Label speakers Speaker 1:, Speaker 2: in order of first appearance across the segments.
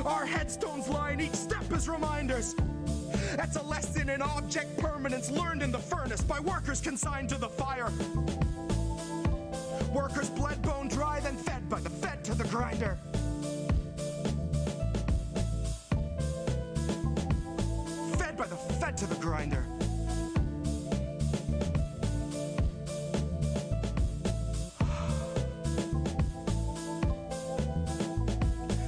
Speaker 1: Our headstones line each step as reminders. That's a lesson in object permanence learned in the furnace by workers consigned to the fire. Workers bled bone dry, then fed by the fed to the grinder. Fed by the fed to the grinder.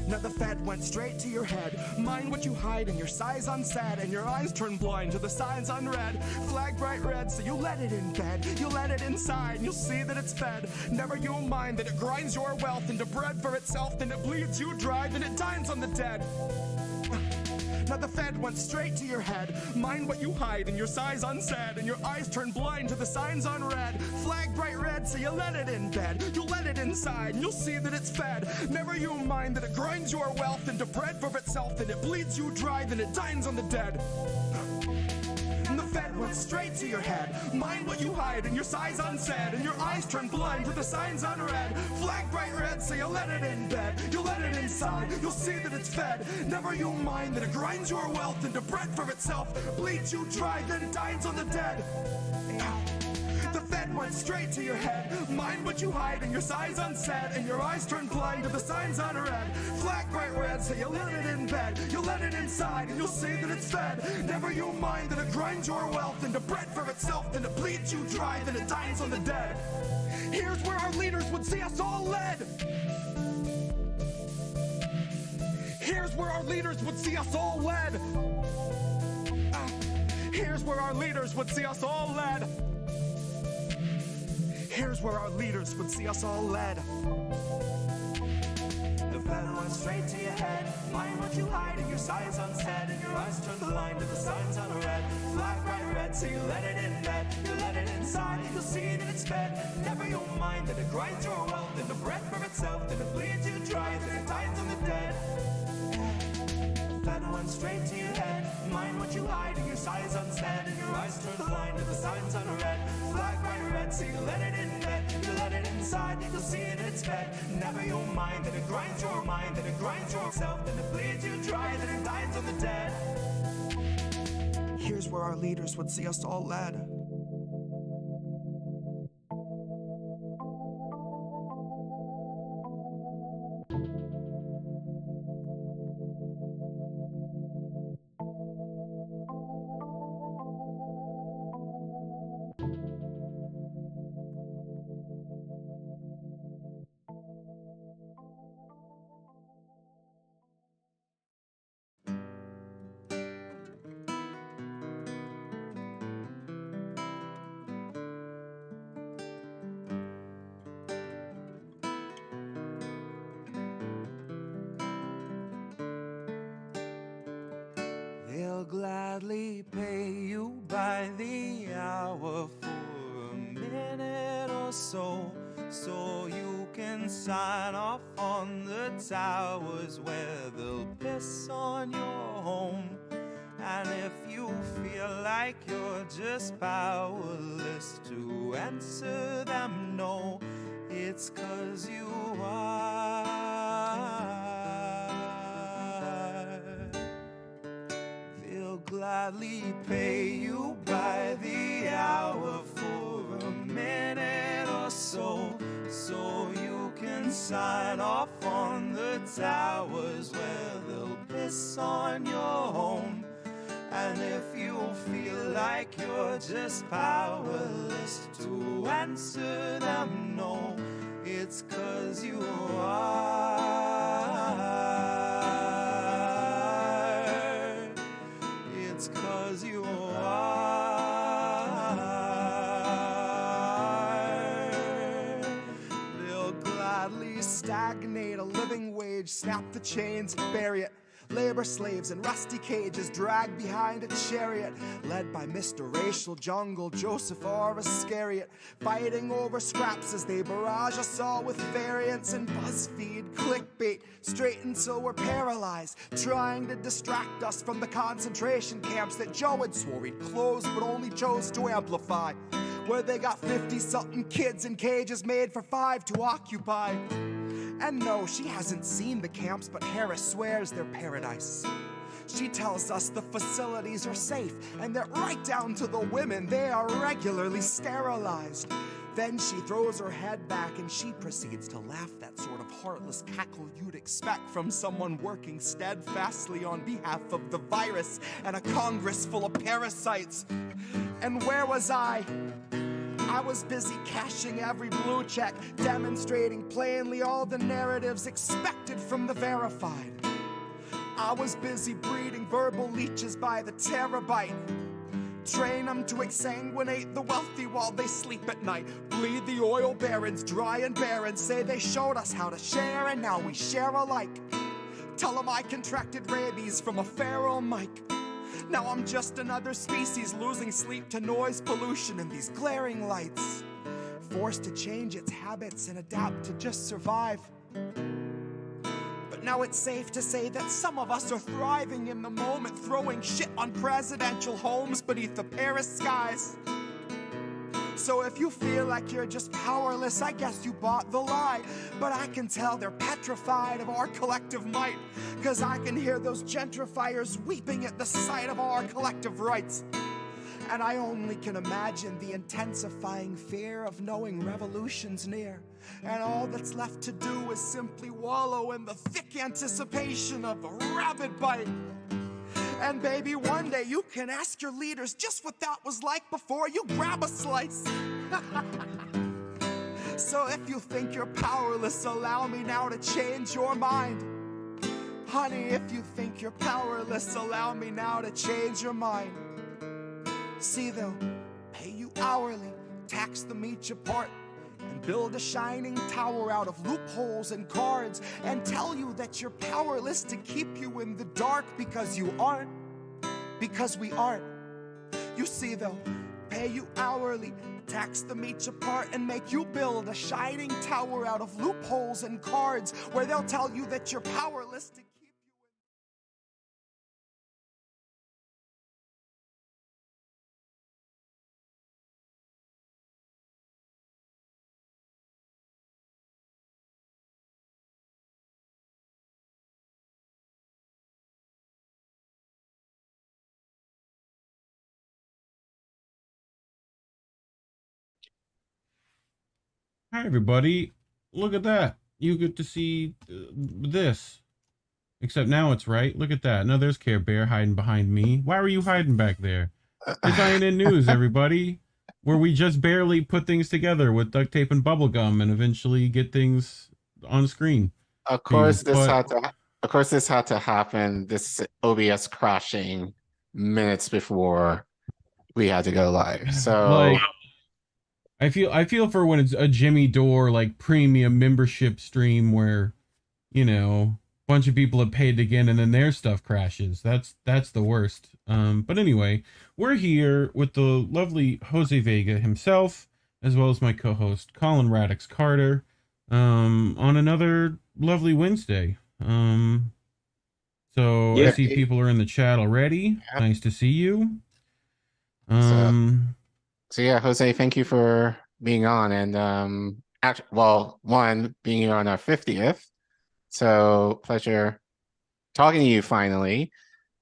Speaker 1: Now the fed went straight to your head. Mind what you hide and your size unsaid, and your eyes turn blind to the signs unread. Flag bright red, so you let it in bed. You let it inside and you'll see that it's fed. Never you mind that it grinds your wealth into bread for itself, then it bleeds you dry, then it dines on the dead. Now the fed went straight to your head. Mind what you hide and your size unsaid, and your eyes turn blind to the signs unread. Flag bright red, so you let it in bed. You let it inside and you'll see that it's fed. Never you mind that it grinds your wealth into bread for itself, then it bleeds you dry, then it dines on the dead. And the fed went straight to your head. Mind what you hide and your size unsaid, and your eyes turn blind to the signs unread. Flag bright red, so you let it in bed. You let it inside, you'll see that it's fed. Never you mind that it grinds your wealth into bread for itself, bleeds you dry, then dines on the dead. The fed went straight to your head. Mind what you hide and your size unsaid, and your eyes turn blind to the signs unread. Flag bright red, so you let it in bed. You let it inside and you'll see that it's fed. Never you mind that it grinds your wealth into bread for itself, then it bleeds you dry, then it dines on the dead. Here's where our leaders would see us all led. Here's where our leaders would see us all led. Here's where our leaders would see us all led. Here's where our leaders would see us all led. The fed went straight to your head. Mind what you hide and your size unsaid, and your eyes turn blind to the signs unread. Flag bright red, so you let it in bed. You let it inside, you'll see that it's fed. Never you mind that it grinds your wealth into bread for itself, then it bleeds you dry, then it dines on the dead. Fed went straight to your head. Mind what you hide and your size unsaid, and your eyes turn blind to the signs unread. Flag bright red, so you let it in bed. You let it inside, you'll see that it's fed. Never you mind that it grinds your mind, that it grinds yourself, then it bleeds you dry, then it dines on the dead. Here's where our leaders would see us all led.
Speaker 2: They'll gladly pay you by the hour for a minute or so, so you can sign off on the towers where they'll piss on your home. And if you feel like you're just powerless to answer them no, it's 'cause you are. They'll gladly pay you by the hour for a minute or so, so you can sign off on the towers where they'll piss on your home. And if you feel like you're just powerless to answer them no, it's 'cause you are. It's 'cause you are. They'll gladly stagnate a living wage, snap the chains, bury it. Labor slaves in rusty cages dragged behind a chariot, led by Mr. Racial Jungle, Joseph or Iscariot, fighting over scraps as they barrage us all with variants and BuzzFeed clickbait, straight until we're paralyzed, trying to distract us from the concentration camps that Joe had swore he'd close but only chose to amplify, where they got 50-something kids in cages made for 5 to occupy. And no, she hasn't seen the camps, but Harris swears they're paradise. She tells us the facilities are safe, and that right down to the women, they are regularly sterilized. Then she throws her head back and she proceeds to laugh, that sort of heartless cackle you'd expect from someone working steadfastly on behalf of the virus and a Congress full of parasites. And where was I? I was busy cashing every blue check, demonstrating plainly all the narratives expected from the verified. I was busy breeding verbal leeches by the terabyte. Train them to exsanguinate the wealthy while they sleep at night. Bleed the oil barons dry and barren. Say they showed us how to share and now we share alike. Tell them I contracted rabies from a feral mic. Now I'm just another species losing sleep to noise pollution and these glaring lights. Forced to change its habits and adapt to just survive. Now it's safe to say that some of us are thriving in the moment, throwing shit on presidential homes beneath the Paris skies. So if you feel like you're just powerless, I guess you bought the lie. But I can tell they're petrified of our collective might, 'cause I can hear those gentrifiers weeping at the sight of our collective rights. And I only can imagine the intensifying fear of knowing revolution's near. And all that's left to do is simply wallow in the thick anticipation of a rabid bite. And baby, one day you can ask your leaders just what that was like before you grab a slice. So if you think you're powerless, allow me now to change your mind. Honey, if you think you're powerless, allow me now to change your mind. See, they'll pay you hourly, tax them each apart, and build a shining tower out of loopholes and cards, and tell you that you're powerless to keep you in the dark because you aren't, because we aren't. You see, they'll pay you hourly, tax them each apart, and make you build a shining tower out of loopholes and cards, where they'll tell you that you're powerless to keep you in.
Speaker 3: Hi, everybody. Look at that. You get to see this. Except now it's right. Look at that. No, there's Care Bear hiding behind me. Why were you hiding back there? It's INN News, everybody. Where we just barely put things together with duct tape and bubble gum and eventually get things on screen.
Speaker 4: Of course, this had to happen. This OBS crashing minutes before we had to go live. So
Speaker 3: like, I feel for when it's a Jimmy Dore like premium membership stream where, you know, a bunch of people have paid to get in and then their stuff crashes. That's the worst. But anyway, we're here with the lovely Jose Vega himself, as well as my co-host Collin Radix-Carter, on another lovely Wednesday. So yeah, I see people are in the chat already. Yeah. Nice to see you.
Speaker 4: So yeah, Jose, thank you for being on, and being here on our 50th. So pleasure talking to you finally.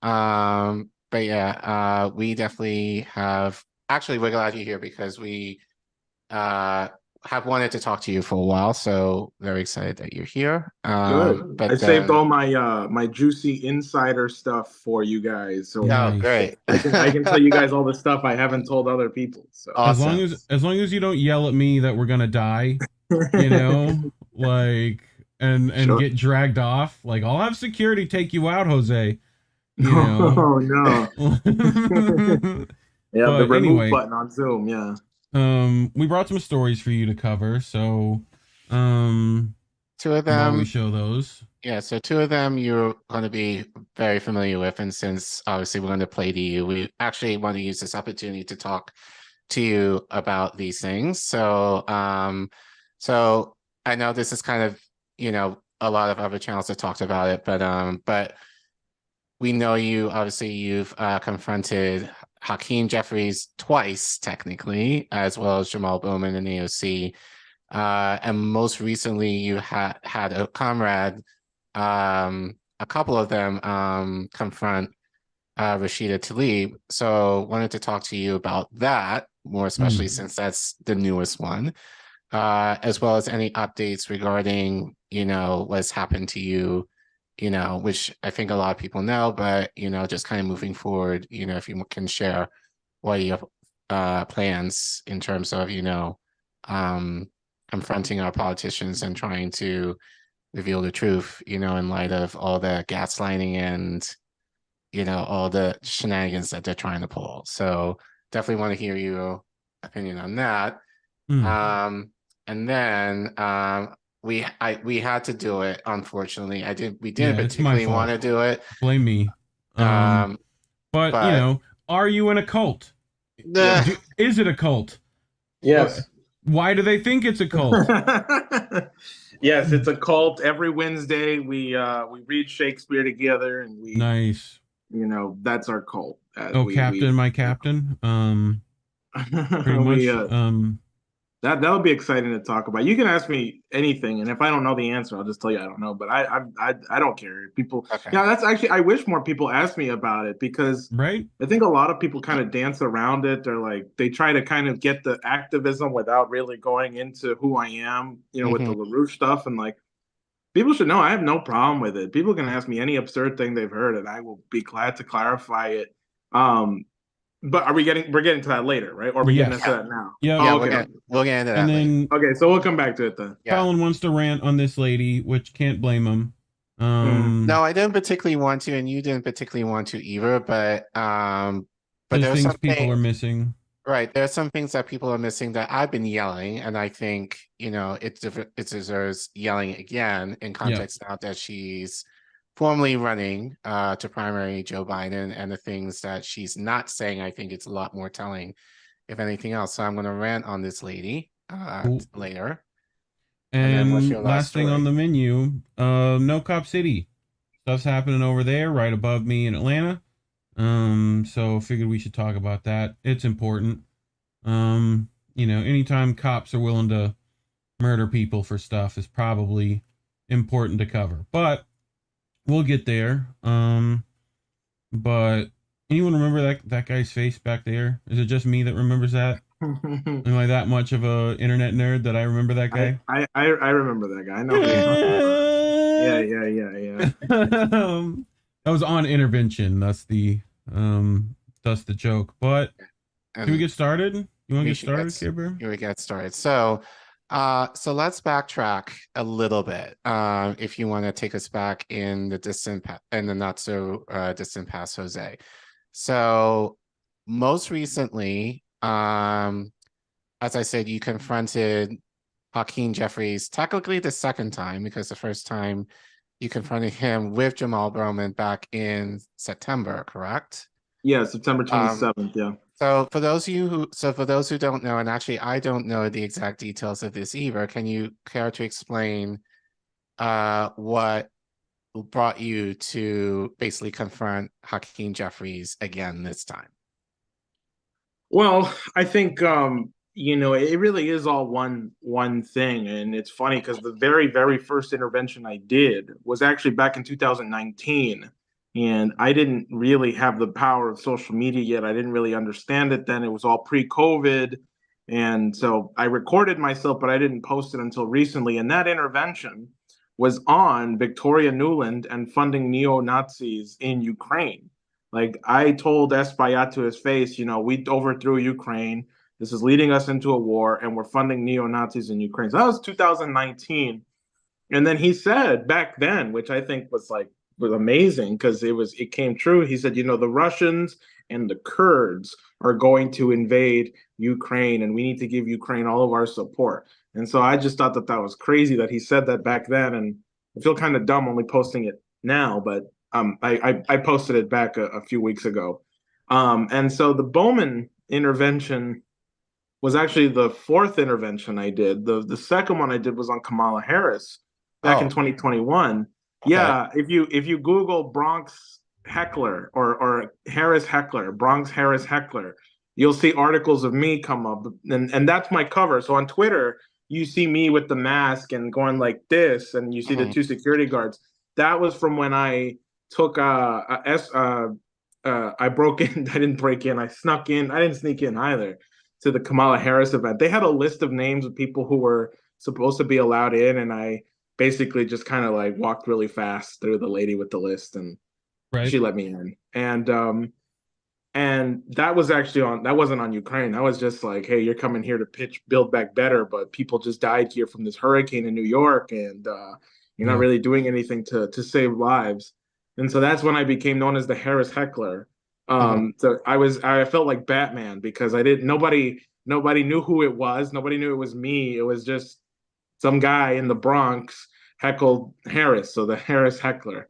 Speaker 4: But yeah, we definitely have. Actually, we're glad you're here because we have wanted to talk to you for a while. So very excited that you're here.
Speaker 5: Good. But I saved all my my juicy insider stuff for you guys. So
Speaker 4: great.
Speaker 5: I can tell you guys all the stuff I haven't told other people. So
Speaker 3: awesome. As long as you don't yell at me that we're gonna die, you know, like and sure. Get dragged off. Like I'll have security take you out, Jose. You know?
Speaker 5: Oh no. Yeah, but the remove button on Zoom. Yeah.
Speaker 3: We brought some stories for you to cover, so
Speaker 4: two of them
Speaker 3: we show those.
Speaker 4: Yeah, so two of them you're going to be very familiar with, and since obviously we're going to play to you, we actually want to use this opportunity to talk to you about these things. So so I know this is kind of, you know, a lot of other channels have talked about it, but we know you, obviously you've confronted Hakeem Jefferies twice, technically, as well as Jamal Bowman and AOC And most recently, you had a comrade, a couple of them confront Rashida Tlaib. So wanted to talk to you about that more, especially since that's the newest one, as well as any updates regarding, what's happened to you, which I think a lot of people know, but, just kind of moving forward, if you can share what your plans in terms of, confronting our politicians and trying to reveal the truth, in light of all the gaslighting and, all the shenanigans that they're trying to pull. So definitely want to hear your opinion on that. And then we had to do it, unfortunately. We didn't particularly want to do it.
Speaker 3: Blame me. But are you in a cult? Is it a cult?
Speaker 5: Yes.
Speaker 3: Why do they think it's a cult?
Speaker 5: Yes, it's a cult. Every Wednesday we read Shakespeare together, and we that's our cult.
Speaker 3: My captain. Pretty much.
Speaker 5: That would be exciting to talk about. You can ask me anything, and if I don't know the answer, I'll just tell you I don't know. But I don't care. People, that's actually, I wish more people asked me about it, because I think a lot of people kind of dance around it. They're like, they try to kind of get the activism without really going into who I am, with the Rouche stuff, and like, people should know I have no problem with it. People can ask me any absurd thing they've heard, and I will be glad to clarify it. But we're getting to that later, right? Or are we getting into that now?
Speaker 3: Yeah,
Speaker 4: okay. We'll get into that.
Speaker 3: And then,
Speaker 5: okay, so we'll come back to it then.
Speaker 3: Collin wants to rant on this lady, which can't blame him.
Speaker 4: No, I didn't particularly want to, and you didn't particularly want to either. But there's some
Speaker 3: people are missing.
Speaker 4: Right, there are some things that people are missing that I've been yelling, and I think it deserves yelling again in context now that she's formally running to primary Joe Biden, and the things that she's not saying, I think it's a lot more telling, if anything else. So I'm going to rant on this lady later.
Speaker 3: And last thing on the menu, No Cop City. Stuff's happening over there right above me in Atlanta. So figured we should talk about that. It's important. Anytime cops are willing to murder people for stuff is probably important to cover. But we'll get there. But anyone remember that guy's face back there? Is it just me that remembers that? Am I that much of a internet nerd that I remember that guy?
Speaker 5: I remember that guy. I know. Yeah.
Speaker 3: That was on intervention. That's the joke. But can we get started? You want to get started, Kibber?
Speaker 4: We get started. So let's backtrack a little bit. If you want to take us back in the not so distant past, Jose. So most recently, as I said, you confronted Hakeem Jefferies, technically the second time, because the first time you confronted him with Jamal Broman back in September, correct?
Speaker 5: Yeah, September 27th. Yeah.
Speaker 4: So for those who don't know, and actually I don't know the exact details of this either, can you care to explain what brought you to basically confront Hakeem Jefferies again this time?
Speaker 5: Well, I think it really is all one thing, and it's funny because the very, very first intervention I did was actually back in 2019. And I didn't really have the power of social media yet. I didn't really understand it then. It was all pre-COVID. And so I recorded myself, but I didn't post it until recently. And that intervention was on Victoria Nuland and funding neo-Nazis in Ukraine. Like, I told Espaillat to his face, we overthrew Ukraine. This is leading us into a war, and we're funding neo-Nazis in Ukraine. So that was 2019. And then he said back then, which I think was amazing because it came true. He said, the Russians and the Kurds are going to invade Ukraine, and we need to give Ukraine all of our support. And so I just thought that was crazy that he said that back then, and I feel kind of dumb only posting it now, but I posted it back a few weeks ago. And so the Bowman intervention was actually the fourth intervention I did. The second one I did was on Kamala Harris back in 2021. Okay. Yeah, if you Google Bronx heckler or Harris heckler, Bronx Harris heckler, you'll see articles of me come up, and that's my cover. So on Twitter, you see me with the mask and going like this, and you see the two security guards. That was from when I took I broke in. I didn't break in. I snuck in. I didn't sneak in either to the Kamala Harris event. They had a list of names of people who were supposed to be allowed in, and I basically just kind of like walked really fast through the lady with the list, and she let me in. And that was actually that wasn't on Ukraine. That was just like, hey, you're coming here to pitch Build Back Better, but people just died here from this hurricane in New York, and you're not really doing anything to save lives. And so that's when I became known as the Harris Heckler. So I felt like Batman because nobody knew who it was. Nobody knew it was me. It was just some guy in the Bronx heckled Harris, so the Harris Heckler.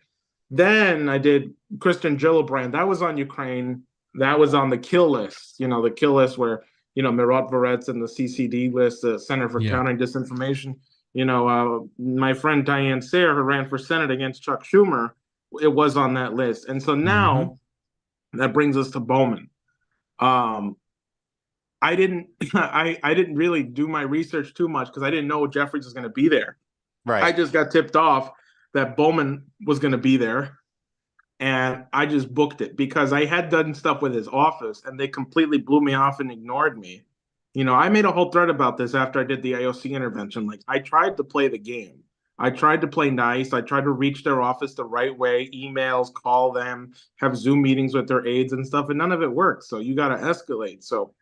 Speaker 5: Then I did Kristen Gillibrand. That was on Ukraine. That was on the kill list. The kill list where Mirat Varetz and the CCD list, the Center for Countering Disinformation. My friend Diane Sayre, who ran for Senate against Chuck Schumer, it was on that list. And so now that brings us to Bowman. I didn't really do my research too much because I didn't know Jefferies was going to be there. Right. I just got tipped off that Bowman was going to be there, and I just booked it because I had done stuff with his office, and they completely blew me off and ignored me. I made a whole thread about this after I did the AOC intervention. Like, I tried to play the game. I tried to play nice. I tried to reach their office the right way, emails, call them, have Zoom meetings with their aides and stuff, and none of it worked. So you got to escalate. So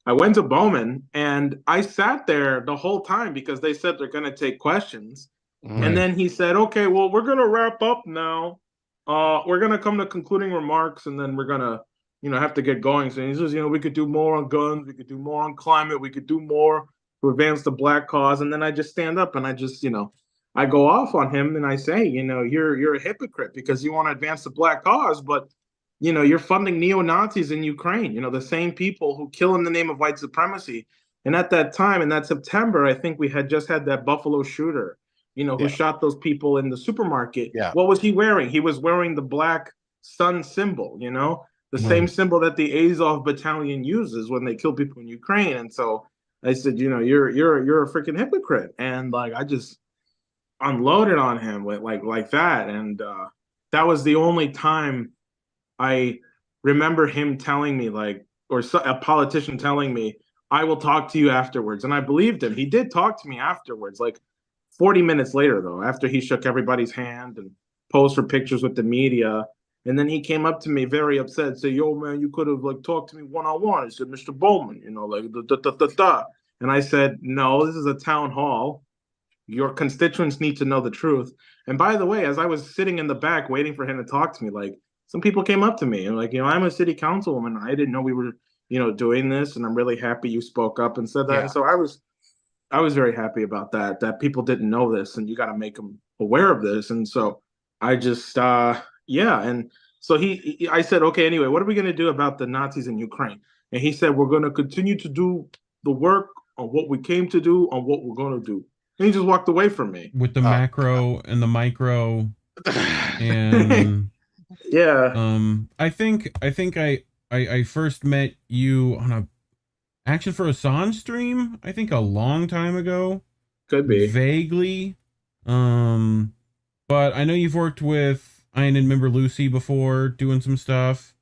Speaker 5: I went to Bowman, and I sat there the whole time because they said they're going to take questions. And then he said, okay, well, we're going to wrap up now. We're going to come to concluding remarks, and then we're going to, have to get going. So he says, we could do more on guns. We could do more on climate. We could do more to advance the Black cause. And then I just stand up and I just, I go off on him and I say, you're a hypocrite because you want to advance the Black cause, but, you're funding neo-Nazis in Ukraine, the same people who kill in the name of white supremacy. And at that time, in that September, I think we had just had that Buffalo shooter, who shot those people in the supermarket. Yeah. What was he wearing? He was wearing the Black sun symbol, the same symbol that the Azov battalion uses when they kill people in Ukraine. And so I said, you're a freaking hypocrite. And like, I just unloaded on him with like that. And that was the only time I remember him telling me or a politician telling me, I will talk to you afterwards. And I believed him. He did talk to me afterwards, 40 minutes later, though, after he shook everybody's hand and posed for pictures with the media. And then he came up to me very upset, say, yo, man, you could have talked to me one-on-one. He said, Mr. Bowman, And I said, no, this is a town hall. Your constituents need to know the truth. And by the way, as I was sitting in the back waiting for him to talk to me, some people came up to me and I'm a city councilwoman. I didn't know we were, doing this. And I'm really happy you spoke up and said that. Yeah. And so I was very happy about that people didn't know this, and you got to make them aware of this. And so I just, And so I said, okay, anyway, what are we going to do about the Nazis in Ukraine? And he said, we're going to continue to do the work on what we came to do, on what we're going to do. And he just walked away from me.
Speaker 3: With the macro and the micro. And I think I first met you on a Action for Assange stream, I think a long time ago.
Speaker 5: Could be.
Speaker 3: Vaguely. But I know you've worked with INN member Lucy before, doing some stuff.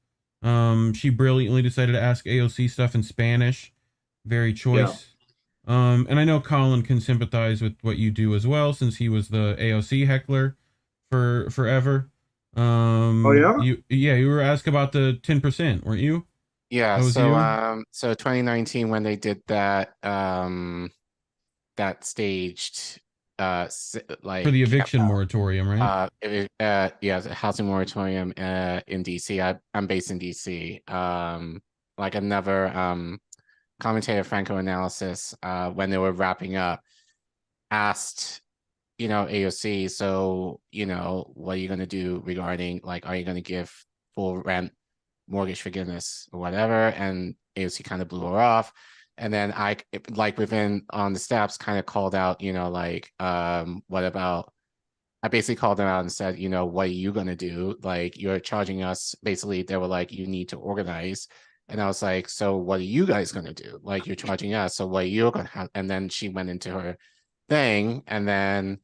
Speaker 3: She brilliantly decided to ask AOC stuff in Spanish. Very choice. Yeah. And I know Collin can sympathize with what you do as well, since he was the AOC heckler for forever. You were asked about the 10%, weren't you?
Speaker 4: Yeah, so 2019 when they did that that staged
Speaker 3: for the eviction moratorium, right?
Speaker 4: The housing moratorium in DC. I'm based in DC. Another commentator, Franco Analysis, when they were wrapping up, asked AOC, so what are you going to do regarding are you going to give full rent mortgage forgiveness or whatever? And AOC kind of blew her off. And then I within on the steps kind of called out, what about, I basically called them out and said, what are you going to do? You're charging us. Basically, they were like, you need to organize. And I was like, so what are you guys going to do? Like, you're charging us, so what are you going to have? And then she went into her thing, and then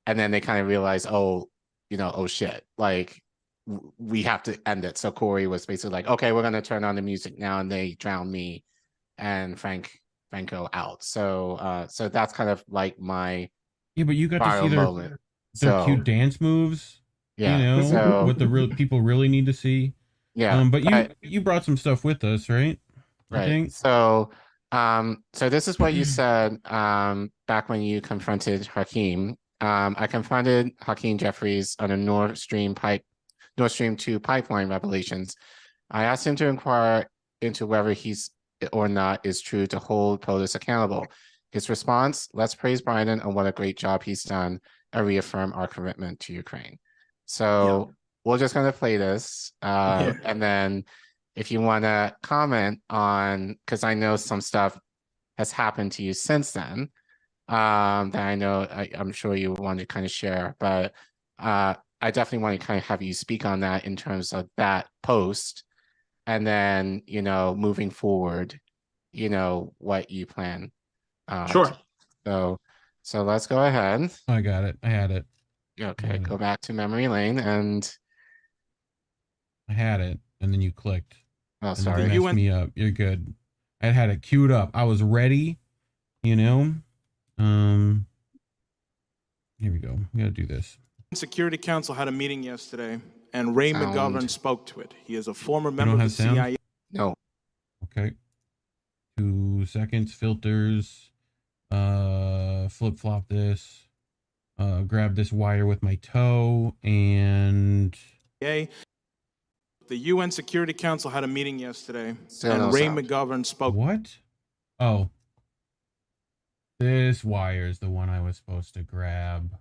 Speaker 4: they kind of realized, oh, oh shit, like we have to end it. So Corey was basically like, okay, we're going to turn on the music now, and they drowned me and Franco out. So that's kind of like my
Speaker 3: but you got to see their cute dance moves.
Speaker 4: Yeah, so
Speaker 3: what the real people really need to see.
Speaker 4: Yeah,
Speaker 3: but you brought some stuff with us, right?
Speaker 4: Right. I think. So this is what you said back when you confronted Hakeem. I confronted Hakeem Jefferies on the Nord Stream 2 pipeline revelations. I asked him to inquire into whether he's or not is true to hold POTUS accountable. His response: let's praise Briahna on what a great job he's done and reaffirm our commitment to Ukraine. So we're just going to play this. And then if you want to comment on, because I know some stuff has happened to you since then, that I know I'm sure you want to kind of share, but I definitely want to kind of have you speak on that in terms of that post. And then, moving forward, what you plan.
Speaker 5: Sure.
Speaker 4: So let's go ahead.
Speaker 3: I got it. I had it.
Speaker 4: Okay, go back to memory lane, and
Speaker 3: I had it, and then you clicked.
Speaker 4: Oh, sorry.
Speaker 3: You messed me up. You're good. I had it queued up. I was ready. Here we go. We gotta do this.
Speaker 6: Security Council had a meeting yesterday, and Ray McGovern spoke to it. He is a former member of the CIA.
Speaker 4: No.
Speaker 3: Okay. 2 seconds. Filters. Flip flop this. Grab this wire with my toe, and
Speaker 6: the UN Security Council had a meeting yesterday, and Ray McGovern spoke.
Speaker 3: What? Oh. This wire is the one I was supposed to grab.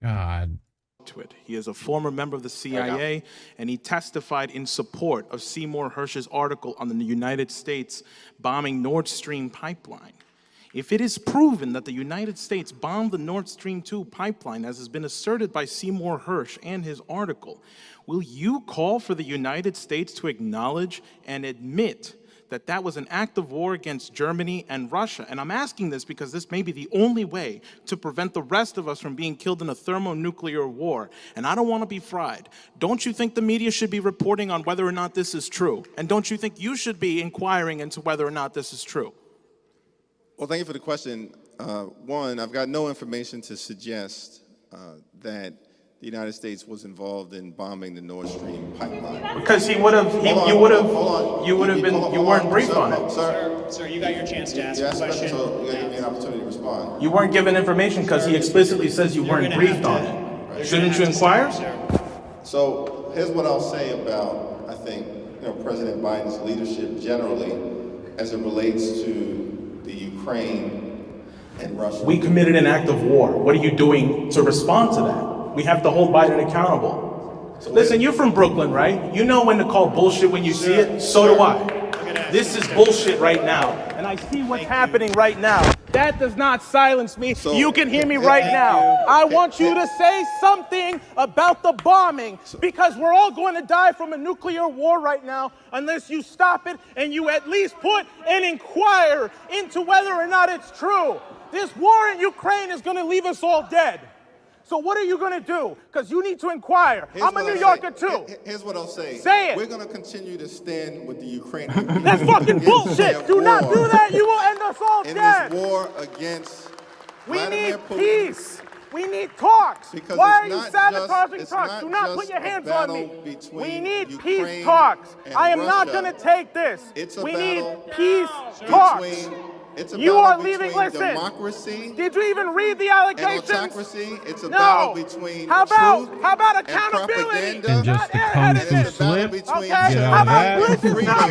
Speaker 3: God.
Speaker 6: To it. He is a former member of the CIA, and he testified in support of Seymour Hersh's article on the United States bombing Nord Stream pipeline. If it is proven that the United States bombed the Nord Stream 2 pipeline, as has been asserted by Seymour Hersh and his article, will you call for the United States to acknowledge and admit that that was an act of war against Germany and Russia? And I'm asking this because this may be the only way to prevent the rest of us from being killed in a thermonuclear war. And I don't want to be fried. Don't you think the media should be reporting on whether or not this is true? And don't you think you should be inquiring into whether or not this is true?
Speaker 7: Well, thank you for the question. One, I've got no information to suggest that the United States was involved in bombing the Nord Stream pipeline.
Speaker 6: Because you weren't briefed on it.
Speaker 8: Sir, you got your chance to ask a question.
Speaker 7: So you got to give me an opportunity to respond.
Speaker 6: You weren't given information because he explicitly says you weren't briefed on it. Shouldn't you inquire?
Speaker 7: So here's what I'll say about, I think, President Biden's leadership generally as it relates to the Ukraine and Russia.
Speaker 6: We committed an act of war. What are you doing to respond to that? We have to hold Biden accountable. So listen, you're from Brooklyn, right? You know when to call bullshit when you see it. So do I. This is bullshit right now. And I see what's happening right now. That does not silence me.
Speaker 7: So,
Speaker 6: you can hear me right now. I want you to say something about the bombing, because we're all going to die from a nuclear war right now unless you stop it and you at least put and inquire into whether or not it's true. This war in Ukraine is going to leave us all dead. So what are you going to do? Because you need to inquire. I'm a New Yorker too.
Speaker 7: Here's what I'll say.
Speaker 6: Say it.
Speaker 7: We're going to continue to stand with the Ukrainian people.
Speaker 6: That's fucking bullshit. Do not do that. You will end us all dead.
Speaker 7: In this war against Vladimir Putin.
Speaker 6: Peace. We need talks.
Speaker 7: Because
Speaker 6: why are you sabotaging talks? Do not put your hands on me. We need peace talks. I am not going to take this. We need peace talks.
Speaker 7: It's
Speaker 6: you are leaving. Listen.
Speaker 7: Democracy.
Speaker 6: Did you even read the allegations?
Speaker 7: And autocracy. It's a battle between
Speaker 6: how about accountability?
Speaker 3: And just the kung fu slip.
Speaker 6: Okay.
Speaker 3: How about
Speaker 6: listen? How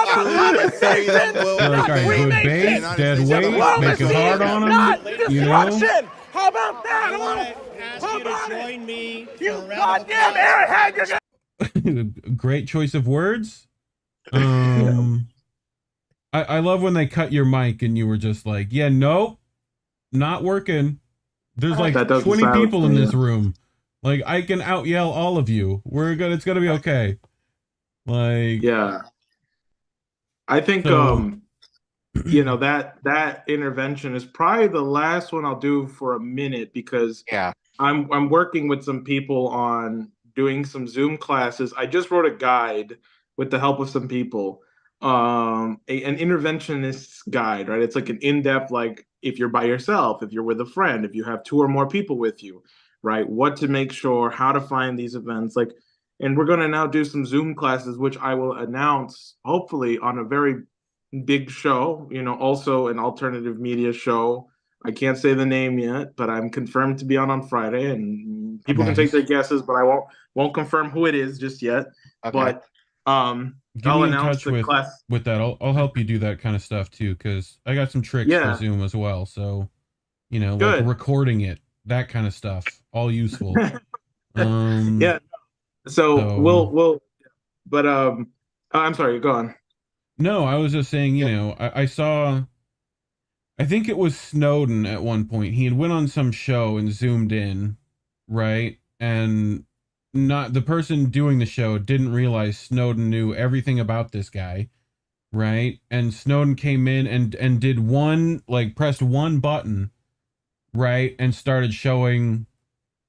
Speaker 6: about conversation?
Speaker 3: Like our good base, dead weight, make it hard on them.
Speaker 6: Not destruction. How about that?
Speaker 8: I want to ask you to join me.
Speaker 6: You goddamn airhead!
Speaker 3: Great choice of words. I love when they cut your mic and you were just like, yeah, nope, not working. There's like 20 people in this room. Like, I can out yell all of you. It's gonna be okay. Like,
Speaker 5: Yeah. I think
Speaker 3: so,
Speaker 5: you know, that intervention is probably the last one I'll do for a minute, because
Speaker 4: Yeah.
Speaker 5: I'm working with some people on doing some Zoom classes. I just wrote a guide with the help of some people, an interventionist guide, right? It's like an in-depth, like if you're by yourself, if you're with a friend, if you have two or more people with you, right? What to make sure, how to find these events, like, and we're going to now do some Zoom classes, which I will announce hopefully on a very big show, you know, also an alternative media show. I can't say the name yet, but I'm confirmed to be on Friday, and people can take their
Speaker 3: nice.
Speaker 5: guesses, but I won't confirm who it is just yet.
Speaker 4: Okay.
Speaker 5: But
Speaker 3: Get
Speaker 5: I'll
Speaker 3: me in
Speaker 5: announce
Speaker 3: touch
Speaker 5: the class.
Speaker 3: with that. I'll help you do that kind of stuff too, because I got some tricks for
Speaker 5: Yeah,
Speaker 3: Zoom as well. So, you know, like
Speaker 5: good.
Speaker 3: recording it, that kind of stuff, all useful.
Speaker 5: Yeah. So
Speaker 3: So
Speaker 5: but I'm sorry, go on.
Speaker 3: no, I was just saying, you know, I saw, I think it was Snowden at one point. He had went on some show and zoomed in, right? And not the person doing the show didn't realize Snowden knew everything about this guy, right? And Snowden came in and did one, like pressed one button, right? And started showing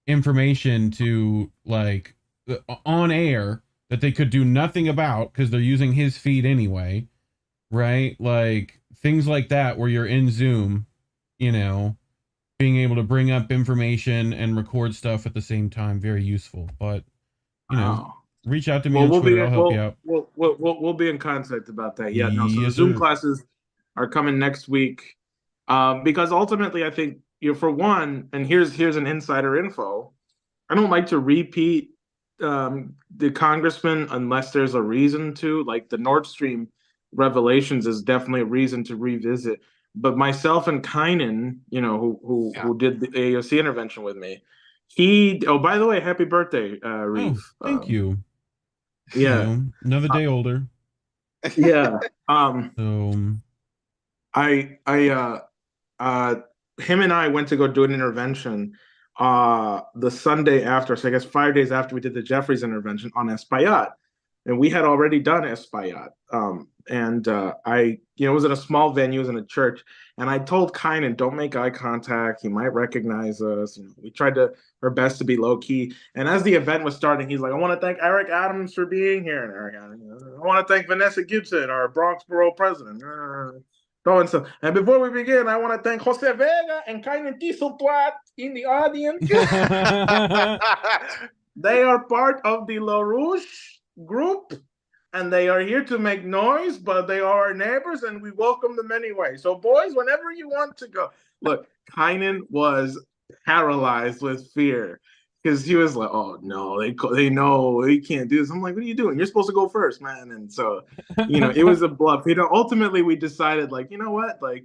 Speaker 3: information to like on air that they could do nothing about because they're using his feed anyway, right? Like things like that where you're in Zoom, you know, being able to bring up information and record stuff at the same time, very useful. But you know,
Speaker 5: Oh.
Speaker 3: reach out to me
Speaker 5: Well,
Speaker 3: on Twitter. I'll help you out.
Speaker 5: we'll be in contact about that. Yeah, no. So the
Speaker 3: Yes,
Speaker 5: Zoom
Speaker 3: sir.
Speaker 5: classes are coming next week, because ultimately, I think, you know, for one, and here's an insider info. I don't like to repeat the congressman unless there's a reason to. Like the Nord Stream revelations is definitely a reason to revisit. But myself and Kynan, you know, who did the AOC intervention with me, he. Oh, by the way, happy birthday,
Speaker 3: Oh,
Speaker 5: Reef.
Speaker 3: thank you. You
Speaker 5: Yeah.
Speaker 3: know, another day older.
Speaker 5: Yeah.
Speaker 3: So
Speaker 5: I him and I went to go do an intervention the Sunday after, so I guess 5 days after we did the Jefferies intervention on Espaillat. And we had already done Espaillat. I, you know, it was in a small venue, it was in a church. And I told Kynan, don't make eye contact. He might recognize us. You know, we tried our best to be low key. And as the event was starting, he's like, I want to thank Eric Adams for being here. And Eric Adams, I want to thank Vanessa Gibson, our Bronx Borough president. So, and before we begin, I want to thank Jose Vega and Kynan Dieseltwat in the audience. They are part of the La Rouche group, and they are here to make noise, but they are our neighbors, and we welcome them anyway. So, boys, whenever you want to go. Look, Kynan was paralyzed with fear because he was like, oh, no, they know he can't do this. I'm like, what are you doing? You're supposed to go first, man. And so, you know, it was a bluff. You know, ultimately, we decided, like, you know what? Like,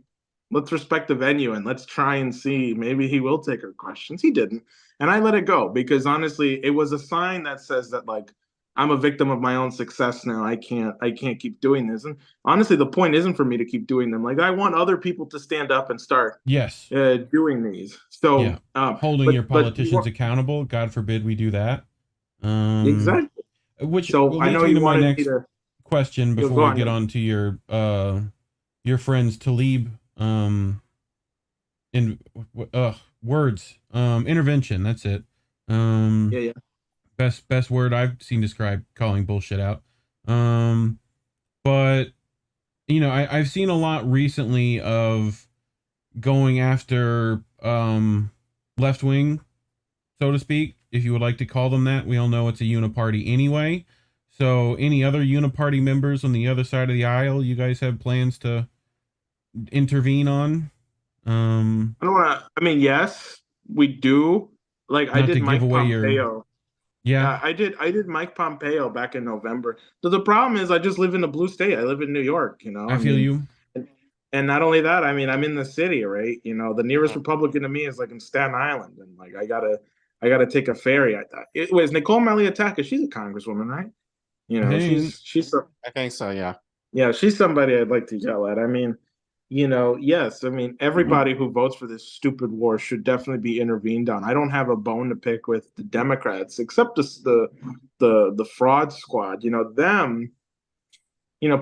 Speaker 5: let's respect the venue and let's try and see. Maybe he will take our questions. He didn't. And I let it go because, honestly, it was a sign that says that, like, I'm a victim of my own success now. I can't keep doing this. And honestly, the point isn't for me to keep doing them. Like I want other people to stand up and start
Speaker 3: yes,
Speaker 5: doing these. So
Speaker 3: yeah, holding your politicians accountable. God forbid we do that.
Speaker 5: Exactly.
Speaker 3: Which
Speaker 5: so I know
Speaker 3: me
Speaker 5: you
Speaker 3: to my
Speaker 5: wanted
Speaker 3: next
Speaker 5: me to
Speaker 3: question
Speaker 5: go
Speaker 3: before we
Speaker 5: on,
Speaker 3: get
Speaker 5: yeah.
Speaker 3: on to your friends Tlaib in words intervention. That's it.
Speaker 5: Yeah.
Speaker 3: Best word I've seen describe calling bullshit out. But you know, I've seen a lot recently of going after left wing, so to speak, if you would like to call them that. We all know it's a uniparty anyway. So any other uniparty members on the other side of the aisle you guys have plans to intervene on?
Speaker 5: I don't want to. I mean, yes, we do. Like I did Mike Pompeo.
Speaker 3: Yeah,
Speaker 5: I did Mike Pompeo back in November. So the problem is I just live in a blue state. I live in New York, you know.
Speaker 3: I feel you.
Speaker 5: And not only that, I mean, I'm in the city, right? You know, the nearest Republican to me is like in Staten Island, and like I gotta take a ferry. It was Nicole Malliotakis. She's a congresswoman, right? You know, she's
Speaker 4: I think so, yeah.
Speaker 5: Yeah, she's somebody I'd like to yell at. I mean, yes, I mean, everybody who votes for this stupid war should definitely be intervened on. I don't have a bone to pick with the Democrats, except the fraud squad.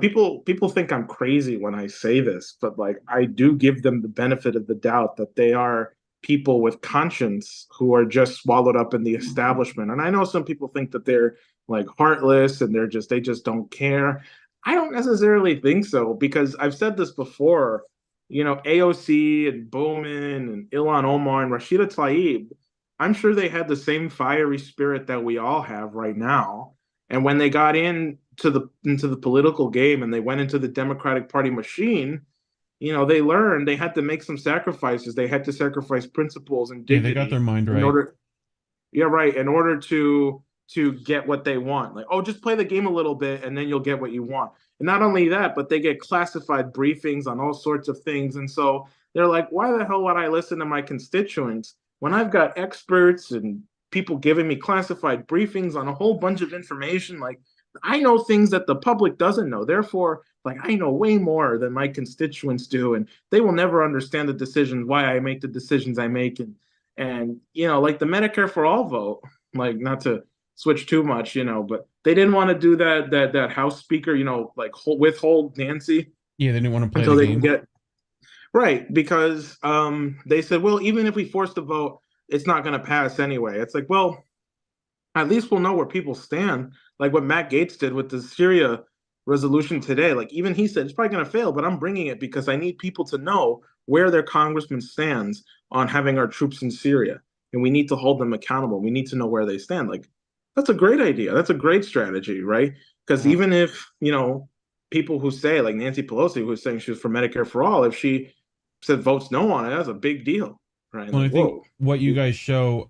Speaker 5: People think I'm crazy when I say this, but like I do give them the benefit of the doubt that they are people with conscience who are just swallowed up in the establishment. And I know some people think that they're like heartless and they just don't care. I don't necessarily think so, because I've said this before. AOC and Bowman and Ilhan Omar and Rashida Tlaib, I'm sure they had the same fiery spirit that we all have right now. And when they got into the political game and they went into the Democratic Party machine, they learned they had to make some sacrifices. They had to sacrifice principles and dignity.
Speaker 3: Yeah, they got their mind right.
Speaker 5: In order to get what they want. Like, oh, just play the game a little bit and then you'll get what you want. And not only that, but they get classified briefings on all sorts of things. And so they're like, why the hell would I listen to my constituents when I've got experts and people giving me classified briefings on a whole bunch of information? Like, I know things that the public doesn't know. Therefore, like, I know way more than my constituents do, and they will never understand the decisions, why I make the decisions I make. And like the Medicare for All vote, like, not to switch too much, but they didn't want to do that House Speaker, like withhold Nancy.
Speaker 3: Yeah, they didn't want to play
Speaker 5: until
Speaker 3: the
Speaker 5: they
Speaker 3: game.
Speaker 5: can get right, because they said, well, even if we force the vote, it's not going to pass anyway. It's like, well, at least we'll know where people stand. Like what Matt Gaetz did with the Syria resolution today. Like, even he said it's probably going to fail, but I'm bringing it because I need people to know where their congressman stands on having our troops in Syria, and we need to hold them accountable. We need to know where they stand. Like, that's a great idea. That's a great strategy, right? Because even if people who say, like Nancy Pelosi, who's saying she was for Medicare for All, if she said votes no on it, that's a big deal, right?
Speaker 3: Well,
Speaker 5: like,
Speaker 3: I think what you guys show,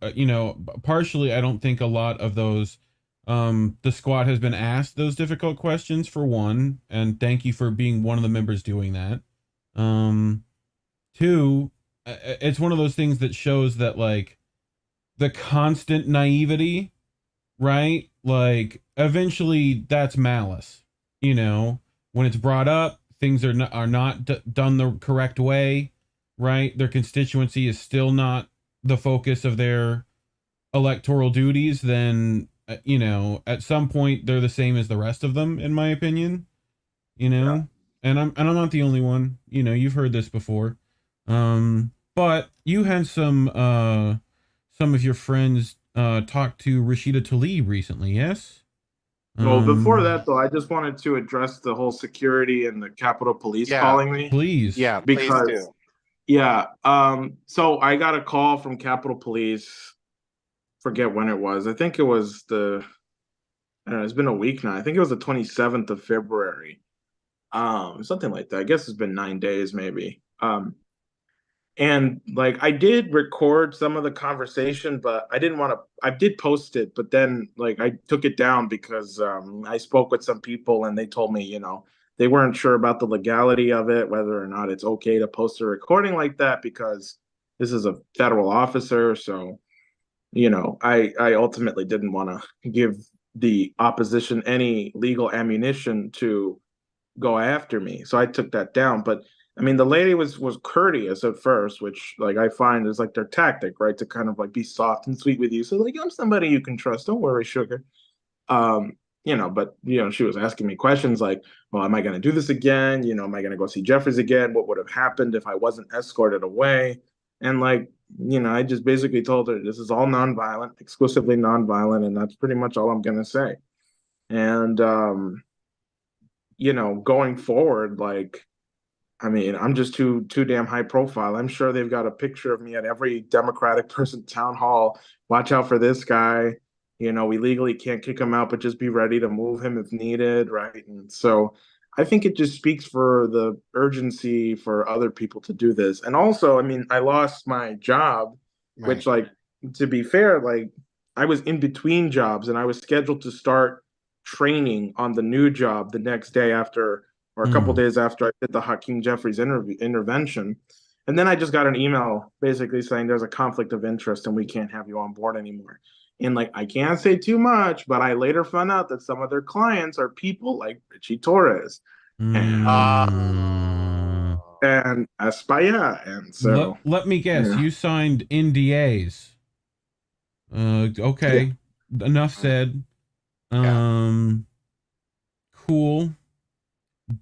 Speaker 3: partially, I don't think a lot of those, the squad has been asked those difficult questions, for one, and thank you for being one of the members doing that. Two, it's one of those things that shows that, like, the constant naivety, right? Like, eventually that's malice, when it's brought up, things are not done the correct way, right? Their constituency is still not the focus of their electoral duties, then, at some point they're the same as the rest of them, in my opinion,
Speaker 5: Yeah.
Speaker 3: and I'm not the only one, you've heard this before. But you had some of your friends talk to Rashida Tlaib recently, yes?
Speaker 5: Well, before that, though, I just wanted to address the whole security and the Capitol Police calling me.
Speaker 3: Please.
Speaker 4: Yeah,
Speaker 5: Because,
Speaker 4: please do.
Speaker 5: yeah. So I got a call from Capitol Police. Forget when it was. I think it was I don't know, it's been a week now. I think it was the 27th of February. Something like that. I guess it's been 9 days, maybe. And like, I did record some of the conversation, but I didn't want to. I did post it, but then like I took it down because I spoke with some people and they told me, they weren't sure about the legality of it, whether or not it's okay to post a recording like that, because this is a federal officer. So, I ultimately didn't want to give the opposition any legal ammunition to go after me. So I took that down. But I mean, the lady was courteous at first, which like I find is like their tactic, right? To kind of like be soft and sweet with you. So like, I'm somebody you can trust. Don't worry, sugar. But she was asking me questions like, well, am I going to do this again? Am I going to go see Jefferies again? What would have happened if I wasn't escorted away? And like, I just basically told her this is all nonviolent, exclusively nonviolent, and that's pretty much all I'm going to say. And going forward, like, I mean, I'm just too damn high profile. I'm sure they've got a picture of me at every Democratic person town hall. Watch out for this guy. We legally can't kick him out, but just be ready to move him if needed, right? And so I think it just speaks for the urgency for other people to do this. And also, I mean, I lost my job, which, like, to be fair, like, I was in between jobs and I was scheduled to start training on the new job the next day after, or a couple days after I did the Hakeem Jefferies intervention. And then I just got an email basically saying there's a conflict of interest and we can't have you on board anymore. And like, I can't say too much, but I later found out that some of their clients are people like Richie Torres. And, and Aspaya, and so
Speaker 3: let me guess, you signed NDAs. Okay, enough said. Cool,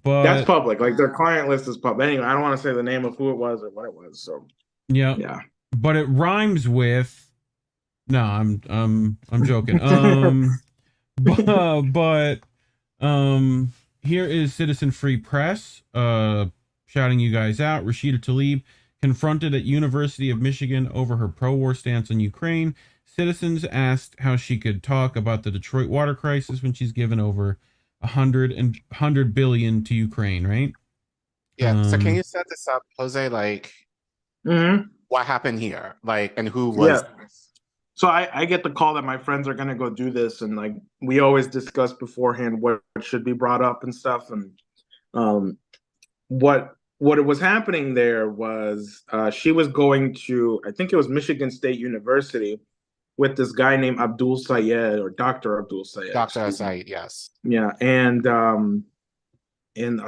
Speaker 3: but
Speaker 5: that's public. Like their client list is public. Anyway, I don't want to say the name of who it was or what it was. So yeah,
Speaker 3: but it rhymes with. No, I'm joking. but here is Citizen Free Press shouting you guys out. Rashida Tlaib confronted at University of Michigan over her pro-war stance on Ukraine. Citizens asked how she could talk about the Detroit water crisis when she's given over 100 billion to Ukraine, right?
Speaker 4: Yeah. So can you set this up, Jose? Like, what happened here? Like, and who was this?
Speaker 5: So I get the call that my friends are gonna go do this, and like we always discuss beforehand what should be brought up and stuff. And what it was happening there was she was going to, I think it was Michigan State University, with this guy named Abdul Sayed, or Dr. Abdul Sayed.
Speaker 4: Dr. Sayed, yes.
Speaker 5: Yeah, and a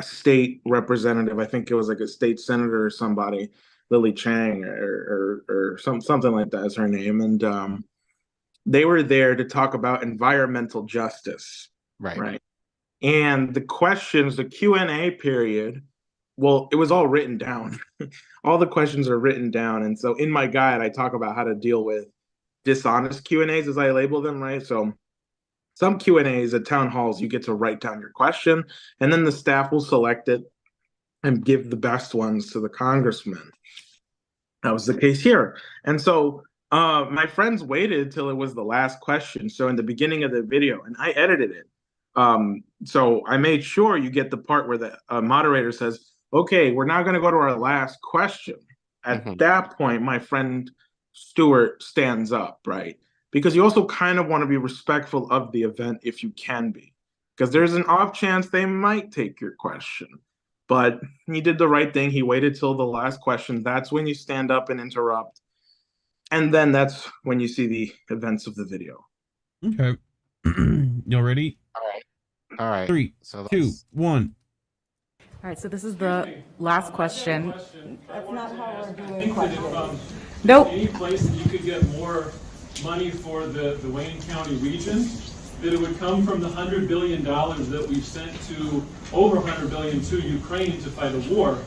Speaker 5: state representative, I think it was like a state senator or somebody, Lily Chang or something like that is her name. And they were there to talk about environmental justice. Right. And the questions, the Q&A period, well, it was all written down. All the questions are written down. And so in my guide, I talk about how to deal with dishonest Q&As, as I label them, right? So some Q&As at town halls, you get to write down your question, and then the staff will select it and give the best ones to the congressman. That was the case here. And so my friends waited till it was the last question. So in the beginning of the video, and I edited it. So I made sure you get the part where the moderator says, okay, we're now going to go to our last question. At that point, my friend Stuart stands up, right? Because you also kind of want to be respectful of the event if you can be, because there's an off chance they might take your question. But he did the right thing. He waited till the last question. That's when you stand up and interrupt. And then that's when you see the events of the video.
Speaker 3: Okay. Y'all ready?
Speaker 4: All right.
Speaker 3: 3, 2, 1.
Speaker 9: All right, so this is the last question.
Speaker 10: That's not how we're doing questions.
Speaker 9: Nope.
Speaker 11: Any place that you could get more money for the Wayne County region, that it would come from the $100 billion that we've sent to, over $100 billion to Ukraine to fight a war,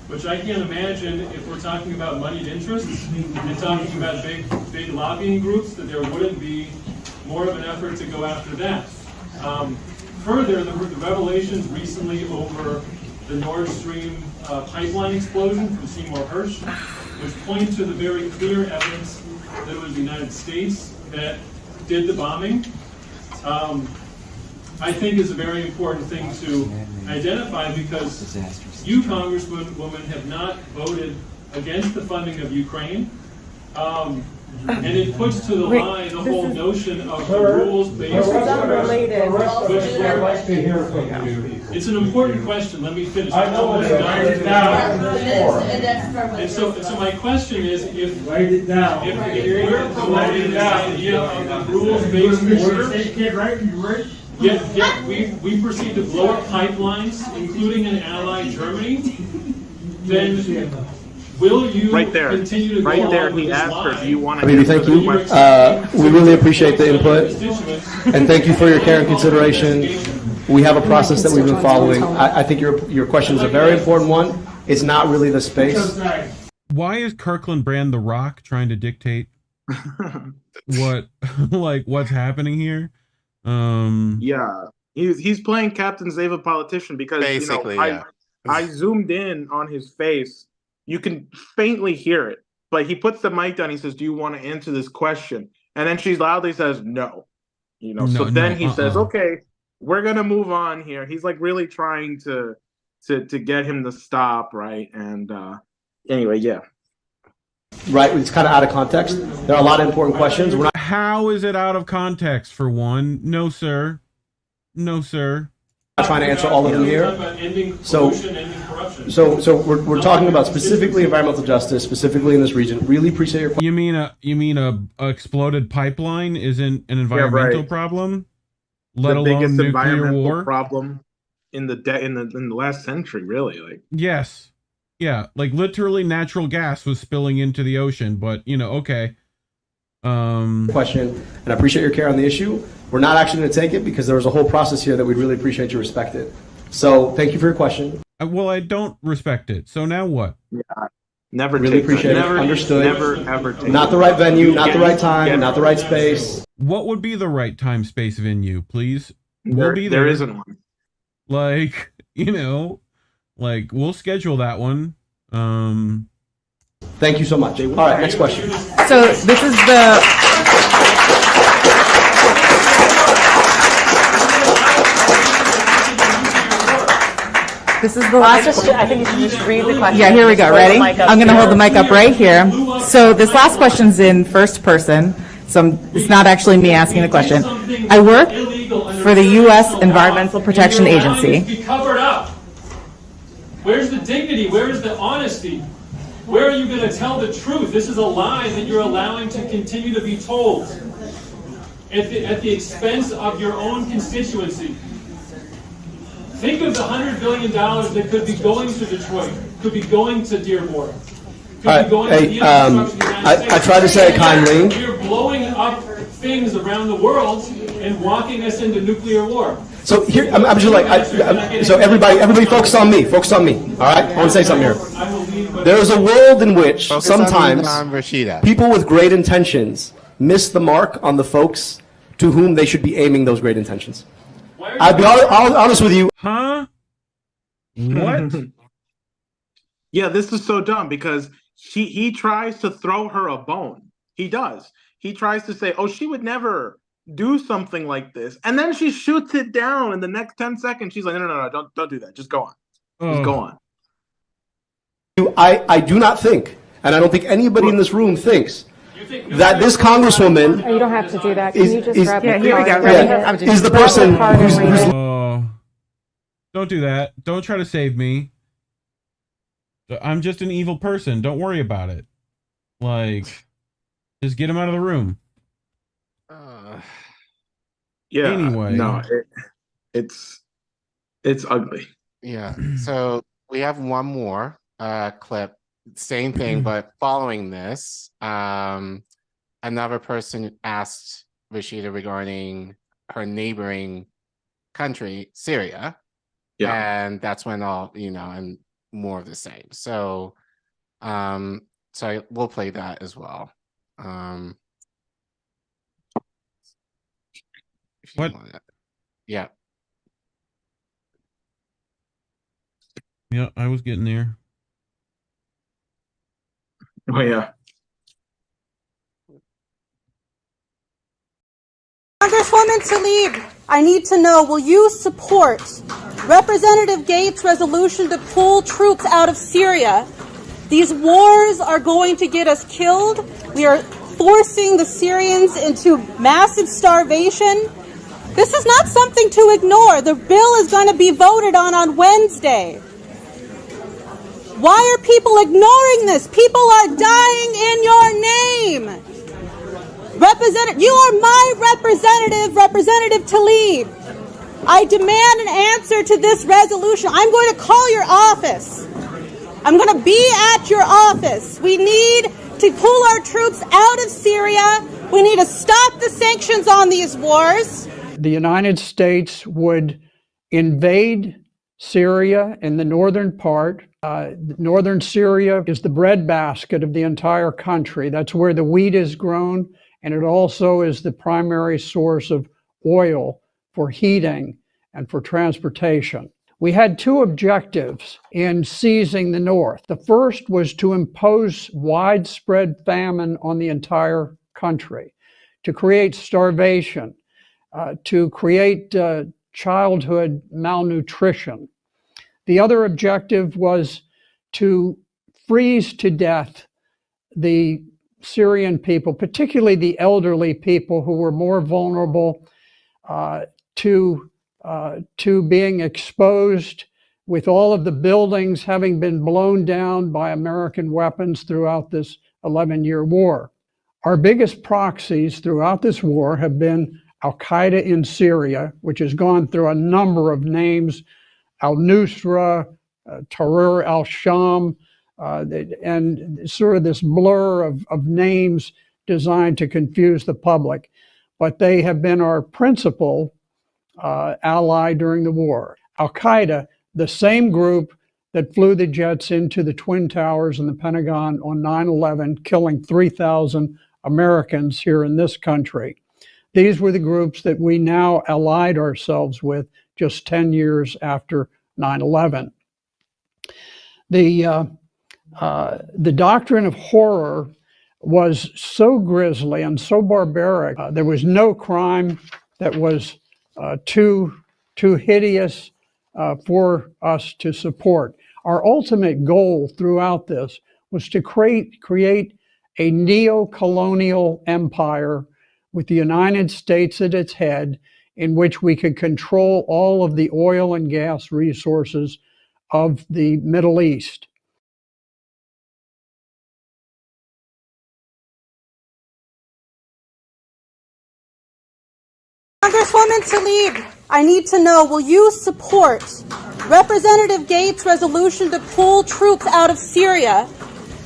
Speaker 11: which I can't imagine, if we're talking about moneyed interests and talking about big lobbying groups, that there wouldn't be more of an effort to go after that. Further, the revelations recently over the Nord Stream pipeline explosion from Seymour Hersh, which point to the very clear evidence that it was the United States that did the bombing, I think is a very important thing to identify, because you, Congresswoman, have not voted against the funding of Ukraine. And it puts to the lie the whole notion of the rules-based. It's an important question. Let me finish.
Speaker 12: I know what it
Speaker 11: is. And so my question is, if
Speaker 12: write it down.
Speaker 11: If we're promoting this idea of the rules-based order, yet we proceed to blow up pipelines, including in allied Germany, then will you continue to go along with this lie?
Speaker 5: Do you want to?
Speaker 12: Baby, thank you. We really appreciate the input, and thank you for your care and consideration. We have a process that we've been following. I think your question is a very important one. It's not really the space.
Speaker 3: Why is Kirkland Brand the Rock trying to dictate what's happening here?
Speaker 5: Yeah, he's playing Captain Save a Politician, because basically, I zoomed in on his face. You can faintly hear it, but he puts the mic down. He says, "Do you want to answer this question?" And then she loudly says, "No." So then he says, "Okay, we're gonna move on here." He's like really trying to get him to stop, right? And anyway, yeah.
Speaker 12: Right, it's kind of out of context. There are a lot of important questions.
Speaker 3: How is it out of context, for one? No, sir. No, sir.
Speaker 12: I'm not trying to answer all of them here. So we're talking about specifically environmental justice, specifically in this region. Really appreciate your question.
Speaker 3: You mean a exploded pipeline isn't an environmental problem, let alone nuclear war
Speaker 5: problem in the last century, really? Like
Speaker 3: yes. Yeah, like literally natural gas was spilling into the ocean, but okay.
Speaker 12: Question, and I appreciate your care on the issue. We're not actually going to take it because there was a whole process here that we'd really appreciate you respect it. So thank you for your question.
Speaker 3: Well, I don't respect it. So now what?
Speaker 5: Yeah. Never
Speaker 12: really
Speaker 5: take
Speaker 12: appreciate
Speaker 5: that.
Speaker 12: it. Understood.
Speaker 5: Never ever take
Speaker 12: not the right venue, not the right time, not the right space.
Speaker 3: What would be the right time, space, venue, please?
Speaker 5: We'll be there. There isn't one.
Speaker 3: Like, like we'll schedule that one.
Speaker 12: Thank you so much. All right, next question.
Speaker 9: So this is the last.
Speaker 10: I think you should just read the question.
Speaker 9: Yeah, here we go. Ready? I'm going to hold the mic up right here. So this last question's in first person. So it's not actually me asking the question. I work for the U.S. Environmental Protection Agency.
Speaker 11: Be covered up. Where's the dignity? Where is the honesty? Where are you going to tell the truth? This is a lie that you're allowing to continue to be told at the expense of your own constituency. Think of the $100 billion that could be going to Detroit, could be going to Dearborn.
Speaker 12: I tried to say it kindly.
Speaker 11: You're blowing up things around the world and walking us into nuclear war.
Speaker 12: So here, I'm just like, so everybody focus on me. Focus on me. All right? I want to say something here. There's a world in which sometimes people with great intentions miss the mark on the folks to whom they should be aiming those great intentions. I'll be honest with you.
Speaker 3: Huh? What?
Speaker 5: Yeah, this is so dumb because he tries to throw her a bone. He does. He tries to say, oh, she would never do something like this. And then she shoots it down in the next 10 seconds. She's like, no, don't do that. Just go on. Just go on.
Speaker 12: I do not think, and I don't think anybody in this room thinks, that this congresswoman
Speaker 10: You don't have to do that. Can you just grab
Speaker 9: here we go. Ready?
Speaker 12: is the person who's
Speaker 3: don't do that. Don't try to save me. I'm just an evil person. Don't worry about it. Like, just get him out of the room.
Speaker 5: Yeah.
Speaker 3: Anyway.
Speaker 5: No, it's ugly.
Speaker 4: Yeah. So we have one more clip. Same thing, but following this, another person asked Rashida regarding her neighboring country, Syria. Yeah. And that's when all, and more of the same. So, so we'll play that as well.
Speaker 3: What?
Speaker 4: Yeah.
Speaker 3: Yeah, I was getting there.
Speaker 5: Oh, yeah.
Speaker 13: Congresswoman Tlaib, I need to know, will you support Representative Gates' resolution to pull troops out of Syria? These wars are going to get us killed. We are forcing the Syrians into massive starvation. This is not something to ignore. The bill is going to be voted on Wednesday. Why are people ignoring this? People are dying in your name. You are my representative, Representative Tlaib. I demand an answer to this resolution. I'm going to call your office. I'm going to be at your office. We need to pull our troops out of Syria. We need to stop the sanctions on these wars.
Speaker 14: The United States would invade Syria in the northern part. Northern Syria is the breadbasket of the entire country. That's where the wheat is grown, and it also is the primary source of oil for heating and for transportation. We had two objectives in seizing the north. The first was to impose widespread famine on the entire country, to create starvation, to create childhood malnutrition. The other objective was to freeze to death the Syrian people, particularly the elderly people who were more vulnerable to being exposed, with all of the buildings having been blown down by American weapons throughout this 11-year war. Our biggest proxies throughout this war have been Al-Qaeda in Syria, which has gone through a number of names: al-Nusra, Tahrir al-Sham, and sort of this blur of names designed to confuse the public. But they have been our principal ally during the war. Al-Qaeda, the same group that flew the jets into the Twin Towers and the Pentagon on 9/11, killing 3,000 Americans here in this country. These were the groups that we now allied ourselves with just 10 years after 9/11. The doctrine of horror was so grisly and so barbaric. There was no crime that was too hideous for us to support. Our ultimate goal throughout this was to create a neo-colonial empire with the United States at its head, in which we could control all of the oil and gas resources of the Middle East.
Speaker 13: Congresswoman Tlaib, I need to know, will you support Representative Gates' resolution to pull troops out of Syria?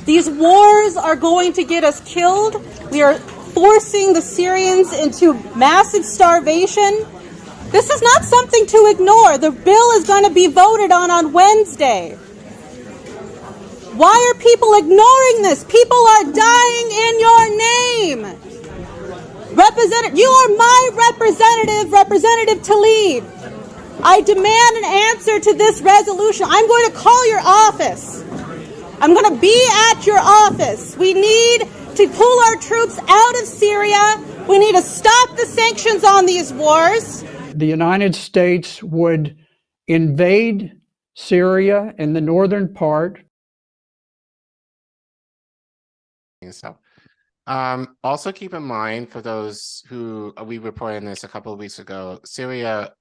Speaker 13: These wars are going to get us killed. We are forcing the Syrians into massive starvation. This is not something to ignore. The bill is going to be voted on Wednesday. Why are people ignoring this? People are dying in your name. You are my representative, Representative Tlaib. I demand an answer to this resolution. I'm going to call your office. I'm going to be at your office. We need to pull our troops out of Syria. We need to stop the sanctions on these wars.
Speaker 14: The United States would invade Syria in the northern part.
Speaker 4: So, also keep in mind, for those who we reported this a couple of weeks ago, Syria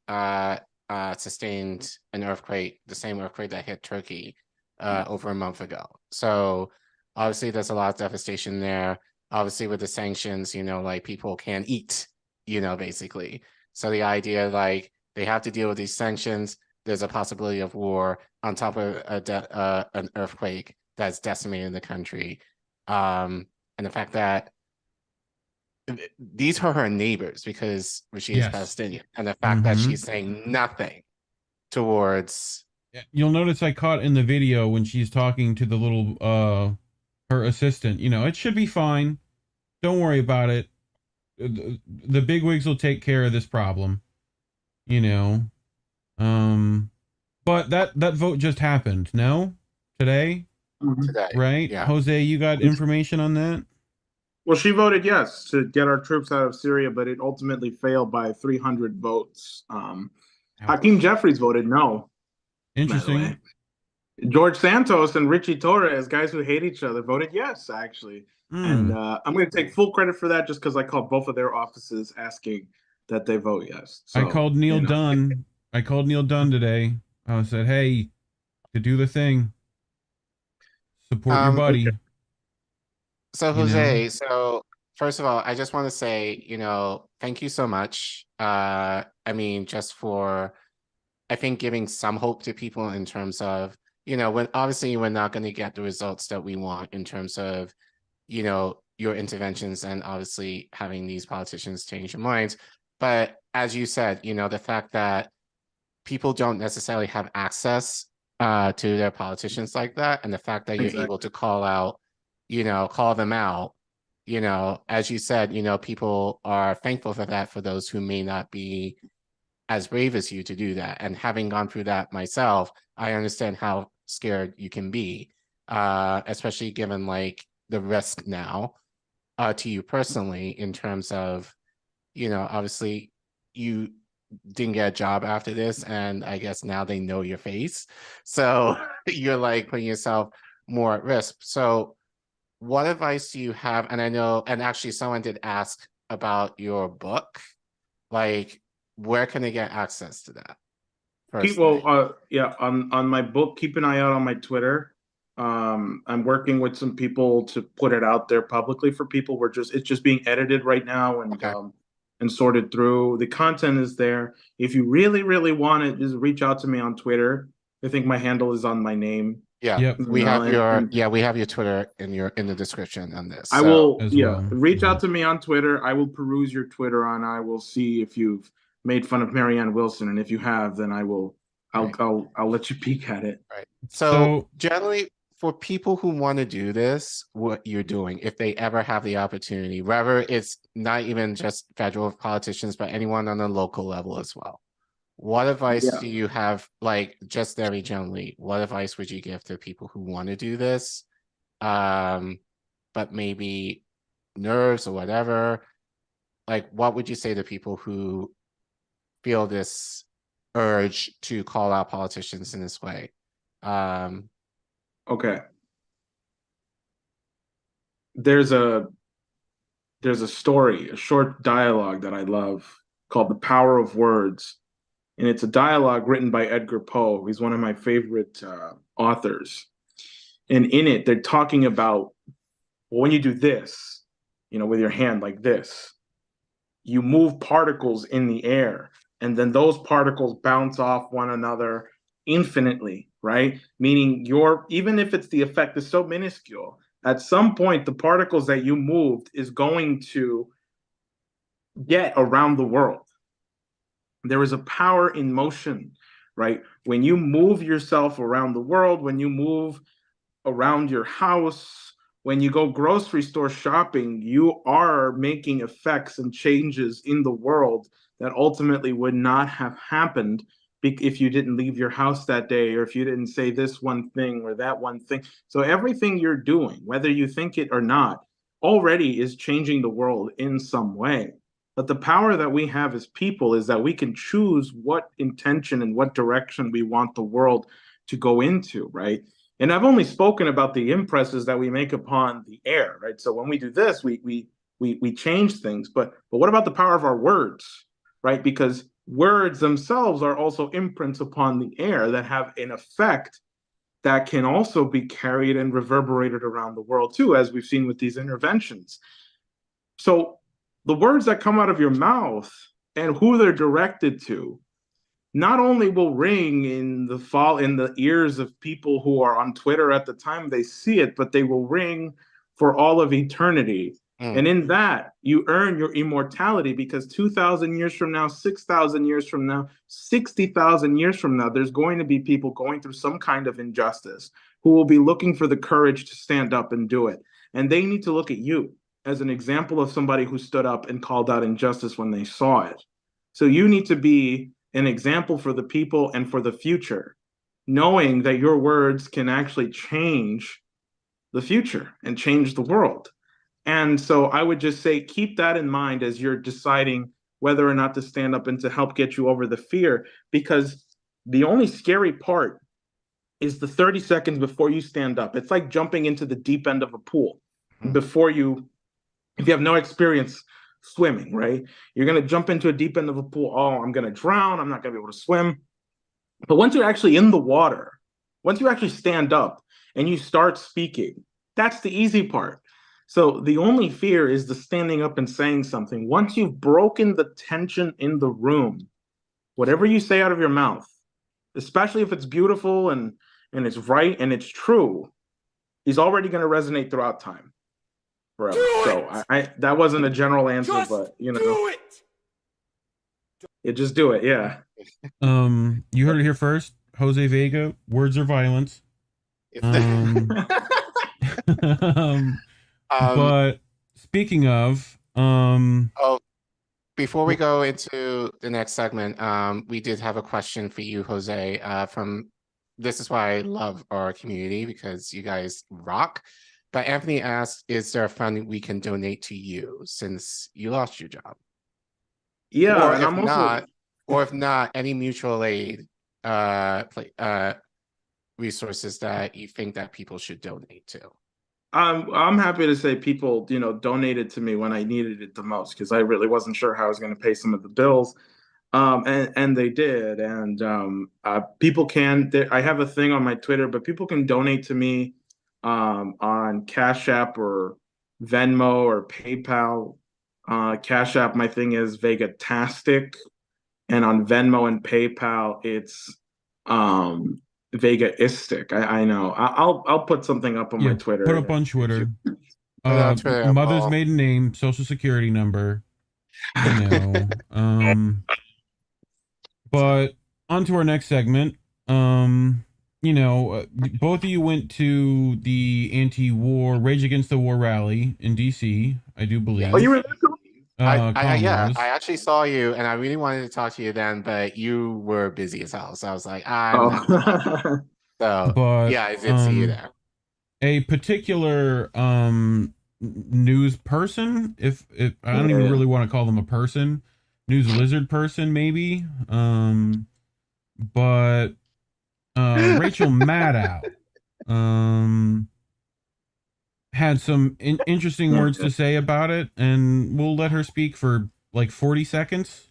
Speaker 4: sustained an earthquake, the same earthquake that hit Turkey over a month ago. So obviously there's a lot of devastation there. Obviously with the sanctions, like people can't eat, basically. So the idea, like, they have to deal with these sanctions. There's a possibility of war on top of an earthquake that's decimating the country. And the fact that these are her neighbors, because Rashida is Palestinian, and the fact that she's saying nothing towards.
Speaker 3: You'll notice I caught in the video when she's talking to the little her assistant. It should be fine. Don't worry about it. The bigwigs will take care of this problem. But that vote just happened. No, today.
Speaker 4: Today,
Speaker 3: right? Yeah. Jose, you got information on that?
Speaker 5: Well, she voted yes to get our troops out of Syria, but it ultimately failed by 300 votes. Hakeem Jefferies voted no.
Speaker 3: Interesting.
Speaker 5: George Santos and Richie Torres, guys who hate each other, voted yes, actually. And I'm going to take full credit for that just because I called both of their offices asking that they vote yes. So,
Speaker 3: I called Neil Dunn. I called Neil Dunn today. I said, hey, to do the thing. Support your buddy.
Speaker 4: Okay. So Jose, so first of all, I just want to say, thank you so much. Just for, I think, giving some hope to people in terms of, when obviously we're not going to get the results that we want in terms of, your interventions and obviously having these politicians change their minds. But as you said, the fact that people don't necessarily have access to their politicians like that, and the fact that you're able to call them out, as you said, people are thankful for that, for those who may not be as brave as you to do that. And having gone through that myself, I understand how scared you can be, especially given like the risk now to you personally, in terms of, obviously you didn't get a job after this, and I guess now they know your face, so you're like putting yourself more at risk. So what advice do you have? And I know, and actually someone did ask about your book, like where can they get access to that?
Speaker 5: On my book, keep an eye out on my Twitter. I'm working with some people to put it out there publicly for people. It's just being edited right now, and sorted through. The content is there. If you really, really want it, just reach out to me on Twitter. I think my handle is on my name.
Speaker 4: Yeah,
Speaker 3: Yep.
Speaker 4: we
Speaker 5: No,
Speaker 4: have your
Speaker 5: and-
Speaker 4: we have your Twitter in the description on this.
Speaker 5: I
Speaker 4: so-
Speaker 5: will,
Speaker 3: as
Speaker 5: yeah,
Speaker 3: well.
Speaker 5: reach out to me on Twitter. I will peruse your Twitter I will see if you've made fun of Marianne Wilson, and if you have, then I'll let you peek at it.
Speaker 4: Right. So generally, for people who want to do this, what you're doing, if they ever have the opportunity, whether it's not even just federal politicians, but anyone on a local level as well, what advice do you have, like, just very generally, what advice would you give to people who want to do this, but maybe nerves or whatever? Like, what would you say to people who feel this urge to call out politicians in this way?
Speaker 5: Okay. There's a story, a short dialogue that I love called The Power of Words. And it's a dialogue written by Edgar Poe. He's one of my favorite authors. And in it, they're talking about, well, when you do this, with your hand like this, you move particles in the air, and then those particles bounce off one another infinitely, right? Meaning even if the effect is so minuscule, at some point, the particles that you moved is going to get around the world. There is a power in motion, right? When you move yourself around the world, when you move around your house, when you go grocery store shopping, you are making effects and changes in the world that ultimately would not have happened if you didn't leave your house that day, or if you didn't say this one thing or that one thing. So everything you're doing, whether you think it or not, already is changing the world in some way. But the power that we have as people is that we can choose what intention and what direction we want the world to go into, right? And I've only spoken about the impresses that we make upon the air, right? So when we do this, we change things. But what about the power of our words, right? Because words themselves are also imprints upon the air that have an effect that can also be carried and reverberated around the world too, as we've seen with these interventions. So the words that come out of your mouth and who they're directed to not only will ring in the ears of people who are on Twitter at the time they see it, but they will ring for all of eternity. And in that, you earn your immortality, because 2,000 years from now, 6,000 years from now, 60,000 years from now, there's going to be people going through some kind of injustice who will be looking for the courage to stand up and do it. And they need to look at you as an example of somebody who stood up and called out injustice when they saw it. So you need to be an example for the people and for the future, knowing that your words can actually change the future and change the world. And so I would just say, keep that in mind as you're deciding whether or not to stand up and to help get you over the fear, because the only scary part is the 30 seconds before you stand up. It's like jumping into the deep end of a pool if you have no experience swimming, right? You're going to jump into a deep end of a pool. Oh, I'm going to drown. I'm not going to be able to swim. But once you're actually in the water, once you actually stand up and you start speaking, that's the easy part. So the only fear is the standing up and saying something. Once you've broken the tension in the room, whatever you say out of your mouth, especially if it's beautiful and it's right and it's true, is already going to resonate throughout time. Forever. So I that wasn't a general answer, but do it. Just do it. Yeah.
Speaker 3: You heard it here first. Jose Vega, words are violence. But speaking of,
Speaker 4: before we go into the next segment, we did have a question for you, Jose. This is why I love our community, because you guys rock. But Anthony asked, is there a fund we can donate to you since you lost your job?
Speaker 5: Yeah,
Speaker 4: or if not, any mutual aid resources that you think that people should donate to.
Speaker 5: I'm happy to say people, donated to me when I needed it the most, because I really wasn't sure how I was going to pay some of the bills. And they did. And people can, I have a thing on my Twitter, but people can donate to me on Cash App or Venmo or PayPal. Cash App, my thing is Vegatastic. And on Venmo and PayPal, it's Vegaistic. I know. I'll put something up on my Twitter.
Speaker 3: Put up on Twitter.
Speaker 4: Twitter,
Speaker 3: mother's
Speaker 4: Paul.
Speaker 3: maiden name, social security number. You know. But on to our next segment. You know, both of you went to the anti-war Rage Against the War rally in DC, I do believe.
Speaker 5: Oh, you were there?
Speaker 4: I actually saw you, and I really wanted to talk to you then, but you were busy as hell. So I was like, so
Speaker 3: But,
Speaker 4: I did see you there.
Speaker 3: A particular news person, if I don't even really want to call them a person, news lizard person maybe, but Rachel Maddow had some interesting words to say about it, and we'll let her speak for like 40 seconds.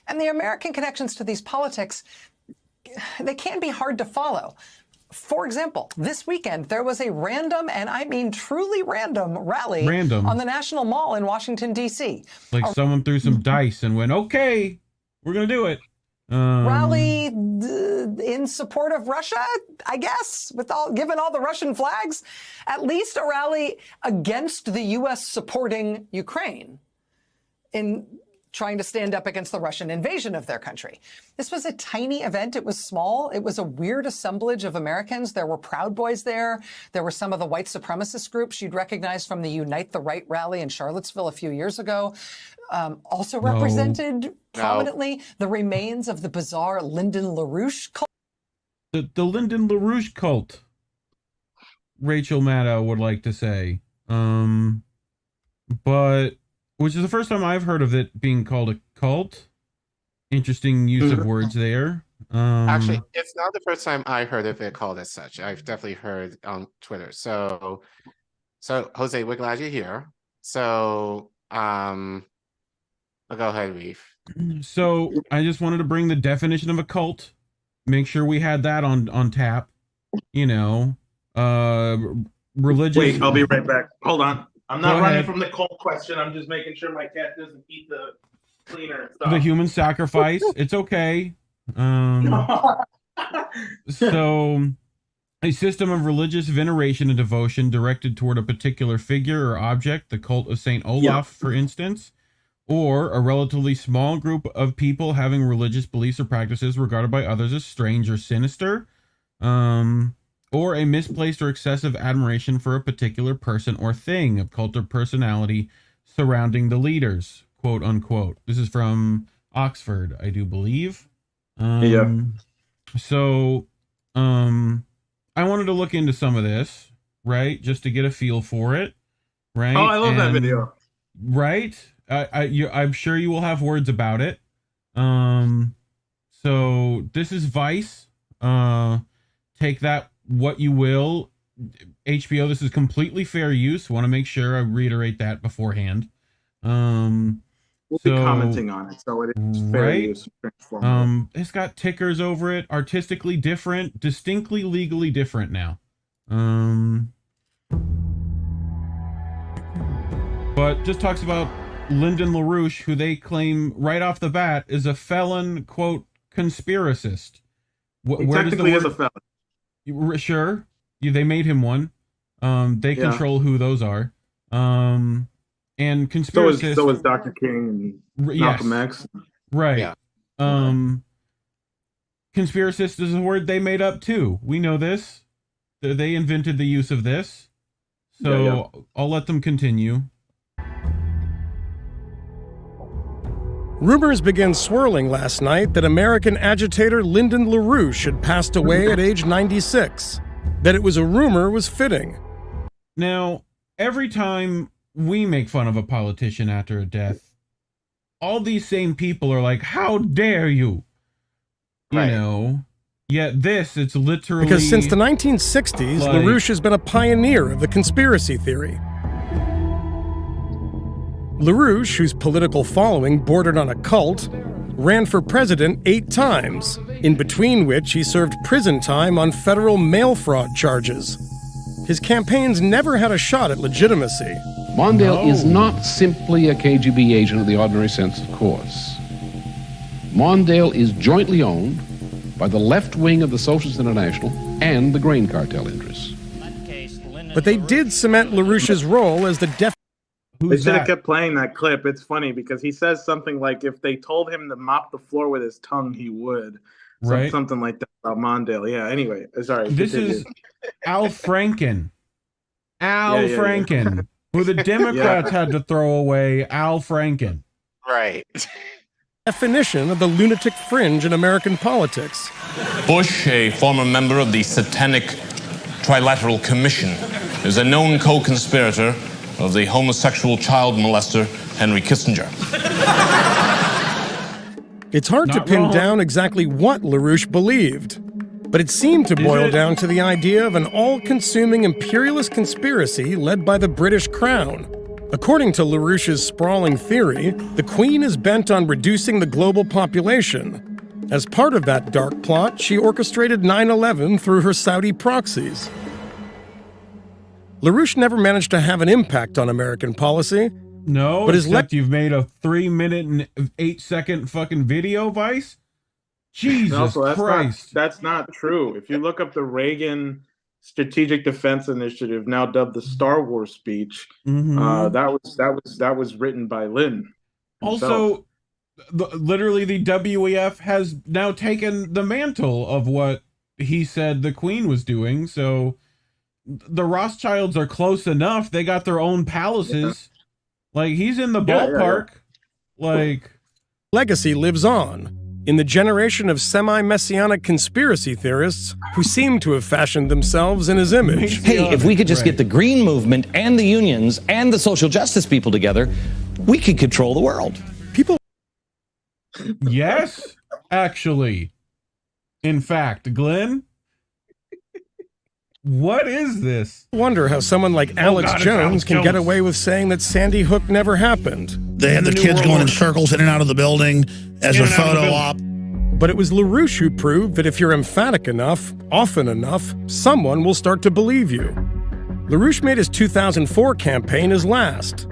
Speaker 15: And the American connections to these politics, they can be hard to follow. For example, this weekend, there was a random, and I mean truly random, rally on the National Mall in Washington, D.C.
Speaker 3: Like someone threw some dice and went, okay, we're going to do it.
Speaker 15: Rally in support of Russia, I guess, given all the Russian flags, at least a rally against the U.S. supporting Ukraine in trying to stand up against the Russian invasion of their country. This was a tiny event. It was small. It was a weird assemblage of Americans. There were Proud Boys there. There were some of the white supremacist groups you'd recognize from the Unite the Right rally in Charlottesville a few years ago. Also represented prominently the remains of the bizarre Lyndon LaRouche cult.
Speaker 3: The Lyndon LaRouche cult, Rachel Maddow would like to say. But which is the first time I've heard of it being called a cult. Interesting use of words there.
Speaker 4: Actually, it's not the first time I heard of it called as such. I've definitely heard on Twitter. So Jose, we're glad you're here. So I'll go ahead, Reef.
Speaker 3: So I just wanted to bring the definition of a cult. Make sure we had that on tap. You know, religious.
Speaker 5: Wait, I'll be right back. Hold on. I'm not
Speaker 3: Go
Speaker 5: running
Speaker 3: ahead.
Speaker 5: from the cult question. I'm just making sure my cat doesn't eat the cleaner and stuff.
Speaker 3: The human sacrifice. It's okay. So a system of religious veneration and devotion directed toward a particular figure or object, the cult of St. Olaf, for instance, or a relatively small group of people having religious beliefs or practices regarded by others as strange or sinister, or a misplaced or excessive admiration for a particular person or thing, a cult or personality surrounding the leaders, quote unquote. This is from Oxford, I do believe. So I wanted to look into some of this, right, just to get a feel for it, right?
Speaker 5: Oh, I love that video.
Speaker 3: Right? I'm sure you will have words about it. So this is Vice. Take that what you will. HBO, this is completely fair use. Want to make sure I reiterate that beforehand.
Speaker 5: We'll be commenting on it, so it is fair use.
Speaker 3: It's got tickers over it. Artistically different, distinctly legally different now. But just talks about Lyndon LaRouche, who they claim right off the bat is a felon, quote, conspiracist. Where
Speaker 5: technically is a felon.
Speaker 3: Sure. They made him one. They control who those are. And conspiracist.
Speaker 5: So is Dr. King and Malcolm X.
Speaker 3: Right. Yeah. Conspiracist is a word they made up too. We know this. They invented the use of this. So I'll let them continue.
Speaker 16: Rumors began swirling last night that American agitator Lyndon LaRouche had passed away at age 96. That it was a rumor was fitting.
Speaker 3: Now, every time we make fun of a politician after a death, all these same people are like, how dare you? You know, yet it's literally...
Speaker 16: Because since the 1960s,
Speaker 3: like,
Speaker 16: LaRouche has been a pioneer of the conspiracy theory. LaRouche, whose political following bordered on a cult, ran for president 8 times, in between which he served prison time on federal mail fraud charges. His campaigns never had a shot at legitimacy.
Speaker 17: Mondale is not simply a KGB agent in the ordinary sense, of course. Mondale is jointly owned by the left wing of the Socialist International and the grain cartel interests.
Speaker 16: But they did cement LaRouche's role as the
Speaker 5: They should have kept playing that clip. It's funny because he says something like, if they told him to mop the floor with his tongue, he would.
Speaker 3: Right.
Speaker 5: Something like that about Mondale. Yeah, anyway. Sorry.
Speaker 3: This is Al Franken. Al Franken. Who the Democrats had to throw away. Al Franken.
Speaker 4: Right.
Speaker 16: definition of the lunatic fringe in American politics.
Speaker 18: Bush, a former member of the Satanic Trilateral Commission, is a known co-conspirator of the homosexual child molester Henry Kissinger.
Speaker 16: It's hard to pin down exactly what LaRouche believed, but it seemed to boil down to the idea of an all-consuming imperialist conspiracy led by the British Crown. According to LaRouche's sprawling theory, the Queen is bent on reducing the global population. As part of that dark plot, she orchestrated 9/11 through her Saudi proxies. LaRouche never managed to have an impact on American policy.
Speaker 3: No,
Speaker 16: but
Speaker 3: except you've made a 3-minute and 8-second fucking video, Vice? Jesus
Speaker 5: also,
Speaker 3: Christ.
Speaker 5: That's not true. If you look up the Reagan Strategic Defense Initiative, now dubbed the Star Wars speech, that was written by Lynn himself.
Speaker 3: Also, literally the WEF has now taken the mantle of what he said the Queen was doing. So the Rothschilds are close enough. They got their own palaces. Like, he's in the ballpark. Like,
Speaker 16: legacy lives on in the generation of semi-messianic conspiracy theorists who seem to have fashioned themselves in his image.
Speaker 19: Hey, if we could just get the green movement and the unions and the social justice people together, we could control the world.
Speaker 16: People.
Speaker 3: Yes, actually. In fact, Glenn, what is this?
Speaker 16: Wonder how someone like Alex Jones can get away with saying that Sandy Hook never happened.
Speaker 20: They had the kids going in circles in and out of the building as a photo op.
Speaker 16: But it was LaRouche who proved that if you're emphatic enough, often enough, someone will start to believe you. LaRouche made his 2004 campaign his last.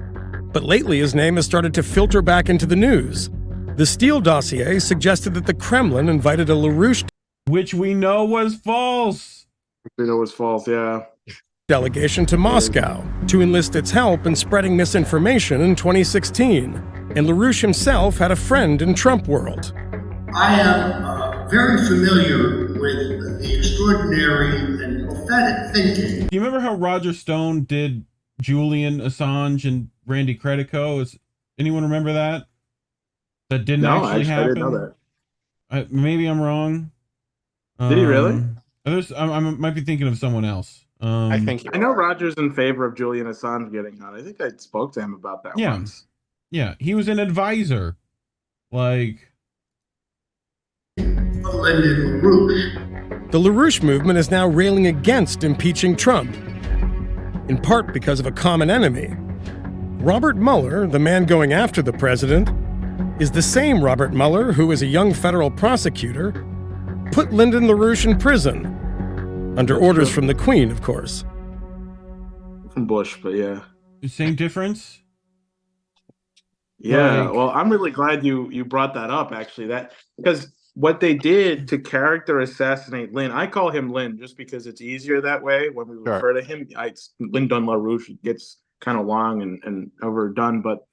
Speaker 16: But lately his name has started to filter back into the news. The Steele dossier suggested that the Kremlin invited a LaRouche,
Speaker 3: which we know was false.
Speaker 5: We know was false, yeah.
Speaker 16: Delegation to Moscow to enlist its help in spreading misinformation in 2016. And LaRouche himself had a friend in Trump world.
Speaker 21: I am very familiar with the extraordinary and prophetic thinking.
Speaker 3: Do you remember how Roger Stone did Julian Assange and Randy Credico? Is anyone remember that? That didn't actually happen? I didn't know that. Maybe I'm wrong.
Speaker 5: Did he really?
Speaker 3: I might be thinking of someone else.
Speaker 5: I know Roger's in favor of Julian Assange getting out. I think I spoke to him about that once.
Speaker 3: Yeah, he was an advisor. Like,
Speaker 16: the LaRouche movement is now railing against impeaching Trump, in part because of a common enemy. Robert Mueller, the man going after the president, is the same Robert Mueller who, as a young federal prosecutor, put Lyndon LaRouche in prison, under orders from the Queen, of course.
Speaker 5: From Bush, but yeah.
Speaker 3: Same difference?
Speaker 5: Yeah, well, I'm really glad you brought that up, actually. That because what they did to character assassinate Lynn, I call him Lynn just because it's easier that way when we refer to him. Lyndon LaRouche gets kind of long and overdone, but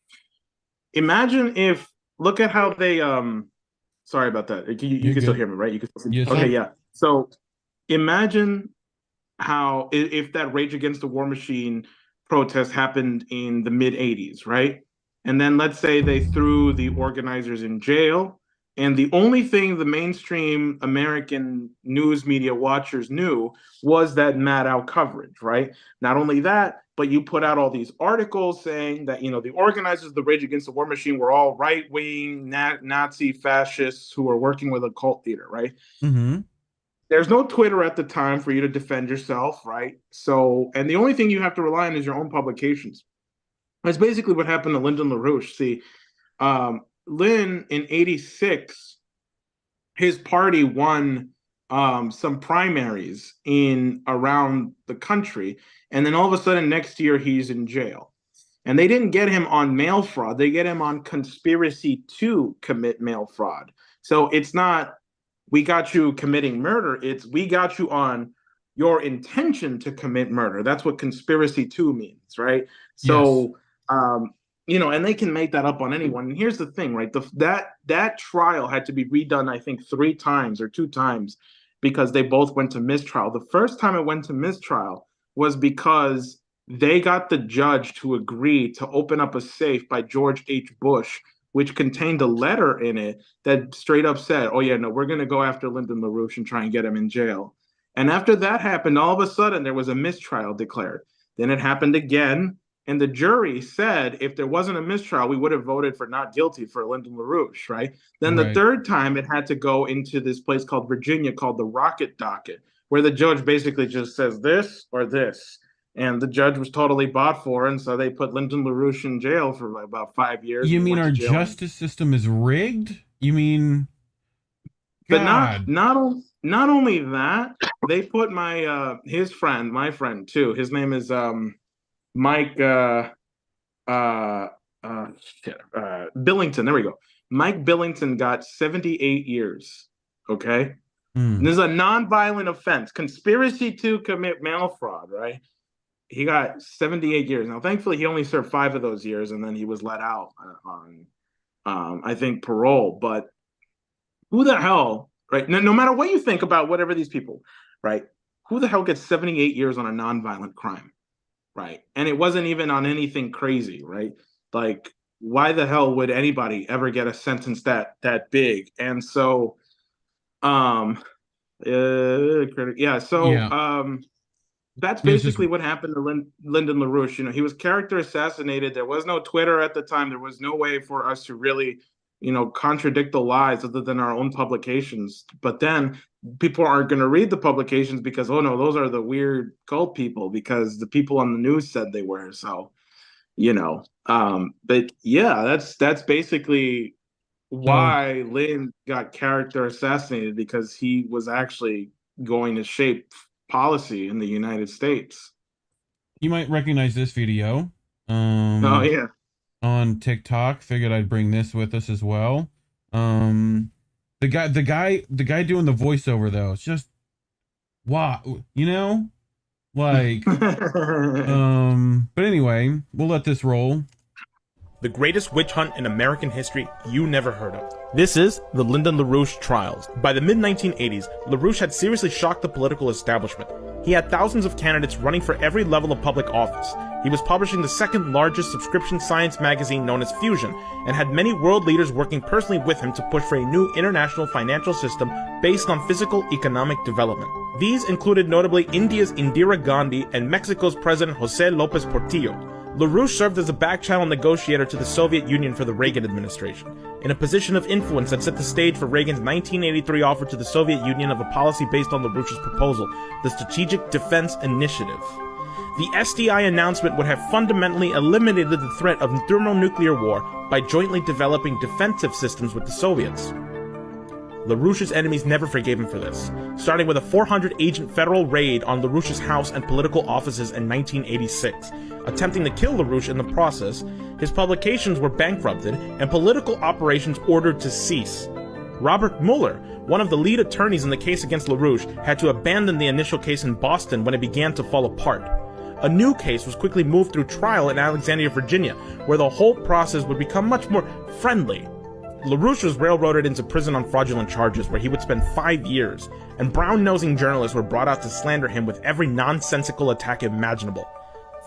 Speaker 5: imagine if, look at how they, sorry about that. You can still hear me, right? You can still
Speaker 3: yes,
Speaker 5: okay, yeah. So imagine how if that Rage Against the War Machine protest happened in the mid-'80s, right? And then let's say they threw the organizers in jail, and the only thing the mainstream American news media watchers knew was that mad out coverage, right? Not only that, but you put out all these articles saying that, the organizers of the Rage Against the War Machine were all right-wing Nazi fascists who were working with a cult leader, right?
Speaker 3: Mm-hmm.
Speaker 5: There's no Twitter at the time for you to defend yourself, right? So, and the only thing you have to rely on is your own publications. That's basically what happened to Lyndon LaRouche. See, Lynn in '86, his party won some primaries in around the country, and then all of a sudden next year he's in jail. And they didn't get him on mail fraud; they get him on conspiracy to commit mail fraud. So it's not we got you committing murder. It's we got you on your intention to commit murder. That's what conspiracy 2 means, right? So, you know, and they can make that up on anyone. And here's the thing, right? That trial had to be redone, I think, 3 times or 2 times because they both went to mistrial. The first time it went to mistrial was because they got the judge to agree to open up a safe by George H. Bush, which contained a letter in it that straight up said, oh yeah, no, we're going to go after Lyndon LaRouche and try and get him in jail. And after that happened, all of a sudden there was a mistrial declared. Then it happened again. And the jury said, if there wasn't a mistrial, we would have voted for not guilty for Lyndon LaRouche, right? Then the third time it had to go into this place called Virginia called the Rocket Docket, where the judge basically just says this or this. And the judge was totally bought for, and so they put Lyndon LaRouche in jail for like about 5 years.
Speaker 3: You mean our justice system is rigged? You mean...
Speaker 5: God. But not only that, they put my friend too. His name is Mike Billington. There we go. Mike Billington got 78 years. Okay. This is a non-violent offense. Conspiracy to commit mail fraud, right? He got 78 years. Now, thankfully, he only served 5 of those years, and then he was let out on, I think, parole. But who the hell, right? No matter what you think about whatever these people, right? Who the hell gets 78 years on a non-violent crime, right? And it wasn't even on anything crazy, right? Like, why the hell would anybody ever get a sentence that big? And so, that's basically what happened to Lyndon LaRouche. You know, he was character assassinated. There was no Twitter at the time. There was no way for us to really, you know, contradict the lies other than our own publications. But then people aren't going to read the publications because, oh no, those are the weird cult people because the people on the news said they were. So, you know, but yeah, that's basically why Lynn got character assassinated, because he was actually going to shape policy in the United States.
Speaker 3: You might recognize this video.
Speaker 5: On
Speaker 3: TikTok. Figured I'd bring this with us as well. The guy doing the voiceover though, it's just wow, you know, like but anyway, we'll let this roll.
Speaker 6: The greatest witch hunt in American history you never heard of. This is the Lyndon LaRouche trials. By the mid-1980s, LaRouche had seriously shocked the political establishment. He had thousands of candidates running for every level of public office. He was publishing the second largest subscription science magazine known as Fusion, and had many world leaders working personally with him to push for a new international financial system based on physical economic development. These included notably India's Indira Gandhi and Mexico's President Jose Lopez Portillo. LaRouche served as a back-channel negotiator to the Soviet Union for the Reagan administration, in a position of influence that set the stage for Reagan's 1983 offer to the Soviet Union of a policy based on LaRouche's proposal, the Strategic Defense Initiative. The SDI announcement would have fundamentally eliminated the threat of thermonuclear war by jointly developing defensive systems with the Soviets. LaRouche's enemies never forgave him for this, starting with a 400-agent federal raid on LaRouche's house and political offices in 1986. Attempting to kill LaRouche in the process, his publications were bankrupted and political operations ordered to cease. Robert Mueller, one of the lead attorneys in the case against LaRouche, had to abandon the initial case in Boston when it began to fall apart. A new case was quickly moved through trial in Alexandria, Virginia, where the whole process would become much more friendly. LaRouche was railroaded into prison on fraudulent charges, where he would spend 5 years, and brown-nosing journalists were brought out to slander him with every nonsensical attack imaginable.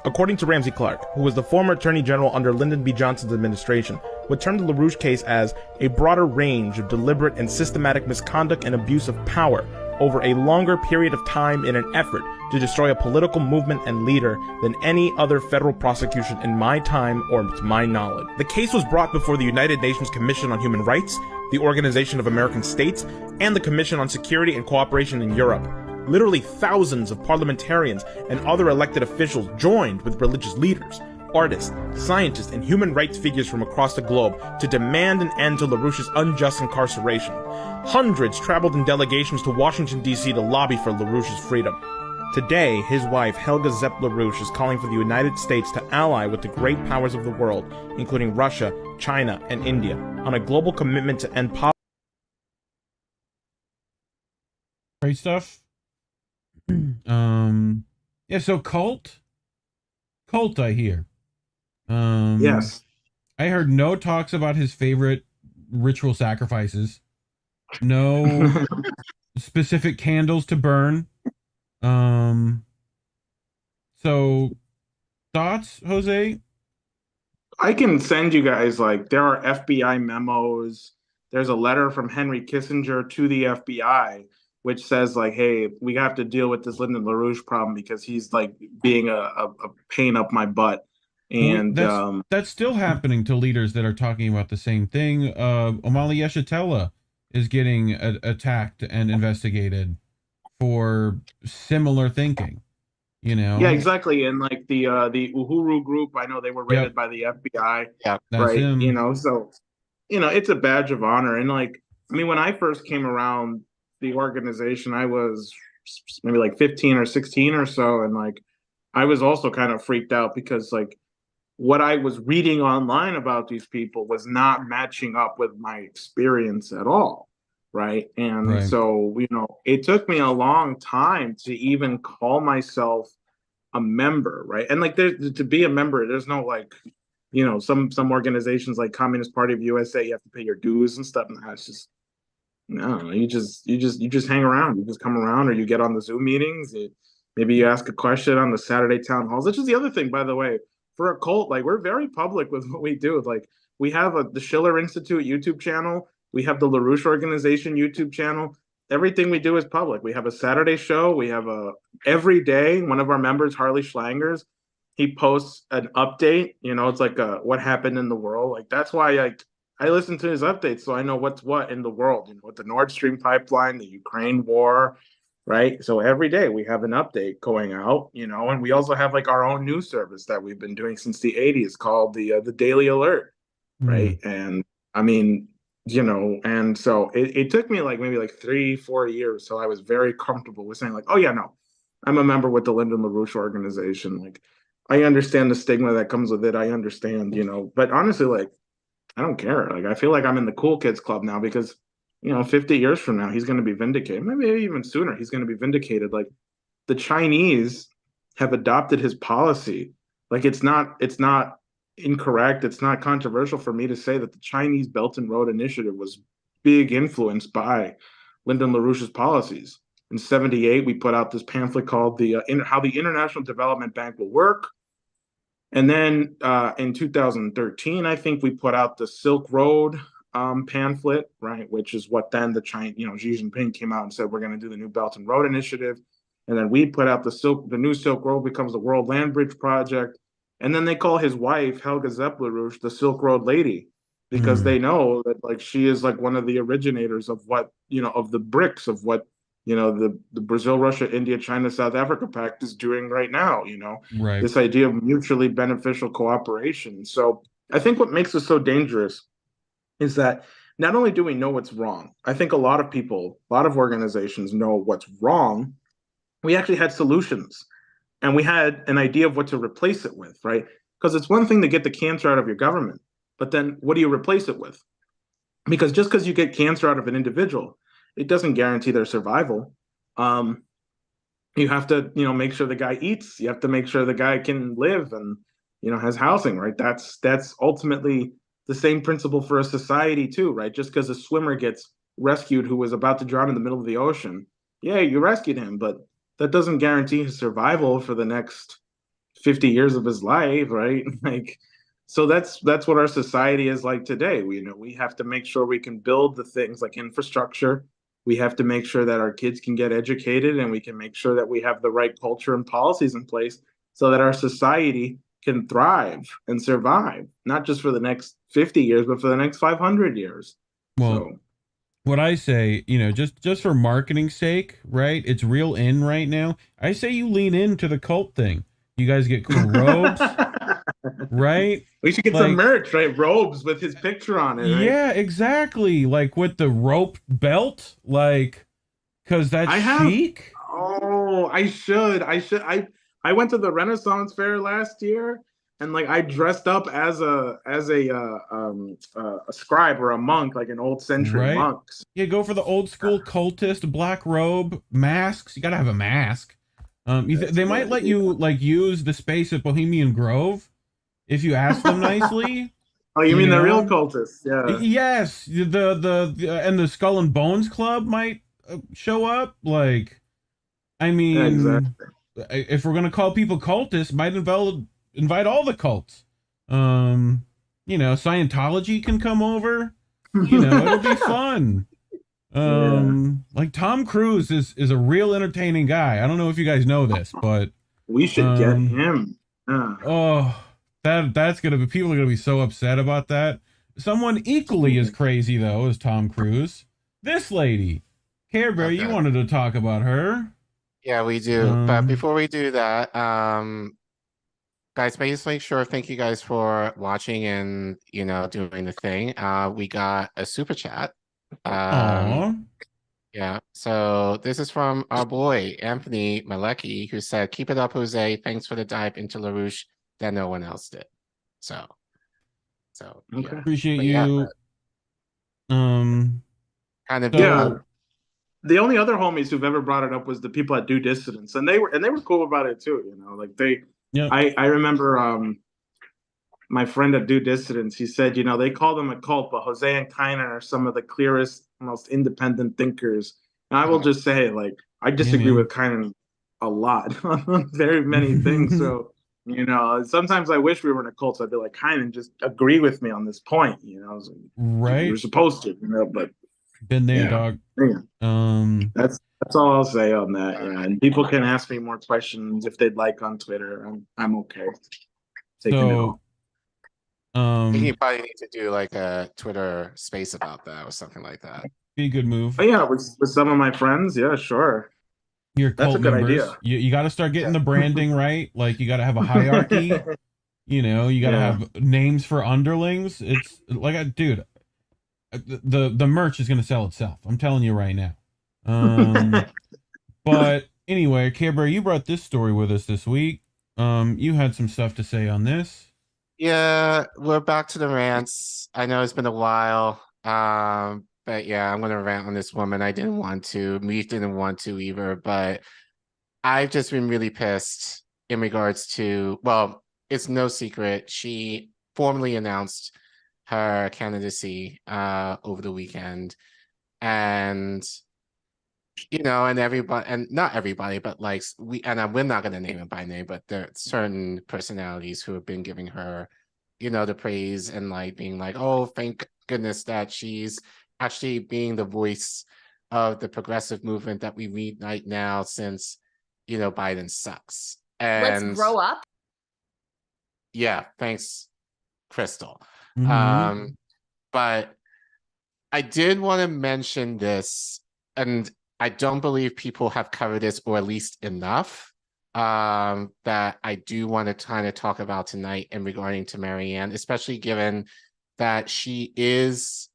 Speaker 6: According to Ramsey Clark, who was the former Attorney General under Lyndon B. Johnson's administration, would term the LaRouche case as a broader range of deliberate and systematic misconduct and abuse of power over a longer period of time in an effort to destroy a political movement and leader than any other federal prosecution in my time or to my knowledge. The case was brought before the United Nations Commission on Human Rights, the Organization of American States, and the Commission on Security and Cooperation in Europe. Literally thousands of parliamentarians and other elected officials joined with religious leaders, artists, scientists, and human rights figures from across the globe to demand an end to LaRouche's unjust incarceration. Hundreds traveled in delegations to Washington, D.C. to lobby for LaRouche's freedom. Today, his wife, Helga Zepp LaRouche, is calling for the United States to ally with the great powers of the world, including Russia, China, and India, on a global commitment to end poverty
Speaker 3: Great stuff. Yeah, so cult, I hear.
Speaker 5: Yes.
Speaker 3: I heard no talks about his favorite ritual sacrifices. No specific candles to burn. So thoughts, Jose?
Speaker 5: I can send you guys, like, there are FBI memos. There's a letter from Henry Kissinger to the FBI, which says, like, hey, we have to deal with this Lyndon LaRouche problem because he's like being a pain up my butt. And
Speaker 3: that's still happening to leaders that are talking about the same thing. Omali Yeshitela is getting attacked and investigated for similar thinking. You know?
Speaker 5: Yeah, exactly. And like the Uhuru group, I know they were raided by the FBI.
Speaker 4: Yeah,
Speaker 5: right.
Speaker 3: him.
Speaker 5: You know, so it's a badge of honor. And like, I mean, when I first came around the organization, I was maybe like 15 or 16 or so, and like I was also kind of freaked out because like what I was reading online about these people was not matching up with my experience at all. Right. And so, it took me a long time to even call myself a member. Right. And like to be a member, there's no like, some organizations like Communist Party of USA, you have to pay your dues and stuff. And that's just, no, you just hang around. You just come around, or you get on the Zoom meetings. Maybe you ask a question on the Saturday town halls, which is the other thing, by the way, for a cult. Like, we're very public with what we do. Like, we have the Schiller Institute YouTube channel. We have the LaRouche Organization YouTube channel. Everything we do is public. We have a Saturday show. We have every day, one of our members, Harley Schlangers, he posts an update. It's like what happened in the world. Like, that's why I listen to his updates, so I know what's what in the world. With the Nord Stream pipeline, the Ukraine war, right? So every day we have an update going out, and we also have like our own news service that we've been doing since the 80s called the Daily Alert, right? And I mean, and so it took me like maybe like 3-4 years till I was very comfortable with saying like, oh yeah, no, I'm a member with the Lyndon LaRouche organization. Like, I understand the stigma that comes with it. I understand, but honestly, like, I don't care. Like, I feel like I'm in the cool kids club now because, 50 years from now, he's going to be vindicated. Maybe even sooner, he's going to be vindicated. Like, the Chinese have adopted his policy. Like, it's not incorrect. It's not controversial for me to say that the Chinese Belt and Road Initiative was big influenced by Lyndon LaRouche's policies. In 1978, we put out this pamphlet called How the International Development Bank Will Work. And then in 2013, I think we put out the Silk Road pamphlet, right, which is what then the China, Xi Jinping came out and said, we're going to do the new Belt and Road Initiative. And then we put out the new Silk Road becomes the World Land Bridge Project. And then they call his wife, Helga Zepp LaRouche, the Silk Road Lady, because they know that like she is like one of the originators of what, of the BRICS, of what, the Brazil, Russia, India, China, South Africa Pact is doing right now,
Speaker 3: right.
Speaker 5: This idea of mutually beneficial cooperation. So I think what makes us so dangerous is that not only do we know what's wrong, I think a lot of people, a lot of organizations know what's wrong. We actually had solutions. And we had an idea of what to replace it with, right? Because it's one thing to get the cancer out of your government, but then what do you replace it with? Because just because you get cancer out of an individual, it doesn't guarantee their survival. You have to, make sure the guy eats. You have to make sure the guy can live and, has housing, right? That's ultimately the same principle for a society too, right? Just because a swimmer gets rescued who was about to drown in the middle of the ocean, yeah, you rescued him, but that doesn't guarantee his survival for the next 50 years of his life, right? Like, so that's what our society is like today. We have to make sure we can build the things like infrastructure. We have to make sure that our kids can get educated, and we can make sure that we have the right culture and policies in place so that our society can thrive and survive, not just for the next 50 years, but for the next 500 years.
Speaker 3: Well, what I say, just for marketing's sake, right? It's real in right now. I say you lean into the cult thing. You guys get cool robes, right?
Speaker 5: We should get some merch, right? Robes with his picture on it, right?
Speaker 3: Yeah, exactly. Like with the rope belt, like, because that's chic.
Speaker 5: Oh, I should. I went to the Renaissance Fair last year, and like I dressed up as a scribe or a monk, like an old century
Speaker 3: Right?
Speaker 5: monk.
Speaker 3: Yeah, go for the old school cultist black robe, masks. You gotta have a mask. They might let you like use the space at Bohemian Grove if you ask them nicely.
Speaker 5: Oh, you mean the real cultists? Yeah.
Speaker 3: Yes, the and the Skull and Bones Club might show up. Like, I mean,
Speaker 5: Yeah, exactly.
Speaker 3: if we're gonna call people cultists, might invite all the cults. You know, Scientology can come over. You know, it'll be fun. Like Tom Cruise is a real entertaining guy. I don't know if you guys know this, but
Speaker 5: we should get him.
Speaker 3: Oh, that's gonna be, people are gonna be so upset about that. Someone equally as crazy though as Tom Cruise, this lady, Care Bear. You wanted to talk about her.
Speaker 4: Yeah, we do. But before we do that, guys, please make sure, thank you guys for watching and, you know, doing the thing. We got a super chat. Yeah, so this is from our boy, Anthony Malecki, who said, keep it up, Jose. Thanks for the dive into LaRouche that no one else did. So
Speaker 3: Okay.
Speaker 4: yeah.
Speaker 3: Appreciate
Speaker 4: But
Speaker 3: you.
Speaker 4: kind of
Speaker 5: Yeah. The only other homies who've ever brought it up was the people at Due Dissidence, and they were cool about it too. You know, like they.
Speaker 3: Yeah.
Speaker 5: I remember my friend at Due Dissidence. He said, you know, they call them a cult, but Jose and Kynan are some of the clearest, most independent thinkers. And I will just say, like, I disagree with Kynan a lot on very many things. So, you know, sometimes I wish we were in a cult. So I'd be like, Kynan, just agree with me on this point. You know, like,
Speaker 3: right?
Speaker 5: You're supposed to, you know, but.
Speaker 3: Been there, dog.
Speaker 5: Yeah. That's all I'll say on that. Yeah, and people can ask me more questions if they'd like on Twitter. I'm okay. Taking it all.
Speaker 4: I think you probably need to do like a Twitter space about that or something like that.
Speaker 3: Be a good move.
Speaker 5: Oh, yeah, with some of my friends. Yeah, sure.
Speaker 3: Your
Speaker 5: That's
Speaker 3: cult
Speaker 5: a good
Speaker 3: members.
Speaker 5: idea.
Speaker 3: You got to start getting the branding right. Like you got to have a hierarchy. You know, you got to have names for underlings. It's like, dude. The merch is going to sell itself. I'm telling you right now. But anyway, Care Bear, you brought this story with us this week. You had some stuff to say on this.
Speaker 4: Yeah, we're back to the rants. I know it's been a while. But yeah, I'm going to rant on this woman. I didn't want to. Reef didn't want to either. But I've just been really pissed in regards to, well, it's no secret. She formally announced her candidacy over the weekend, and you know, and everybody, and not everybody, but like we're not going to name it by name, but there are certain personalities who have been giving her, you know, the praise and like being like, oh, thank goodness that she's actually being the voice of the progressive movement that we need right now, since, you know, Biden sucks. And
Speaker 1: let's grow up.
Speaker 4: Yeah, thanks, Krystal.
Speaker 3: Mm-hmm.
Speaker 4: But I did want to mention this, and I don't believe people have covered this, or at least enough, that I do want to kind of talk about tonight in regarding to Marianne, especially given that she is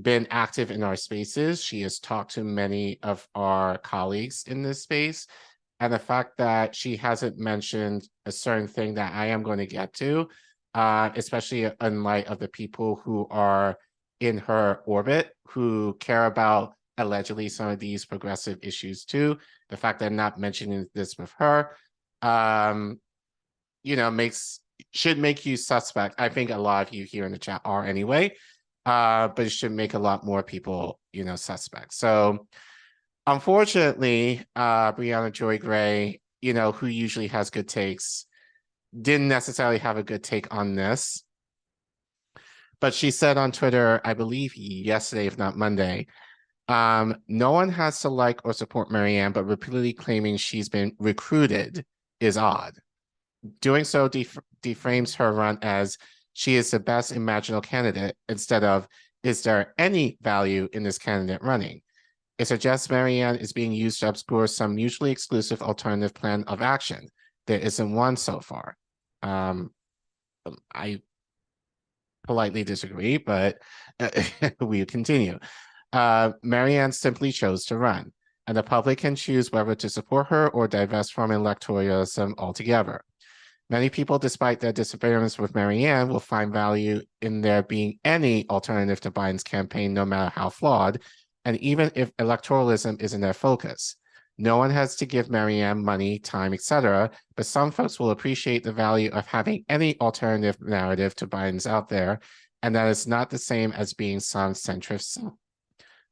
Speaker 4: been active in our spaces. She has talked to many of our colleagues in this space, and the fact that she hasn't mentioned a certain thing that I am going to get to, especially in light of the people who are in her orbit, who care about allegedly some of these progressive issues too. The fact that I'm not mentioning this with her, you know, should make you suspect. I think a lot of you here in the chat are anyway, but it should make a lot more people, you know, suspect. So unfortunately, Briahna Joy Gray, you know, who usually has good takes, didn't necessarily have a good take on this. But she said on Twitter, I believe yesterday, if not Monday, no one has to like or support Marianne, but repeatedly claiming she's been recruited is odd. Doing so deframes her run as she is the best imaginable candidate, instead of, is there any value in this candidate running? It suggests Marianne is being used to obscure some mutually exclusive alternative plan of action. There isn't one so far. I politely disagree, but we continue. Marianne simply chose to run, and the public can choose whether to support her or divest from electoralism altogether. Many people, despite their disagreements with Marianne, will find value in there being any alternative to Biden's campaign, no matter how flawed, and even if electoralism isn't their focus. No one has to give Marianne money, time, etc., but some folks will appreciate the value of having any alternative narrative to Biden's out there, and that is not the same as being some centrist.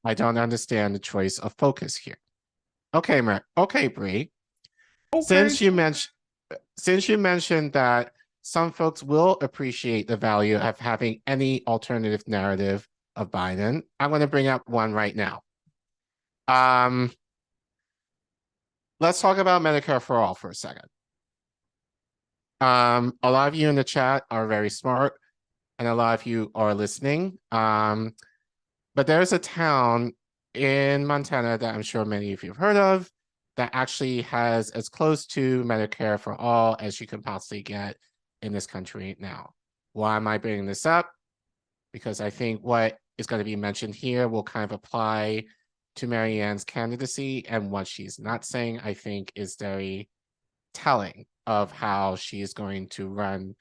Speaker 4: I don't understand the choice of focus here. Okay, Brie.
Speaker 3: Okay.
Speaker 4: Since you mentioned that some folks will appreciate the value of having any alternative narrative of Biden, I'm going to bring up one right now. Let's talk about Medicare for All for a second. A lot of you in the chat are very smart, and a lot of you are listening. But there's a town in Montana that I'm sure many of you have heard of that actually has as close to Medicare for All as you can possibly get in this country now. Why am I bringing this up? Because I think what is going to be mentioned here will kind of apply to Marianne's candidacy, and what she's not saying, I think, is very telling of how she is going to run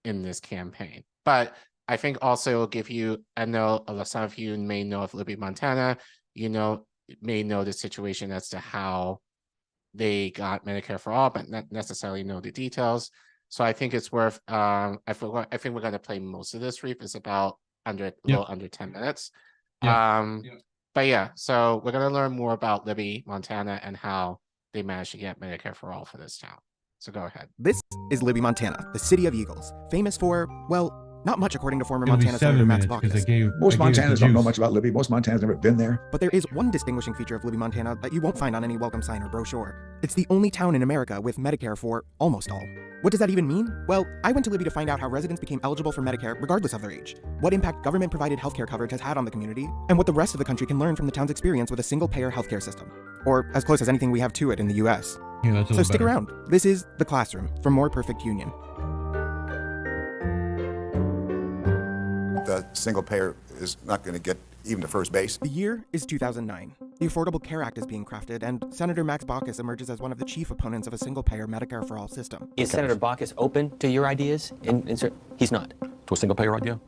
Speaker 4: in this campaign. But I think also it'll give you, I know some of you may know of Libby, Montana, may know the situation as to how they got Medicare for All, but not necessarily know the details. So I think it's worth, I think we're going to play most of this, Reef. It's about a little under 10 minutes. But yeah, so we're going to learn more about Libby, Montana, and how they managed to get Medicare for All for this town. So go ahead.
Speaker 1: This is Libby, Montana, the city of eagles, famous for, well, not much according to former Montana Senator Max Baucus.
Speaker 22: Most Montanans don't know much about Libby. Most Montanans never been there.
Speaker 1: But there is one distinguishing feature of Libby, Montana that you won't find on any welcome sign or brochure. It's the only town in America with Medicare for almost all. What does that even mean? Well, I went to Libby to find out how residents became eligible for Medicare regardless of their age, what impact government-provided healthcare coverage has had on the community, and what the rest of the country can learn from the town's experience with a single-payer healthcare system. Or as close as anything we have to it in the US. So stick around. This is The Classroom from More Perfect Union.
Speaker 23: The single payer is not going to get even to first base.
Speaker 1: The year is 2009. The Affordable Care Act is being crafted, and Senator Max Baucus emerges as one of the chief opponents of a single-payer Medicare for All system.
Speaker 24: Is Senator Baucus open to your ideas? He's not.
Speaker 17: To a single-payer idea?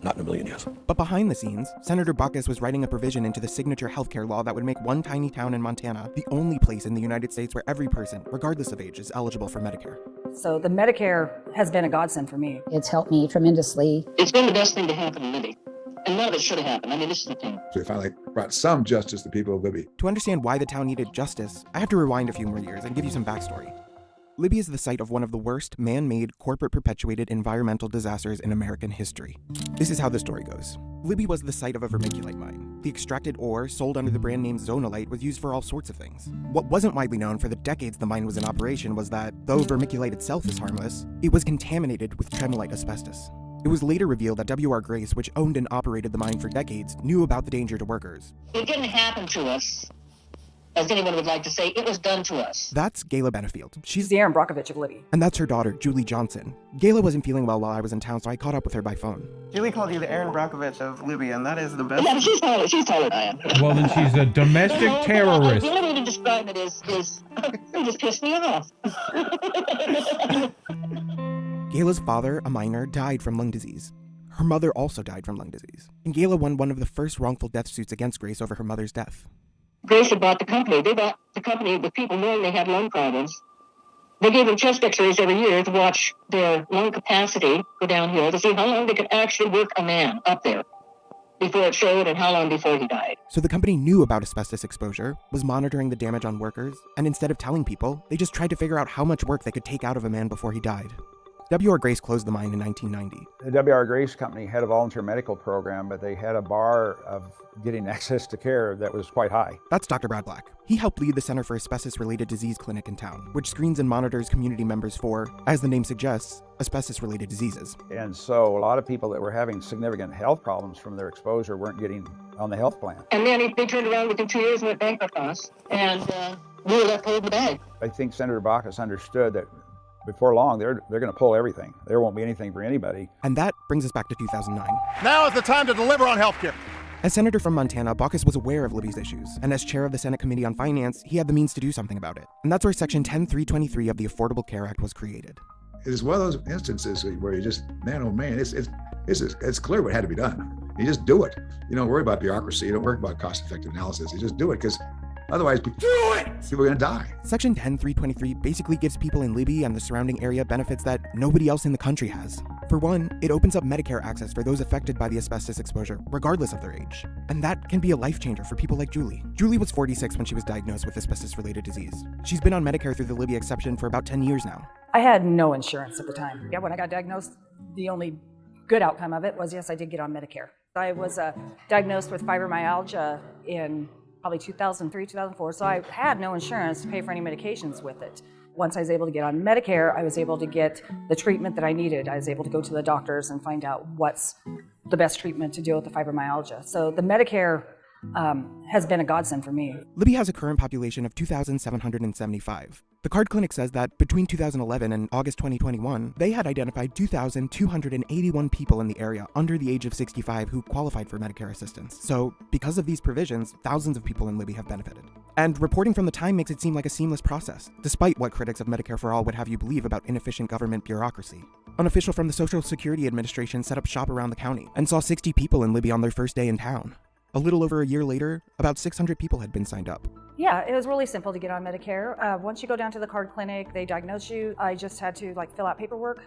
Speaker 17: Not in a million years.
Speaker 1: But behind the scenes, Senator Baucus was writing a provision into the signature healthcare law that would make one tiny town in Montana the only place in the United States where every person, regardless of age, is eligible for Medicare.
Speaker 25: So the Medicare has been a godsend for me.
Speaker 26: It's helped me tremendously.
Speaker 27: It's been the best thing to happen in Libby. And none of it should have happened. I mean, this is the thing.
Speaker 22: So it finally brought some justice to people of Libby.
Speaker 1: To understand why the town needed justice, I have to rewind a few more years and give you some backstory. Libby is the site of one of the worst man-made, corporate-perpetuated environmental disasters in American history. This is how the story goes. Libby was the site of a vermiculite mine. The extracted ore, sold under the brand name Zonalite, was used for all sorts of things. What wasn't widely known for the decades the mine was in operation was that, though vermiculite itself is harmless, it was contaminated with tremolite asbestos. It was later revealed that W.R. Grace, which owned and operated the mine for decades, knew about the danger to workers.
Speaker 27: It didn't happen to us, as anyone would like to say. It was done to us.
Speaker 1: That's Gayla Benefield. She's
Speaker 25: the Aaron Brockovich of Libby.
Speaker 1: And that's her daughter, Julie Johnson. Gayla wasn't feeling well while I was in town, so I caught up with her by phone.
Speaker 28: Julie called you the Aaron Brockovich of Libby, and that is the best.
Speaker 27: Yeah, she's taller than I am.
Speaker 3: Well, then she's a domestic terrorist.
Speaker 27: The only way to describe it is it just pissed me off.
Speaker 1: Gayla's father, a miner, died from lung disease. Her mother also died from lung disease. And Gayla won one of the first wrongful death suits against Grace over her mother's death.
Speaker 27: Grace had bought the company. They bought the company with people knowing they had lung problems. They gave them chest x-rays every year to watch their lung capacity go downhill to see how long they could actually work a man up there before it showed and how long before he died.
Speaker 1: So the company knew about asbestos exposure, was monitoring the damage on workers, and instead of telling people, they just tried to figure out how much work they could take out of a man before he died. W.R. Grace closed the mine in 1990.
Speaker 29: The W.R. Grace company had a volunteer medical program, but they had a bar of getting access to care that was quite high.
Speaker 1: That's Dr. Brad Black. He helped lead the Center for Asbestos-Related Disease Clinic in town, which screens and monitors community members for, as the name suggests, asbestos-related diseases.
Speaker 29: And so a lot of people that were having significant health problems from their exposure weren't getting on the health plan.
Speaker 27: And then they turned around within 2 years and went bankrupt on us, and we were left holding the bag.
Speaker 29: I think Senator Baucus understood that before long, they're going to pull everything. There won't be anything for anybody.
Speaker 1: And that brings us back to 2009.
Speaker 22: Now is the time to deliver on health care.
Speaker 1: As senator from Montana, Baucus was aware of Libby's issues, and as chair of the Senate Committee on Finance, he had the means to do something about it. And that's where Section 10323 of the Affordable Care Act was created.
Speaker 22: It's one of those instances where you just, man, oh man, it's clear what had to be done. You just do it. You don't worry about bureaucracy. You don't worry about cost-effective analysis. You just do it because otherwise, people are going to die.
Speaker 1: Section 10323 basically gives people in Libya and the surrounding area benefits that nobody else in the country has. For one, it opens up Medicare access for those affected by the asbestos exposure, regardless of their age. And that can be a life changer for people like Julie. Julie was 46 when she was diagnosed with asbestos-related disease. She's been on Medicare through the Libya exception for about 10 years now.
Speaker 25: I had no insurance at the time. Yeah, when I got diagnosed, the only good outcome of it was, yes, I did get on Medicare. I was diagnosed with fibromyalgia in probably 2003, 2004, so I had no insurance to pay for any medications with it. Once I was able to get on Medicare, I was able to get the treatment that I needed. I was able to go to the doctors and find out what's the best treatment to deal with the fibromyalgia. So the Medicare has been a godsend for me.
Speaker 1: Libya has a current population of 2,775. The card clinic says that between 2011 and August 2021, they had identified 2,281 people in the area under the age of 65 who qualified for Medicare assistance. So, because of these provisions, thousands of people in Libya have benefited. And reporting from the time makes it seem like a seamless process, despite what critics of Medicare for All would have you believe about inefficient government bureaucracy. An official from the Social Security Administration set up shop around the county and saw 60 people in Libya on their first day in town. A little over a year later, about 600 people had been signed up.
Speaker 25: Yeah, it was really simple to get on Medicare. Once you go down to the card clinic, they diagnose you. I just had to fill out paperwork.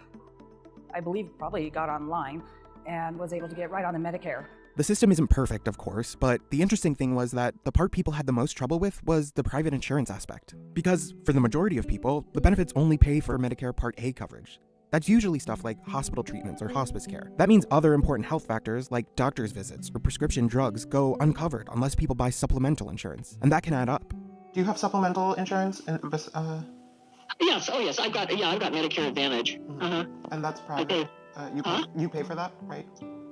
Speaker 25: I believe probably got online and was able to get right on the Medicare.
Speaker 1: The system isn't perfect, of course, but the interesting thing was that the part people had the most trouble with was the private insurance aspect. Because for the majority of people, the benefits only pay for Medicare Part A coverage. That's usually stuff like hospital treatments or hospice care. That means other important health factors like doctor's visits or prescription drugs go uncovered unless people buy supplemental insurance, and that can add up.
Speaker 28: Do you have supplemental insurance?
Speaker 27: Yes, oh yes, I've got Medicare Advantage. Uh-huh.
Speaker 28: And that's private. You pay for that, right?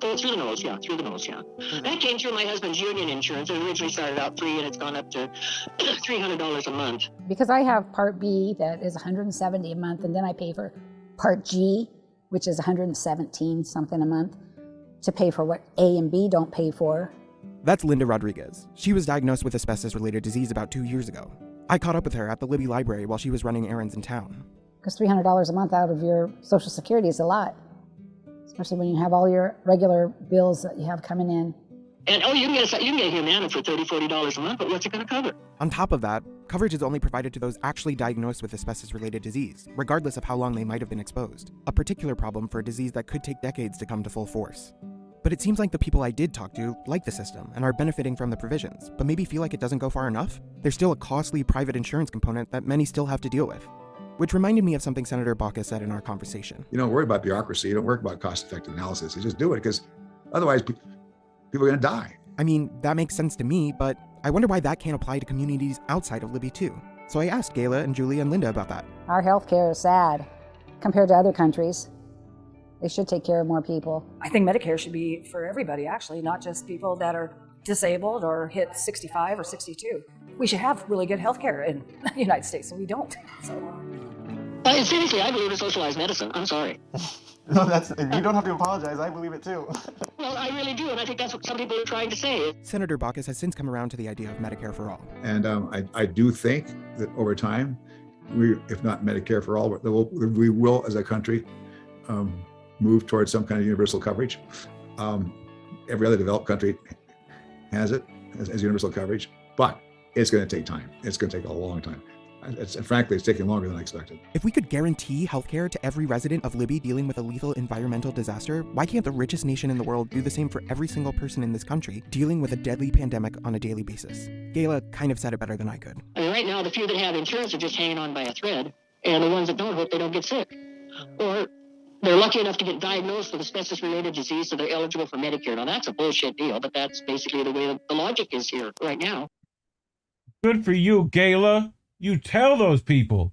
Speaker 27: Oh, through the nose, yeah. Mm-hmm. That came through my husband's union insurance. It originally started out $3 and it's gone up to $300 a month.
Speaker 2: Because I have Part B that is $170 a month, and then I pay for Part G, which is $117 something a month, to pay for what A and B don't pay for.
Speaker 1: That's Linda Rodriguez. She was diagnosed with asbestos-related disease about 2 years ago. I caught up with her at the Libby Library while she was running errands in town.
Speaker 2: Because $300 a month out of your Social Security is a lot, especially when you have all your regular bills that you have coming in.
Speaker 27: And you can get Humana for $30, $40 a month, but what's it going to cover?
Speaker 1: On top of that, coverage is only provided to those actually diagnosed with asbestos-related disease, regardless of how long they might have been exposed. A particular problem for a disease that could take decades to come to full force. But it seems like the people I did talk to like the system and are benefiting from the provisions, but maybe feel like it doesn't go far enough. There's still a costly private insurance component that many still have to deal with. Which reminded me of something Senator Baca said in our conversation.
Speaker 22: You don't worry about bureaucracy. You don't worry about cost-effective analysis. You just do it because otherwise people are going to die.
Speaker 1: I mean, that makes sense to me, but I wonder why that can't apply to communities outside of Libya too. So I asked Gayla and Julie and Linda about that.
Speaker 2: Our healthcare is sad compared to other countries. They should take care of more people.
Speaker 25: I think Medicare should be for everybody, actually, not just people that are disabled or hit 65 or 62. We should have really good healthcare in the United States, and we don't. So.
Speaker 27: Seriously, I believe in socialized medicine. I'm sorry.
Speaker 28: No, you don't have to apologize. I believe it too.
Speaker 27: Well, I really do, and I think that's what some people are trying to say.
Speaker 1: Senator Baucus has since come around to the idea of Medicare for all.
Speaker 22: And I do think that over time, if not Medicare for all, we will as a country move towards some kind of universal coverage. Every other developed country has it as universal coverage, but it's going to take time. It's going to take a long time. Frankly, it's taking longer than I expected.
Speaker 1: If we could guarantee healthcare to every resident of Libya dealing with a lethal environmental disaster, why can't the richest nation in the world do the same for every single person in this country dealing with a deadly pandemic on a daily basis? Gayla kind of said it better than I could.
Speaker 27: I mean, right now, the few that have insurance are just hanging on by a thread, and the ones that don't hope they don't get sick. Or they're lucky enough to get diagnosed with asbestos-related disease, so they're eligible for Medicare. Now, that's a bullshit deal, but that's basically the way the logic is here right now.
Speaker 3: Good for you, Gayla. You tell those people.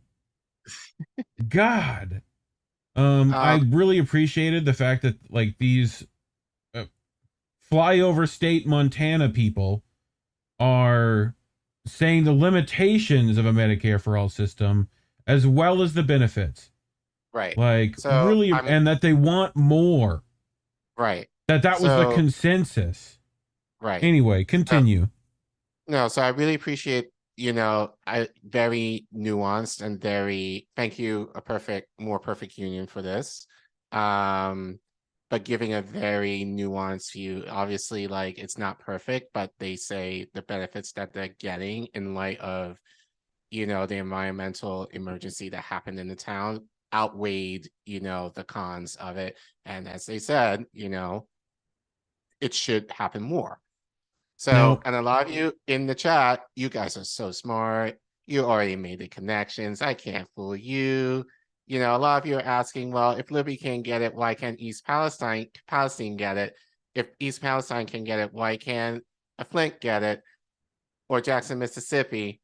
Speaker 3: God. I really appreciated the fact that these flyover state Montana people are saying the limitations of a Medicare for all system as well as the benefits.
Speaker 4: Right.
Speaker 3: And that they want more.
Speaker 4: Right.
Speaker 3: That was the consensus.
Speaker 4: Right.
Speaker 3: Anyway, continue.
Speaker 4: So I really appreciate you know, very nuanced and very, thank you, more perfect union for this. But giving a very nuanced view. Obviously, like, it's not perfect, but they say the benefits that they're getting in light of, you know, the environmental emergency that happened in the town outweighed, you know, the cons of it. And as they said, you know, it should happen more. So,
Speaker 3: Nope.
Speaker 4: and a lot of you in the chat, you guys are so smart. You already made the connections. I can't fool you. You know, a lot of you are asking, well, if Libby can't get it, why can't Palestine get it? If East Palestine can get it, why can't Flint get it? Or Jackson, Mississippi,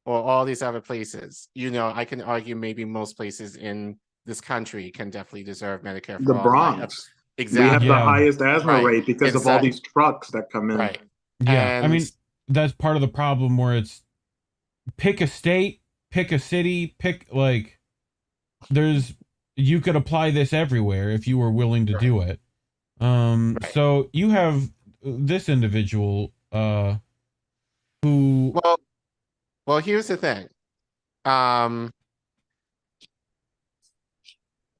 Speaker 4: or all these other places? You know, I can argue maybe most places in this country can definitely deserve Medicare for
Speaker 5: The
Speaker 4: all.
Speaker 5: Bronx.
Speaker 4: Exactly.
Speaker 5: We have the highest asthma
Speaker 4: Right.
Speaker 5: rate because of all these trucks that come in.
Speaker 4: Right.
Speaker 3: Yeah, I
Speaker 4: And-
Speaker 3: mean, that's part of the problem where it's pick a state, pick a city, you could apply this everywhere if you were willing to do it. So you have this individual who...
Speaker 4: Well, here's the thing. And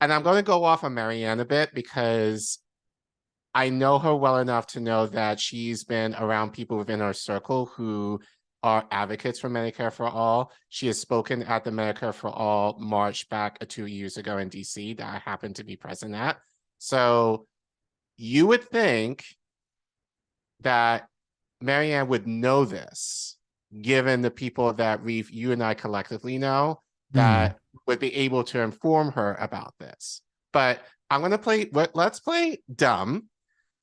Speaker 4: I'm going to go off on Marianne a bit because I know her well enough to know that she's been around people within her circle who are advocates for Medicare for All. She has spoken at the Medicare for All march back 2 years ago in DC that I happened to be present at. So you would think that Marianne would know this, given the people that Reef, you and I collectively know, that would be able to inform her about this. But I'm going to let's play dumb.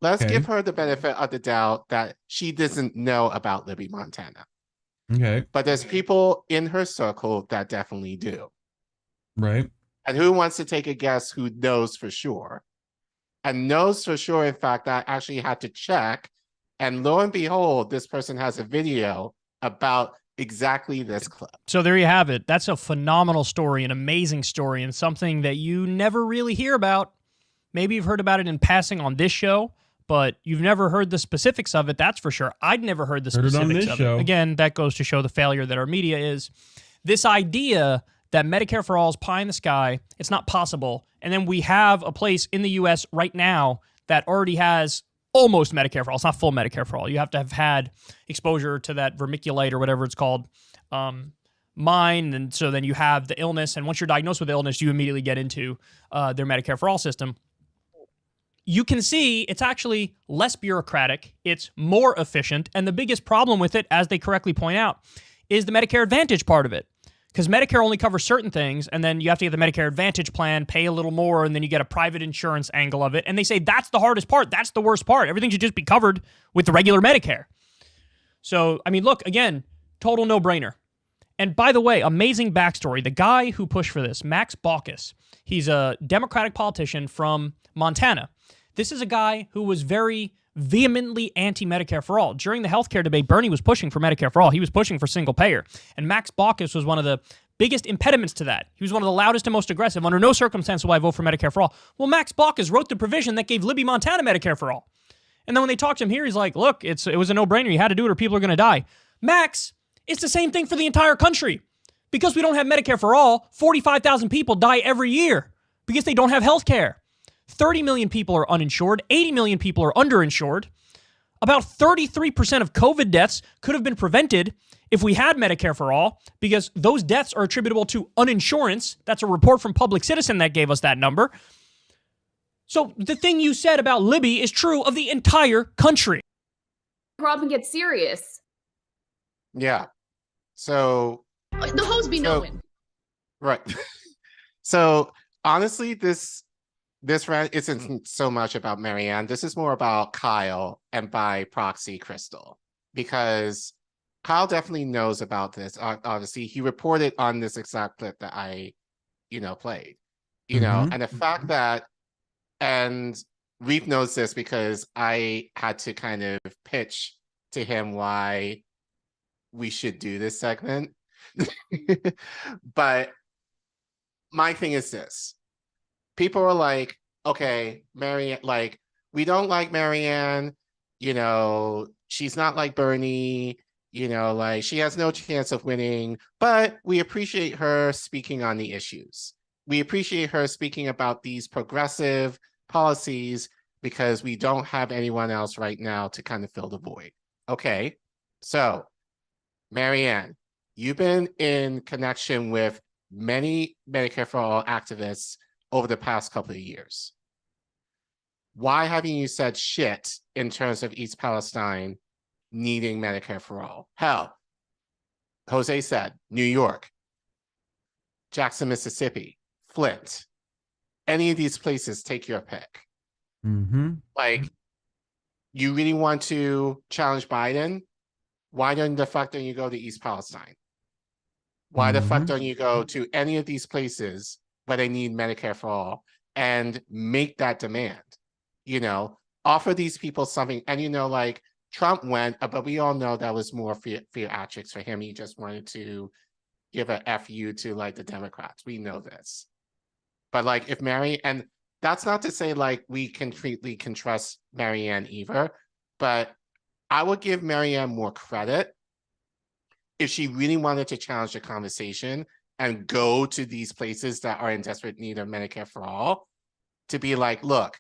Speaker 4: Let's give her the benefit of the doubt that she doesn't know about Libby, Montana.
Speaker 3: Okay.
Speaker 4: But there's people in her circle that definitely do.
Speaker 3: Right.
Speaker 4: And who wants to take a guess who knows for sure? And knows for sure, in fact, I actually had to check. And lo and behold, this person has a video about exactly this clip.
Speaker 7: So there you have it. That's a phenomenal story, an amazing story, and something that you never really hear about. Maybe you've heard about it in passing on this show, but you've never heard the specifics of it, that's for sure. I'd never heard the specifics of it. Again, that goes to show the failure that our media is. This idea that Medicare for all is pie in the sky, it's not possible, and then we have a place in the U.S. right now that already has almost Medicare for all. It's not full Medicare for all. You have to have had exposure to that vermiculite or whatever it's called, mine, and so then you have the illness, and once you're diagnosed with the illness, you immediately get into their Medicare for all system. You can see it's actually less bureaucratic, it's more efficient, and the biggest problem with it, as they correctly point out, is the Medicare Advantage part of it. Because Medicare only covers certain things, and then you have to get the Medicare Advantage plan, pay a little more, and then you get a private insurance angle of it. And they say that's the hardest part. That's the worst part. Everything should just be covered with the regular Medicare. So, I mean, look, again, total no-brainer. And by the way, amazing backstory. The guy who pushed for this, Max Baucus, he's a Democratic politician from Montana. This is a guy who was very vehemently anti-Medicare for all. During the healthcare debate, Bernie was pushing for Medicare for all. He was pushing for single payer. And Max Baucus was one of the biggest impediments to that. He was one of the loudest and most aggressive. Under no circumstance will I vote for Medicare for all. Well, Max Baucus wrote the provision that gave Libby, Montana Medicare for all. And then when they talked to him here, he's like, look, it was a no-brainer. You had to do it or people are going to die. Max, it's the same thing for the entire country. Because we don't have Medicare for all, 45,000 people die every year because they don't have health care. 30 million people are uninsured. 80 million people are underinsured. About 33% of COVID deaths could have been prevented if we had Medicare for all, because those deaths are attributable to uninsurance. That's a report from Public Citizen that gave us that number. So the thing you said about Libby is true of the entire country.
Speaker 8: Problem gets serious.
Speaker 4: Yeah. So
Speaker 8: The hoes be knowing.
Speaker 4: Right. So honestly, this rant isn't so much about Marianne. This is more about Kyle and by proxy Krystal, because Kyle definitely knows about this. Obviously, he reported on this exact clip that I, played, and the fact that, and Reef knows this because I had to kind of pitch to him why we should do this segment. But my thing is this. People are like, okay, Marianne, we don't like Marianne, she's not like Bernie, You know, like she has no chance of winning, but we appreciate her speaking on the issues. We appreciate her speaking about these progressive policies because we don't have anyone else right now to kind of fill the void. Okay, so Marianne, you've been in connection with many Medicare for All activists over the past couple of years. Why haven't you said shit in terms of East Palestine needing Medicare for All? Hell, Jose said New York, Jackson, Mississippi, Flint, any of these places, take your pick. Like, you really want to challenge Biden? Why don't the fuck don't you go to East Palestine? Why the fuck don't you go to any of these places where they need Medicare for All and make that demand? You know, offer these people something. And, you know, like Trump went, but we all know that was more theatrics for him. He just wanted to give a FU to like the Democrats. We know this. But like if and that's not to say like we completely can trust Marianne either, but I would give Marianne more credit if she really wanted to challenge the conversation and go to these places that are in desperate need of Medicare for All to be like, look,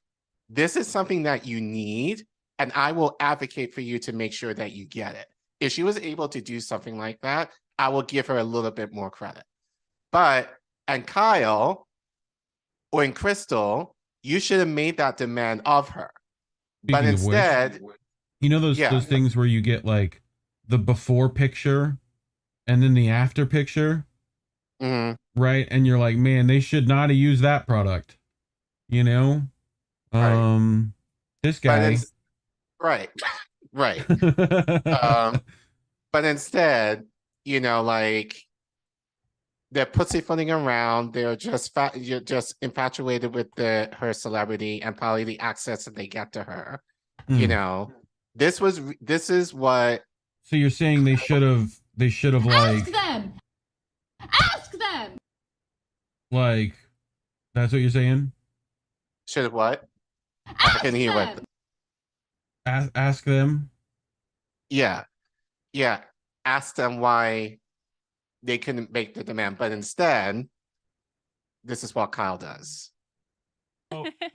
Speaker 4: this is something that you need, and I will advocate for you to make sure that you get it. If she was able to do something like that, I will give her a little bit more credit. And Kyle, or in Krystal, you should have made that demand of her. But instead,
Speaker 3: you know those things where you get like the before picture and then the after picture, right? And you're like, man, they should not have used that product. You know, this guy,
Speaker 4: right. But instead, you know, like they're pussyfooting around. They're just you're just infatuated with her celebrity and probably the access that they get to her. You know, this is what.
Speaker 3: So you're saying they should have like
Speaker 8: ask them.
Speaker 3: Like, that's what you're saying?
Speaker 4: Should have what? I can hear what.
Speaker 3: Ask them.
Speaker 4: Yeah. Ask them why they couldn't make the demand, but instead, this is what Kyle does.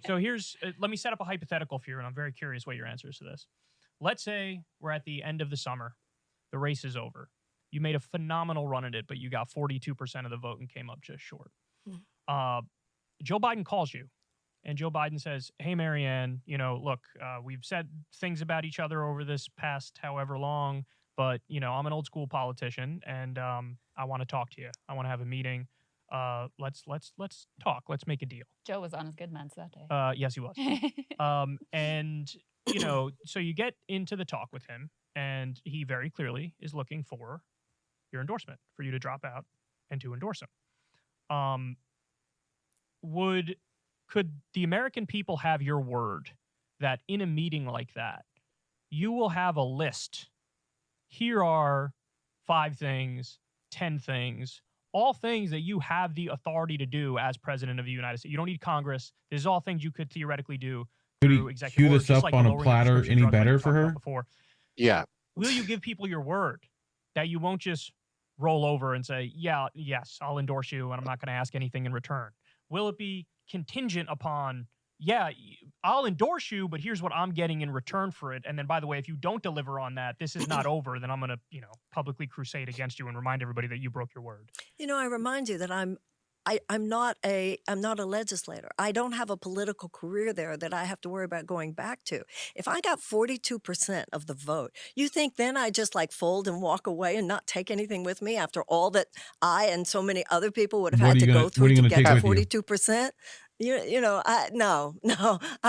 Speaker 7: So here's, let me set up a hypothetical for you, and I'm very curious what your answer is to this. Let's say we're at the end of the summer. The race is over. You made a phenomenal run at it, but you got 42% of the vote and came up just short. Joe Biden calls you, and Joe Biden says, hey, Marianne, you know, look, we've said things about each other over this past however long, but, you know, I'm an old school politician, and I want to talk to you. I want to have a meeting. Let's talk. Let's make a deal.
Speaker 9: Joe was on his good meds that day.
Speaker 7: Yes, he was. And, you know, so you get into the talk with him, and he very clearly is looking for your endorsement, for you to drop out and to endorse him. Could the American people have your word that in a meeting like that, you will have a list? Here are 5 things, 10 things, all things that you have the authority to do as president of the United States. You don't need Congress. This is all things you could theoretically do through executive
Speaker 3: cue
Speaker 7: order,
Speaker 3: this
Speaker 7: just
Speaker 3: up
Speaker 7: like
Speaker 3: on a
Speaker 7: lowering the
Speaker 3: platter
Speaker 7: prescription
Speaker 3: any
Speaker 7: drug
Speaker 3: better
Speaker 7: rate we
Speaker 3: for
Speaker 7: talked
Speaker 3: her?
Speaker 7: about before.
Speaker 4: Yeah.
Speaker 7: Will you give people your word that you won't just roll over and say, yeah, yes, I'll endorse you, and I'm not going to ask anything in return? Will it be contingent upon, yeah, I'll endorse you, but here's what I'm getting in return for it. And then, by the way, if you don't deliver on that, this is not over. Then I'm going to, you know, publicly crusade against you and remind everybody that you broke your word.
Speaker 10: You know, I remind you that I'm not a legislator. I don't have a political career there that I have to worry about going back to. If I got 42% of the vote, you think then I just like fold and walk away and not take anything with me after all that I and so many other people would have had to go through to get to 42%? No, I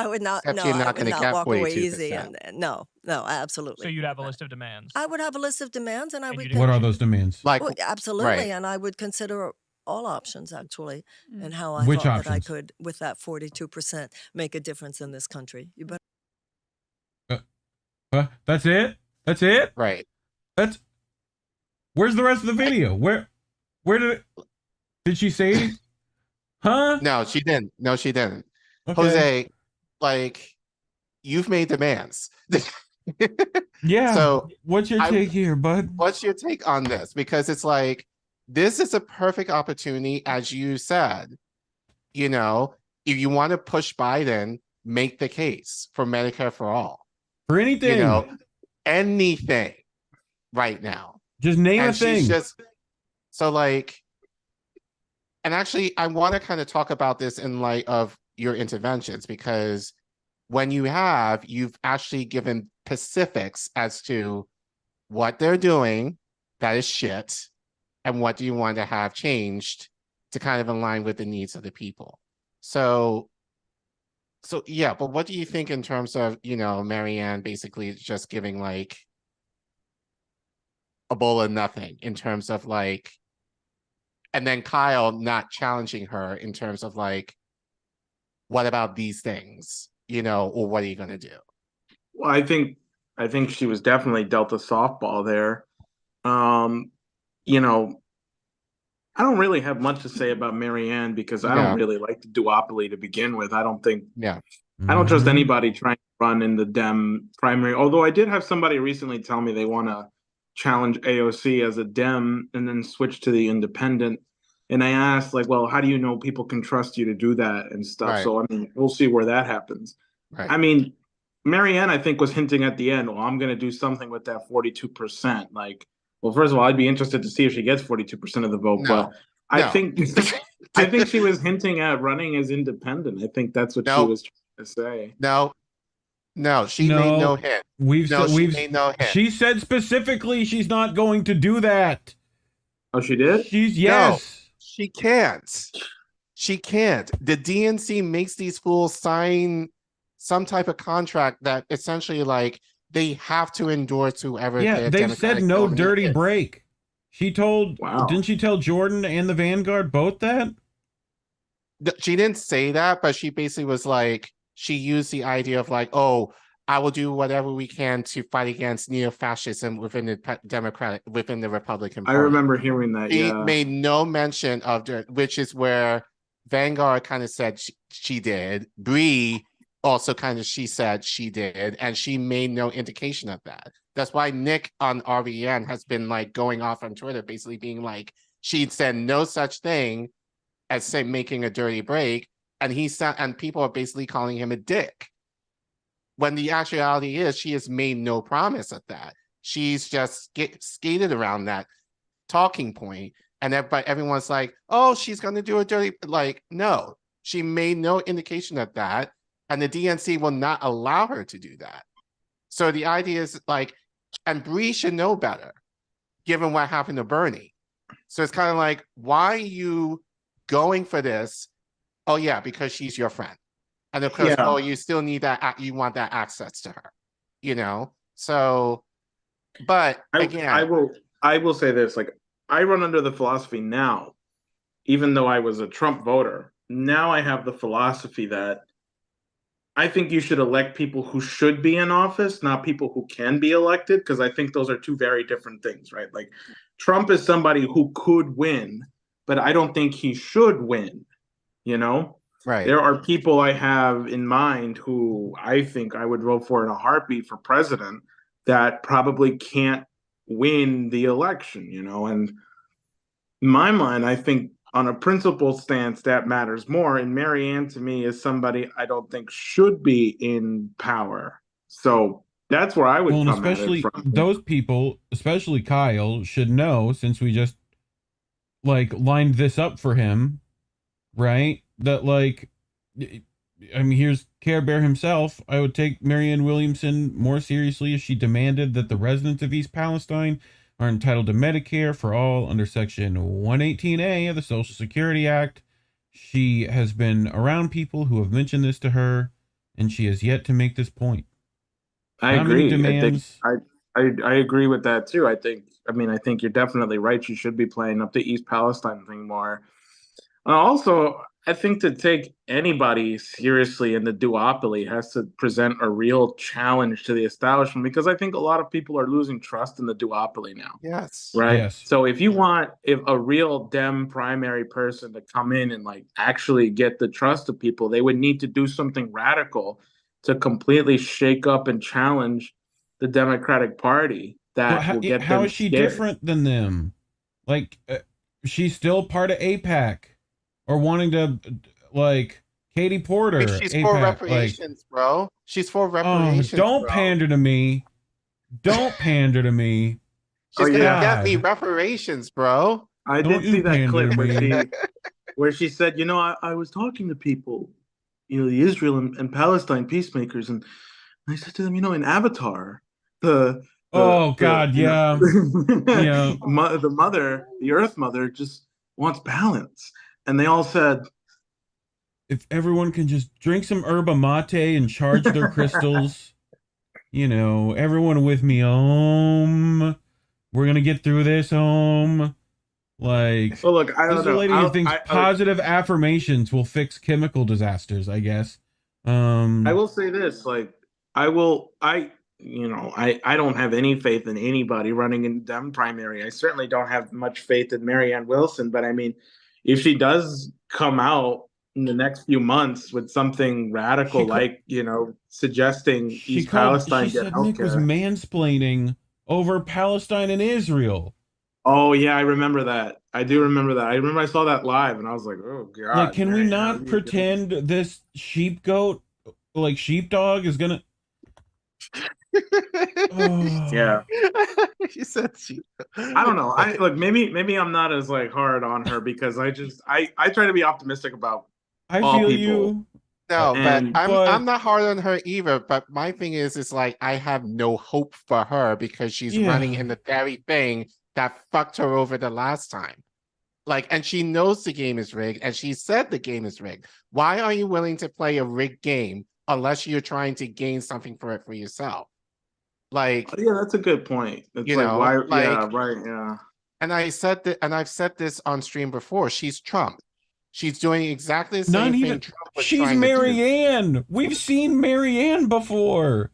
Speaker 10: would not.
Speaker 4: Except
Speaker 10: No,
Speaker 4: you're
Speaker 10: I
Speaker 4: not
Speaker 10: would
Speaker 4: gonna
Speaker 10: not
Speaker 4: get
Speaker 10: walk away
Speaker 4: 42%.
Speaker 10: easy. And no, absolutely.
Speaker 7: So you'd have a list of demands.
Speaker 10: I would have a list of demands, and I would.
Speaker 3: What are those demands?
Speaker 4: Like,
Speaker 10: absolutely,
Speaker 4: right.
Speaker 10: and I would consider all options actually, and how I
Speaker 3: Which
Speaker 10: thought that I
Speaker 3: options?
Speaker 10: could, with that 42%, make a difference in this country. You better.
Speaker 3: That's it? That's it?
Speaker 4: Right.
Speaker 3: Where's the rest of the video? Where did she say? Huh?
Speaker 4: No, she didn't.
Speaker 3: Okay.
Speaker 4: Jose, like, you've made demands.
Speaker 3: Yeah.
Speaker 4: So
Speaker 3: what's your take here, bud?
Speaker 4: What's your take on this? Because it's like, this is a perfect opportunity, as you said. You know, if you want to push Biden, make the case for Medicare for all.
Speaker 3: For anything.
Speaker 4: You know, anything right now.
Speaker 3: Just name
Speaker 4: and
Speaker 3: a thing.
Speaker 4: She's just, so like, and actually, I want to kind of talk about this in light of your interventions, because when you've actually given specifics as to what they're doing that is shit, and what do you want to have changed to kind of align with the needs of the people. So yeah, but what do you think in terms of, you know, Marianne basically just giving like a bowl of nothing in terms of like, and then Kyle not challenging her in terms of like, what about these things, you know, or what are you going to do?
Speaker 5: Well, I think she was definitely dealt a softball there. You know, I don't really have much to say about Marianne because I don't really like the duopoly to begin with. I don't trust anybody trying to run in the Dem primary. Although I did have somebody recently tell me they want to challenge AOC as a Dem and then switch to the independent. And I asked, like, well, how do you know people can trust you to do that and stuff?
Speaker 4: Right.
Speaker 5: So, I mean, we'll see where that happens.
Speaker 4: Right.
Speaker 5: I mean, Marianne, I think, was hinting at the end, well, I'm going to do something with that 42%. Like, well, first of all, I'd be interested to see if she gets 42% of the vote. But I think she was hinting at running as independent. I think that's what she was trying to say.
Speaker 4: No, she made no hint.
Speaker 3: She
Speaker 4: made no hint.
Speaker 3: She said specifically she's not going to do that.
Speaker 5: Oh, she did?
Speaker 4: No, she can't. She can't. The DNC makes these fools sign some type of contract that essentially like they have to endorse whoever.
Speaker 3: Yeah, they've said no dirty break. She told, didn't she tell Jordan and the Vanguard both that?
Speaker 4: She didn't say that, but she basically was like, she used the idea of like, oh, I will do whatever we can to fight against neo-fascism within the Republican Party.
Speaker 5: I remember hearing that.
Speaker 4: She made no mention of it, which is where Vanguard kind of said she did. Bree also kind of she said she did, and she made no indication of that. That's why Nick on RVN has been like going off on Twitter, basically being like, she said no such thing as say making a dirty break, and people are basically calling him a dick. When the actuality is, she has made no promise of that. She's just skated around that talking point, and everyone's like, "Oh, she's going to do a dirty." Like, no, she made no indication of that, and the DNC will not allow her to do that. So the idea is like, and Bree should know better, given what happened to Bernie. So it's kind of like, why are you going for this? Oh yeah, because she's your friend. And of course, oh, you still need that. You want that access to her, you know. So, but again,
Speaker 5: I will say this: like, I run under the philosophy now, even though I was a Trump voter. Now I have the philosophy that I think you should elect people who should be in office, not people who can be elected, because I think those are two very different things, right? Like, Trump is somebody who could win, but I don't think he should win. You know.
Speaker 4: Right.
Speaker 5: There are people I have in mind who I think I would vote for in a heartbeat for president that probably can't win the election, you know. And in my mind, I think on a principled stance, that matters more. And Marianne, to me, is somebody I don't think should be in power. So that's where I would come
Speaker 3: especially
Speaker 5: at it from.
Speaker 3: Those people, especially Kyle, should know, since we just like lined this up for him, right? That like, I mean, here's Care Bear himself. I would take Marianne Williamson more seriously if she demanded that the residents of East Palestine are entitled to Medicare for all under Section 118A of the Social Security Act. She has been around people who have mentioned this to her, and she has yet to make this point.
Speaker 5: I agree. I agree with that too. I think you're definitely right. You should be playing up the East Palestine thing more. Also, I think to take anybody seriously in the duopoly has to present a real challenge to the establishment, because I think a lot of people are losing trust in the duopoly now.
Speaker 4: Yes.
Speaker 5: Right.
Speaker 3: Yes.
Speaker 5: So if a real Dem primary person to come in and like actually get the trust of people, they would need to do something radical to completely shake up and challenge the Democratic Party that will get
Speaker 3: how
Speaker 5: them
Speaker 3: is she
Speaker 5: scared.
Speaker 3: different than them? Like, she's still part of APAC, or wanting to, like, Katie Porter.
Speaker 4: She's
Speaker 3: APAC,
Speaker 4: for reparations, bro. She's for reparations.
Speaker 3: Don't
Speaker 4: bro.
Speaker 3: pander to me. Don't pander to me.
Speaker 4: She's gonna
Speaker 3: God.
Speaker 4: get me reparations, bro.
Speaker 5: I
Speaker 3: Don't
Speaker 5: did see
Speaker 3: you
Speaker 5: that
Speaker 3: pander
Speaker 5: clip
Speaker 3: to me.
Speaker 5: where she said, you know, I was talking to people, you know, the Israel and Palestine peacemakers, and I said to them, you know, in Avatar, the
Speaker 3: God, yeah. Yeah.
Speaker 5: the mother, the Earth Mother, just wants balance, and they all said,
Speaker 3: if everyone can just drink some yerba mate and charge their crystals, you know, everyone with me, we're gonna get through this, Like,
Speaker 5: well, look, I
Speaker 3: this
Speaker 5: don't
Speaker 3: is a
Speaker 5: know.
Speaker 3: lady who thinks positive affirmations will fix chemical disasters, I guess.
Speaker 5: I will say this, like, I don't have any faith in anybody running in Dem primary. I certainly don't have much faith in Marianne Wilson, but I mean, if she does come out in the next few months with something radical, like, you know, suggesting East Palestine
Speaker 3: she
Speaker 5: get
Speaker 3: said Nick was
Speaker 5: healthcare.
Speaker 3: mansplaining over Palestine and Israel.
Speaker 5: Oh yeah, I remember that. I do remember that. I remember I saw that live, and I was like, "Oh god!"
Speaker 3: Like, can we not pretend this sheepgoat, like sheepdog, is gonna?
Speaker 5: Yeah,
Speaker 4: she said she.
Speaker 5: I don't know. I like maybe I'm not as like hard on her because I try to be optimistic about.
Speaker 3: I
Speaker 5: all
Speaker 3: feel
Speaker 5: people.
Speaker 3: you.
Speaker 4: No,
Speaker 5: And-
Speaker 4: but I'm not hard on her either. But my thing is like I have no hope for her because she's running in the very thing that fucked her over the last time. Like, and she knows the game is rigged, and she said the game is rigged. Why are you willing to play a rigged game unless you're trying to gain something for it for yourself? Like,
Speaker 5: yeah, that's a good point. It's
Speaker 4: you
Speaker 5: like,
Speaker 4: know,
Speaker 5: why?
Speaker 4: like,
Speaker 5: Yeah, right. Yeah.
Speaker 4: And I said that, and I've said this on stream before. She's Trump. She's doing exactly the
Speaker 3: Not
Speaker 4: same
Speaker 3: even.
Speaker 4: thing Trump was
Speaker 3: She's
Speaker 4: trying to do.
Speaker 3: Marianne. We've seen Marianne before,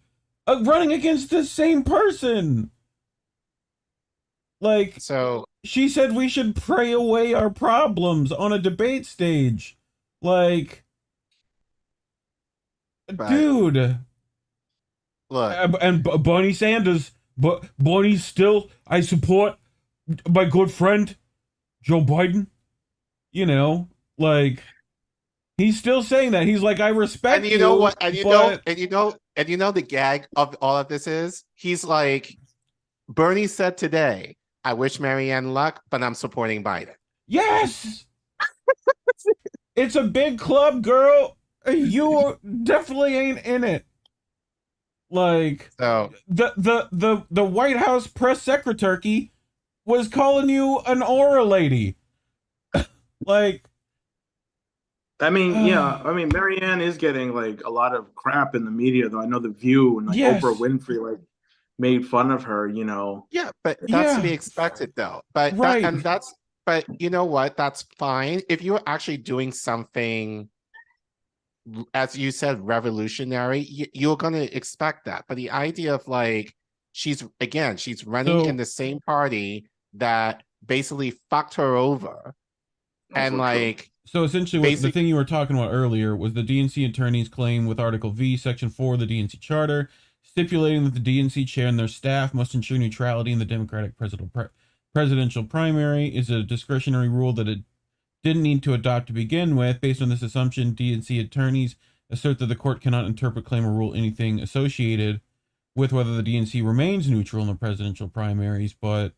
Speaker 3: running against the same person. Like,
Speaker 4: so
Speaker 3: she said we should pray away our problems on a debate stage. Like, dude.
Speaker 4: Look.
Speaker 3: And Bernie Sanders, but Bernie's still, I support my good friend, Joe Biden. You know, like, he's still saying that. He's like, I respect you.
Speaker 4: And you know what? And you know the gag of all of this is, he's like, Bernie said today, I wish Marianne luck, but I'm supporting Biden.
Speaker 3: Yes! It's a big club, girl. You definitely ain't in it. Like,
Speaker 4: so
Speaker 3: the White House press secretary was calling you an aura lady. Like,
Speaker 5: I mean, yeah. I mean, Marianne is getting like a lot of crap in the media, though. I know The View and like Oprah Winfrey like made fun of her. You know.
Speaker 4: Yeah, but that's to be expected, though. But but you know what? That's fine if you're actually doing something, as you said, revolutionary. You're going to expect that. But the idea of like she's running in the same party that basically fucked her over. And like,
Speaker 3: so essentially, what the thing you were talking about earlier was the DNC attorneys claim with Article V, Section 4 of the DNC Charter, stipulating that the DNC chair and their staff must ensure neutrality in the Democratic presidential primary is a discretionary rule that it didn't need to adopt to begin with. Based on this assumption, DNC attorneys assert that the court cannot interpret, claim, or rule anything associated with whether the DNC remains neutral in the presidential primaries, but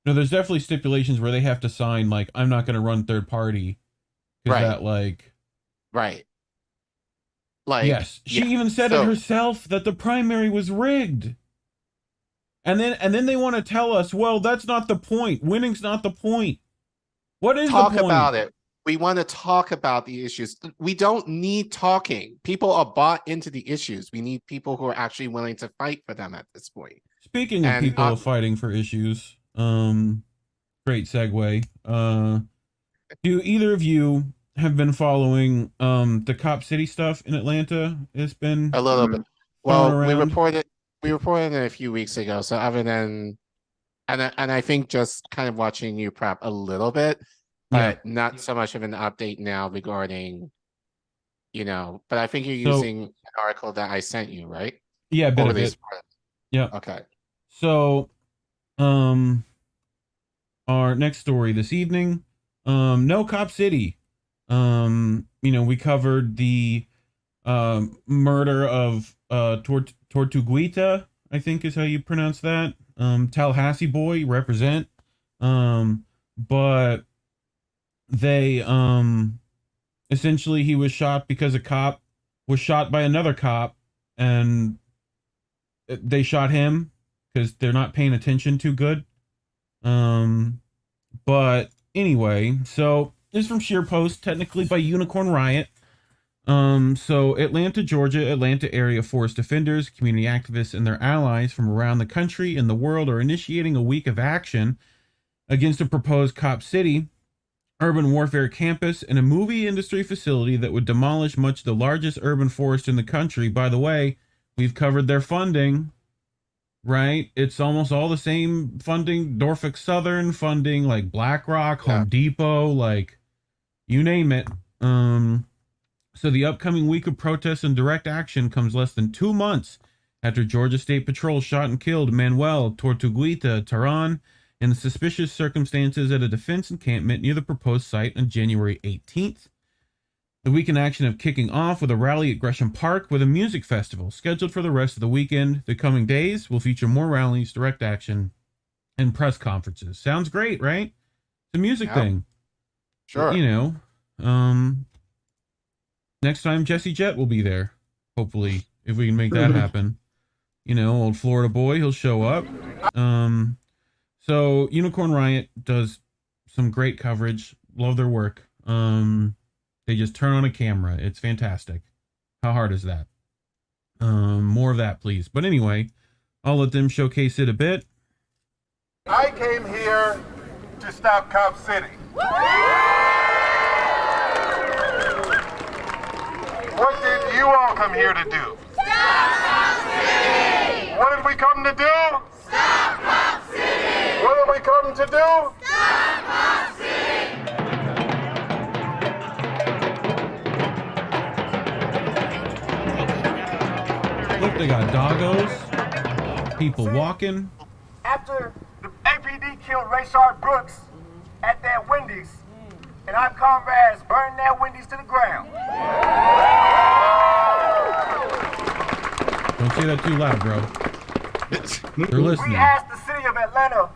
Speaker 3: no, there's definitely stipulations where they have to sign, like, I'm not going to run third party.
Speaker 4: Right.
Speaker 3: That, like...
Speaker 4: Right. Like...
Speaker 3: Yes. She even said it herself that the primary was rigged. And then they want to tell us, well, that's not the point. Winning's not the point. What is the point?
Speaker 4: Talk about it. We want to talk about the issues. We don't need talking. People are bought into the issues. We need people who are actually willing to fight for them at this point.
Speaker 3: Speaking of people fighting for issues... great segue. Do either of you have been following the Cop City stuff in Atlanta? It's been
Speaker 4: a little bit. Well, we reported it a few weeks ago. So other than, and I think just kind of watching you prep a little bit, but not so much of an update now regarding, you know. But I think you're using an article that I sent you, right?
Speaker 3: Yeah, a bit of it. Yeah.
Speaker 4: Okay.
Speaker 3: So, our next story this evening, No Cop City. We covered the murder of Tortuguita, I think is how you pronounce that. Tallahassee boy, represent. But they essentially he was shot because a cop was shot by another cop, and they shot him because they're not paying attention too good. But anyway, so this is from Sheer Post, technically by Unicorn Riot. So Atlanta, Georgia, Atlanta area forest defenders, community activists, and their allies from around the country and the world are initiating a week of action against a proposed Cop City urban warfare campus and a movie industry facility that would demolish much of the largest urban forest in the country. By the way, we've covered their funding, right? It's almost all the same funding, Norfolk Southern funding, like BlackRock, Home Depot, like you name it. So the upcoming week of protests and direct action comes less than 2 months after Georgia State Patrol shot and killed Manuel Tortuguita Terán in suspicious circumstances at a defense encampment near the proposed site on January 18th. The weekend action of kicking off with a rally at Gresham Park with a music festival scheduled for the rest of the weekend. The coming days will feature more rallies, direct action, and press conferences. Sounds great, right? It's a music thing.
Speaker 4: Sure.
Speaker 3: Next time Jesse Jett will be there, hopefully, if we can make that happen. Old Florida boy, he'll show up. So Unicorn Riot does some great coverage. Love their work. They just turn on a camera. It's fantastic. How hard is that? More of that, please. But anyway, I'll let them showcase it a bit.
Speaker 11: I came here to stop Cop City. What did you all come here to do?
Speaker 8: Stop Cop City!
Speaker 11: What did we come to do?
Speaker 8: Stop Cop City!
Speaker 11: What did we come to do?
Speaker 8: Stop Cop City!
Speaker 3: Look, they got doggos, people walking.
Speaker 11: After the APD killed Rayshard Brooks at that Wendy's, and our comrades burned that Wendy's to the ground.
Speaker 3: Don't say that too loud, bro. They're listening.
Speaker 11: We asked the city of Atlanta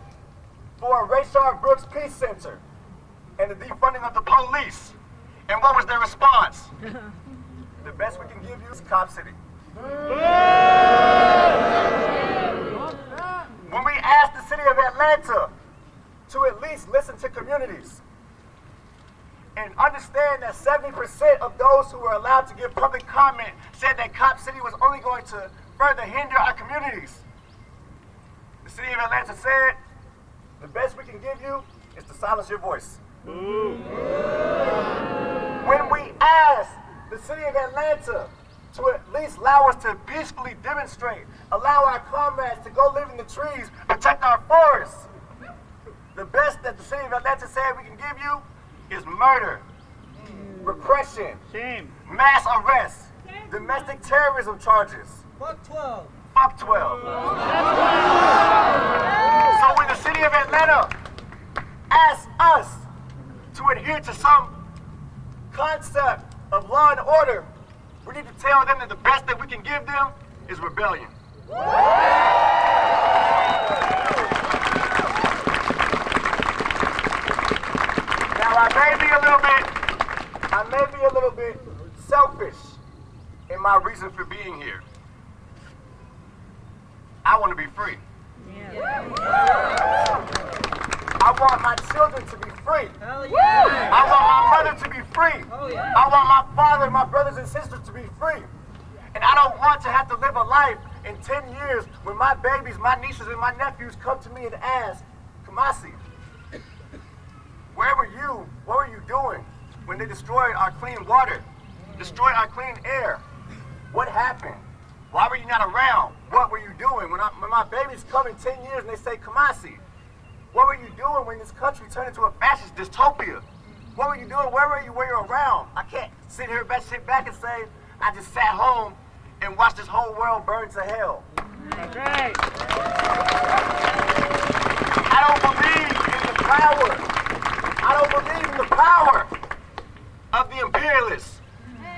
Speaker 11: for a Rayshard Brooks Peace Center and the defunding of the police. And what was their response? The best we can give you is Cop City. When we asked the city of Atlanta to at least listen to communities and understand that 70% of those who were allowed to give public comment said that Cop City was only going to further hinder our communities. The city of Atlanta said, the best we can give you is to silence your voice. When we asked the city of Atlanta to at least allow us to peacefully demonstrate, allow our comrades to go live in the trees, protect our forests, the best that the city of Atlanta said we can give you is murder, repression, mass arrests, domestic terrorism charges.
Speaker 12: Fuck 12.
Speaker 11: Fuck 12. So when the city of Atlanta asks us to adhere to some concept of law and order, we need to tell them that the best that we can give them is rebellion. Now I may be a little bit selfish in my reason for being here. I want to be free. I want my children to be free. I want my mother to be free. I want my father, my brothers and sisters to be free. And I don't want to have to live a life in 10 years when my babies, my nieces, and my nephews come to me and ask, Kamasi, where were you? What were you doing when they destroyed our clean water, destroyed our clean air? What happened? Why were you not around? What were you doing? When my babies come in 10 years and they say, Kamasi, what were you doing when this country turned into a fascist dystopia? What were you doing? Where were you around? I can't sit back and say, I just sat home and watched this whole world burn to hell. I don't believe in the power. I don't believe in the power of the imperialists.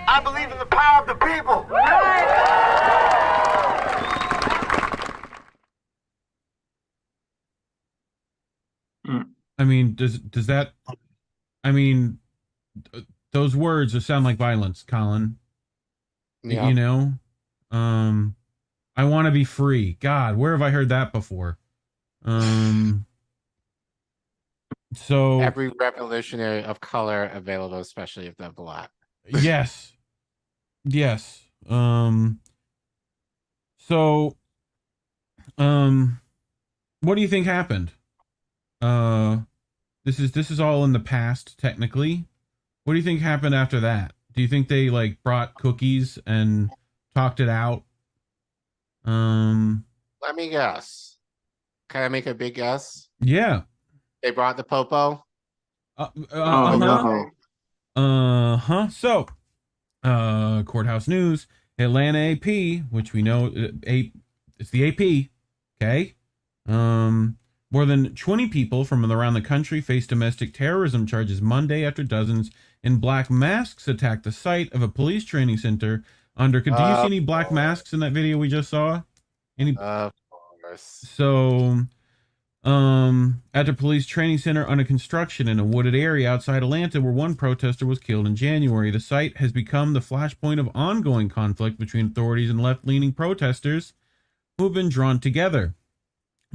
Speaker 11: I believe in the power of the people.
Speaker 3: I mean, does that? I mean, those words sound like violence, Collin.
Speaker 4: Yeah.
Speaker 3: You know, I want to be free. God, where have I heard that before? So
Speaker 4: every revolutionary of color available, especially if they're black.
Speaker 3: Yes. Yes. So, what do you think happened? This is all in the past, technically. What do you think happened after that? Do you think they like brought cookies and talked it out?
Speaker 4: Let me guess. Can I make a big guess?
Speaker 3: Yeah.
Speaker 4: They brought the popo.
Speaker 3: So, courthouse news. Atlanta AP, which we know, it's the AP. Okay. More than 20 people from around the country faced domestic terrorism charges Monday after dozens in black masks attacked the site of a police training center. Do you see any black masks in that video we just saw? Any?
Speaker 4: Of course.
Speaker 3: So, at the police training center under construction in a wooded area outside Atlanta, where one protester was killed in January, the site has become the flashpoint of ongoing conflict between authorities and left-leaning protesters who have been drawn together,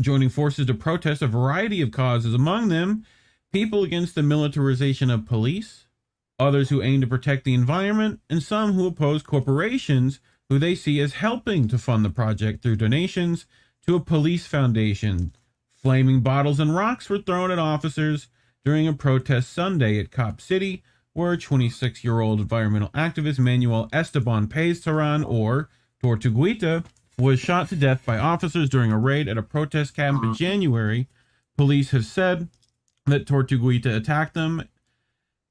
Speaker 3: joining forces to protest a variety of causes, among them people against the militarization of police, others who aim to protect the environment, and some who oppose corporations who they see as helping to fund the project through donations to a police foundation. Flaming bottles and rocks were thrown at officers during a protest Sunday at Cop City, where 26-year-old environmental activist Manuel Esteban Pez-Terán, or Tortuguita, was shot to death by officers during a raid at a protest camp in January. Police have said that Tortuguita attacked them,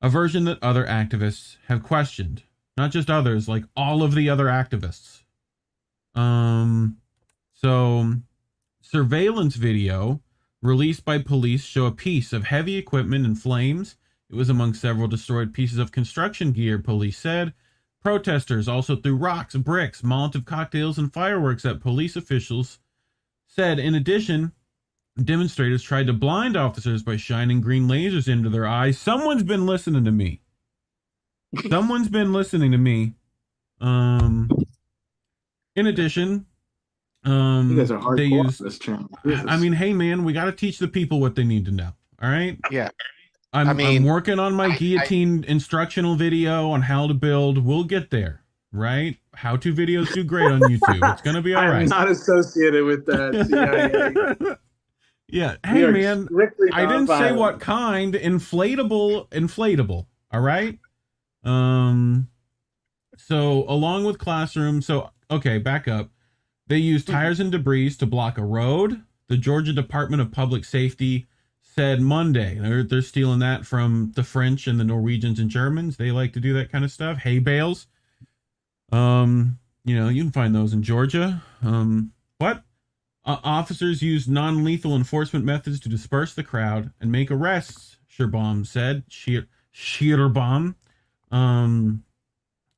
Speaker 3: a version that other activists have questioned. Not just others, like all of the other activists. So, surveillance video released by police show a piece of heavy equipment in flames. It was among several destroyed pieces of construction gear, police said. Protesters also threw rocks, bricks, Molotov cocktails, and fireworks at police officials said. In addition, demonstrators tried to blind officers by shining green lasers into their eyes. Someone's been listening to me. Someone's been listening to me. In addition,
Speaker 5: you guys are hardcore
Speaker 3: they use
Speaker 5: on this channel.
Speaker 3: I mean, hey man, we got to teach the people what they need to know. All right.
Speaker 4: Yeah.
Speaker 3: I'm working on my guillotine instructional video on how to build. We'll get there, right? How-to videos do great on YouTube. It's gonna be all right.
Speaker 5: I'm not associated with that CIA.
Speaker 3: Yeah. Hey man, I didn't say what kind. Inflatable. All right. So along with classrooms, okay, back up. They used tires and debris to block a road. The Georgia Department of Public Safety said Monday. They're stealing that from the French and the Norwegians and Germans. They like to do that kind of stuff. Hay bales. You can find those in Georgia. Officers used non-lethal enforcement methods to disperse the crowd and make arrests, Shearbaum said. Shearbaum,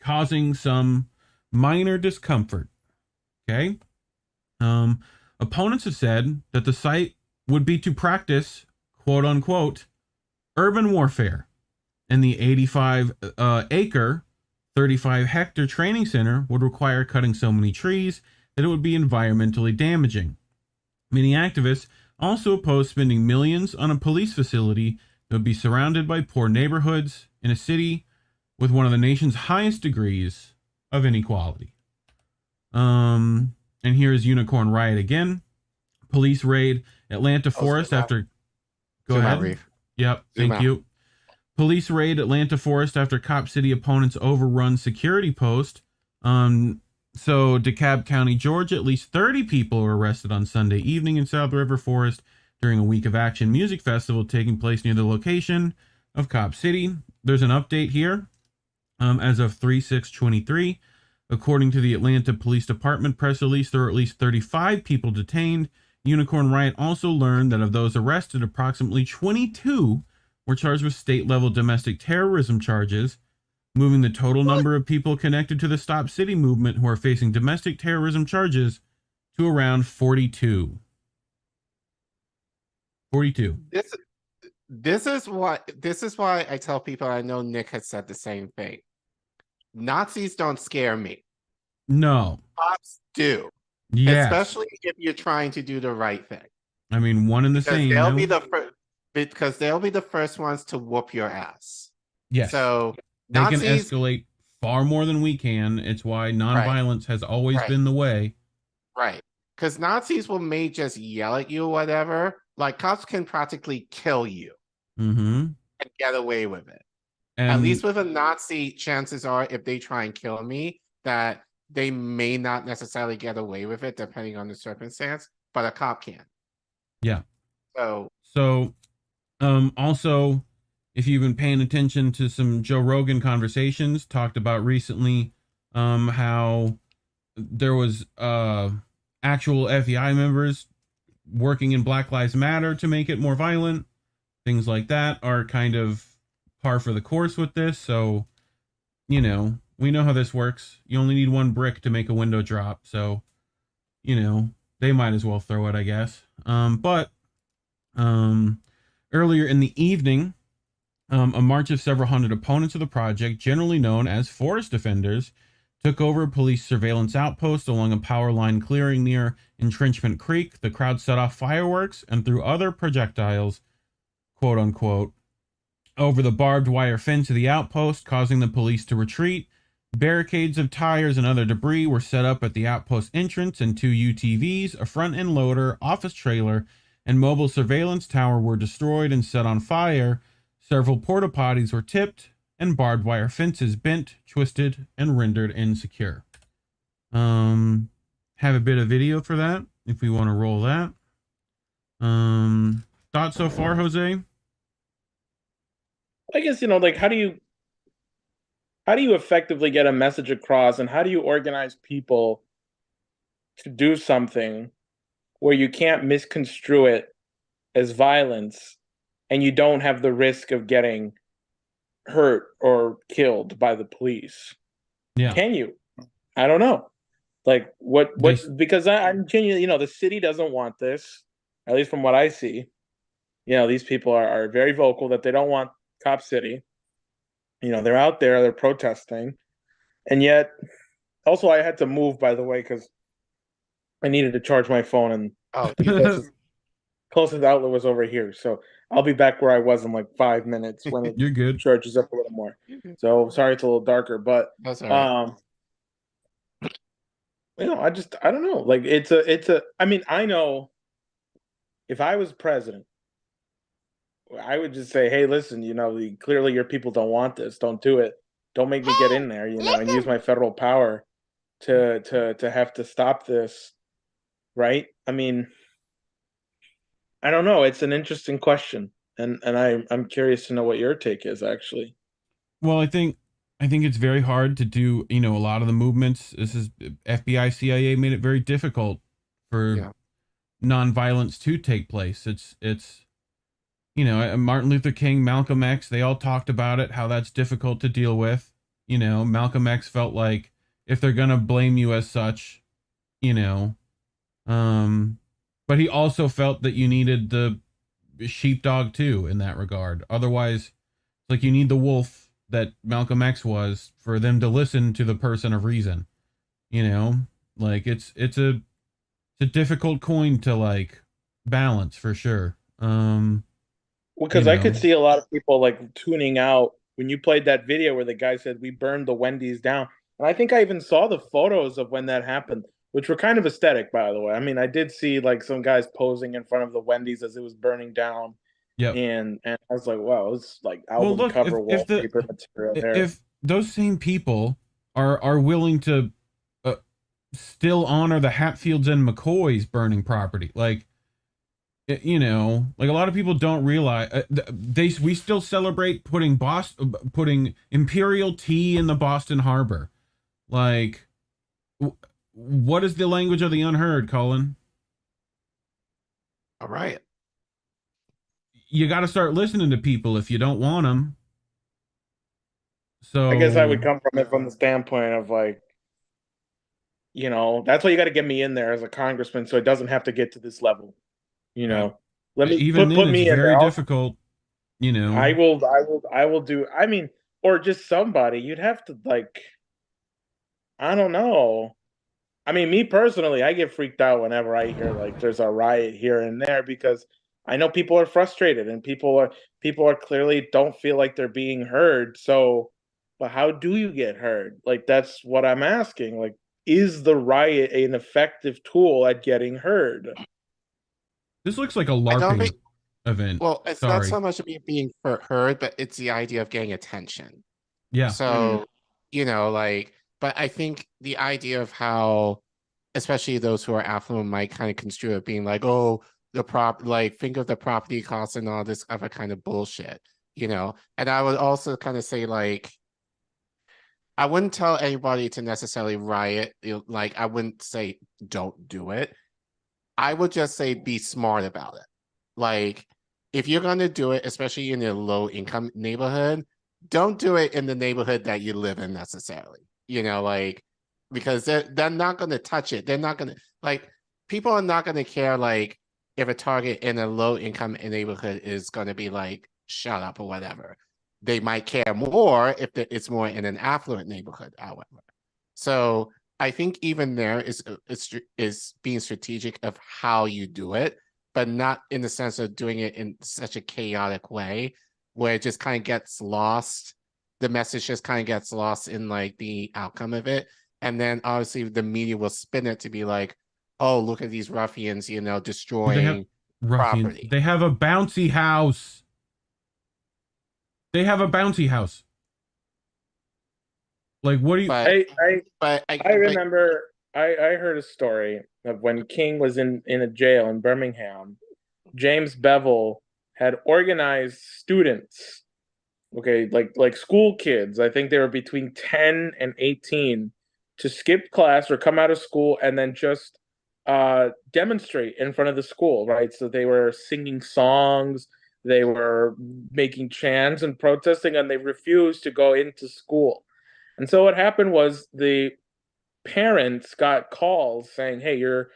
Speaker 3: causing some minor discomfort. Okay. Opponents have said that the site would be to practice, quote unquote, urban warfare, and the 85-acre, 35-hectare training center would require cutting so many trees that it would be environmentally damaging. Many activists also oppose spending millions on a police facility that would be surrounded by poor neighborhoods in a city with one of the nation's highest degrees of inequality. And here is Unicorn Riot again. Police raid Atlanta Forest after... Go ahead.
Speaker 4: Reef.
Speaker 3: Yep, thank you. Police raid Atlanta Forest after Cop City opponents overrun security post. So DeKalb County, Georgia, at least 30 people were arrested on Sunday evening in South River Forest during a Week of Action music festival taking place near the location of Cop City. There's an update here. As of 3/6/23, According to the Atlanta Police Department press release, there are at least 35 people detained. Unicorn Riot also learned that of those arrested, approximately 22 were charged with state-level domestic terrorism charges, moving the total number of people connected to the Stop City movement who are facing domestic terrorism charges to around 42. 42.
Speaker 4: This is why I tell people, I know Nick has said the same thing. Nazis don't scare me.
Speaker 3: No.
Speaker 4: Cops do.
Speaker 3: Yes.
Speaker 4: Especially if you're trying to do the right thing.
Speaker 3: I mean, one and the
Speaker 4: Because
Speaker 3: same.
Speaker 4: they'll
Speaker 3: no?
Speaker 4: be the because they'll be the first ones to whoop your ass.
Speaker 3: Yes.
Speaker 4: So
Speaker 3: they
Speaker 4: Nazis,
Speaker 3: can escalate far more than we can. It's why nonviolence has always
Speaker 4: Right.
Speaker 3: been the way.
Speaker 4: Right. Because Nazis may just yell at you or whatever. Like, cops can practically kill you
Speaker 3: Mm-hmm.
Speaker 4: and get away with it.
Speaker 3: And
Speaker 4: At least with a Nazi, chances are, if they try and kill me, that they may not necessarily get away with it, depending on the circumstance, but a cop can.
Speaker 3: yeah.
Speaker 4: So,
Speaker 3: Also, if you've been paying attention to some Joe Rogan conversations, talked about recently, how there was actual FBI members working in Black Lives Matter to make it more violent. Things like that are kind of par for the course with this. So, we know how this works. You only need one brick to make a window drop. So, they might as well throw it, I guess. Earlier in the evening, a march of several hundred opponents of the project, generally known as forest defenders, took over a police surveillance outpost along a power line clearing near Entrenchment Creek. The crowd set off fireworks and threw other projectiles, quote unquote, over the barbed wire fence of the outpost, causing the police to retreat. Barricades of tires and other debris were set up at the outpost entrance, and 2 UTVs, a front-end loader, office trailer, and mobile surveillance tower were destroyed and set on fire. Several porta potties were tipped, and barbed wire fences bent, twisted, and rendered insecure. Have a bit of video for that if we want to roll that. Thoughts so far, Jose?
Speaker 5: I guess, like, how do you effectively get a message across, and how do you organize people to do something where you can't misconstrue it as violence and you don't have the risk of getting hurt or killed by the police?
Speaker 3: Yeah.
Speaker 5: Can you? I don't know. Like, because I'm genuinely, the city doesn't want this, at least from what I see. These people are very vocal that they don't want Cop City. They're out there, they're protesting. And yet, also, I had to move, by the way, because I needed to charge my phone, and the closest outlet was over here. So I'll be back where I was in like 5 minutes when it
Speaker 3: You're good.
Speaker 5: charges up a little more. So sorry it's a little darker, but
Speaker 4: that's all right.
Speaker 5: I don't know. Like, I know if I was president, I would just say, hey, listen, clearly your people don't want this. Don't do it. Don't make me get in there, and use my federal power to have to stop this. Right? I mean, I don't know. It's an interesting question. And I'm curious to know what your take is, actually.
Speaker 3: Well, I think it's very hard to do, a lot of the movements. This is FBI, CIA made it very difficult for nonviolence to take place. It's Martin Luther King, Malcolm X, they all talked about it, how that's difficult to deal with. Malcolm X felt like if they're going to blame you as such, but he also felt that you needed the sheepdog too in that regard. Otherwise, like, you need the wolf that Malcolm X was for them to listen to the person of reason. Like, it's a difficult coin to like balance for sure.
Speaker 5: Because I could see a lot of people like tuning out when you played that video where the guy said we burned the Wendy's down. And I think I even saw the photos of when that happened, which were kind of aesthetic, by the way. I mean, I did see like some guys posing in front of the Wendy's as it was burning down.
Speaker 3: Yeah.
Speaker 5: And I was like, wow, it's like album cover wallpaper material there.
Speaker 3: If those same people are willing to still honor the Hatfields and McCoys burning property, like, like a lot of people don't realize we still celebrate putting imperial tea in the Boston Harbor. Like, What is the language of the unheard, Collin?
Speaker 4: All right.
Speaker 3: You got to start listening to people if you don't want them. So
Speaker 5: I guess I would come from it from the standpoint of like, you know, that's why you got to get me in there as a congressman, so it doesn't have to get to this level. You know, let me
Speaker 3: even
Speaker 5: put
Speaker 3: then,
Speaker 5: me
Speaker 3: it's
Speaker 5: in
Speaker 3: very
Speaker 5: there.
Speaker 3: difficult. You know,
Speaker 5: I will do. I mean, or just somebody. You'd have to like, I don't know. I mean, me personally, I get freaked out whenever I hear like there's a riot here and there because I know people are frustrated and people are clearly don't feel like they're being heard. So, but how do you get heard? Like that's what I'm asking. Like, is the riot an effective tool at getting heard?
Speaker 3: This looks like a
Speaker 4: I don't
Speaker 3: LARPing
Speaker 4: think.
Speaker 3: event.
Speaker 4: Well, it's not
Speaker 3: Sorry.
Speaker 4: so much me being heard, but it's the idea of getting attention.
Speaker 3: Yeah.
Speaker 4: So, you know, like, but I think the idea of how, especially those who are affluent, might kind of construe it being like, oh, think of the property costs and all this other kind of bullshit, you know. And I would also kind of say, like, I wouldn't tell anybody to necessarily riot. Like, I wouldn't say don't do it. I would just say be smart about it. Like, if you're going to do it, especially in a low income neighborhood, don't do it in the neighborhood that you live in necessarily, you know, like, because they're not going to touch it. They're not going to, like, people are not going to care, like, if a target in a low income neighborhood is going to be like, shut up or whatever. They might care more if it's more in an affluent neighborhood, however. So I think even there is being strategic of how you do it, but not in the sense of doing it in such a chaotic way where it just kind of gets lost. The message just kind of gets lost in like the outcome of it. And then obviously the media will spin it to be like, oh, look at these ruffians, you know, destroying property.
Speaker 3: They have a bouncy house. They have a bouncy house. Like, what do you...
Speaker 5: I remember, I heard a story of when King was in a jail in Birmingham. James Bevel had organized students, okay, like school kids. I think they were between 10 and 18 to skip class or come out of school and then just demonstrate in front of the school, right? So they were singing songs, they were making chants and protesting, and they refused to go into school. And so what happened was the parents got calls saying, hey, your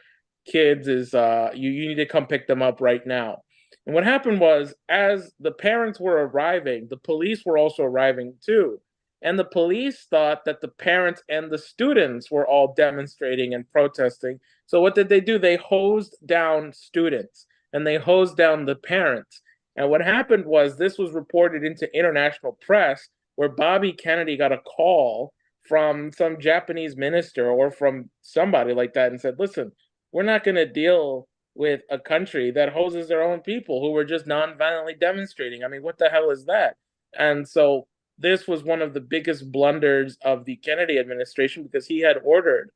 Speaker 5: kids is you need to come pick them up right now. And what happened was, as the parents were arriving, the police were also arriving too. And the police thought that the parents and the students were all demonstrating and protesting. So what did they do? They hosed down students and they hosed down the parents. And what happened was, this was reported into international press, where Bobby Kennedy got a call from some Japanese minister or from somebody like that and said, listen, we're not going to deal with a country that hoses their own people who were just non-violently demonstrating. I mean, what the hell is that? And so this was one of the biggest blunders of the Kennedy administration, because he had ordered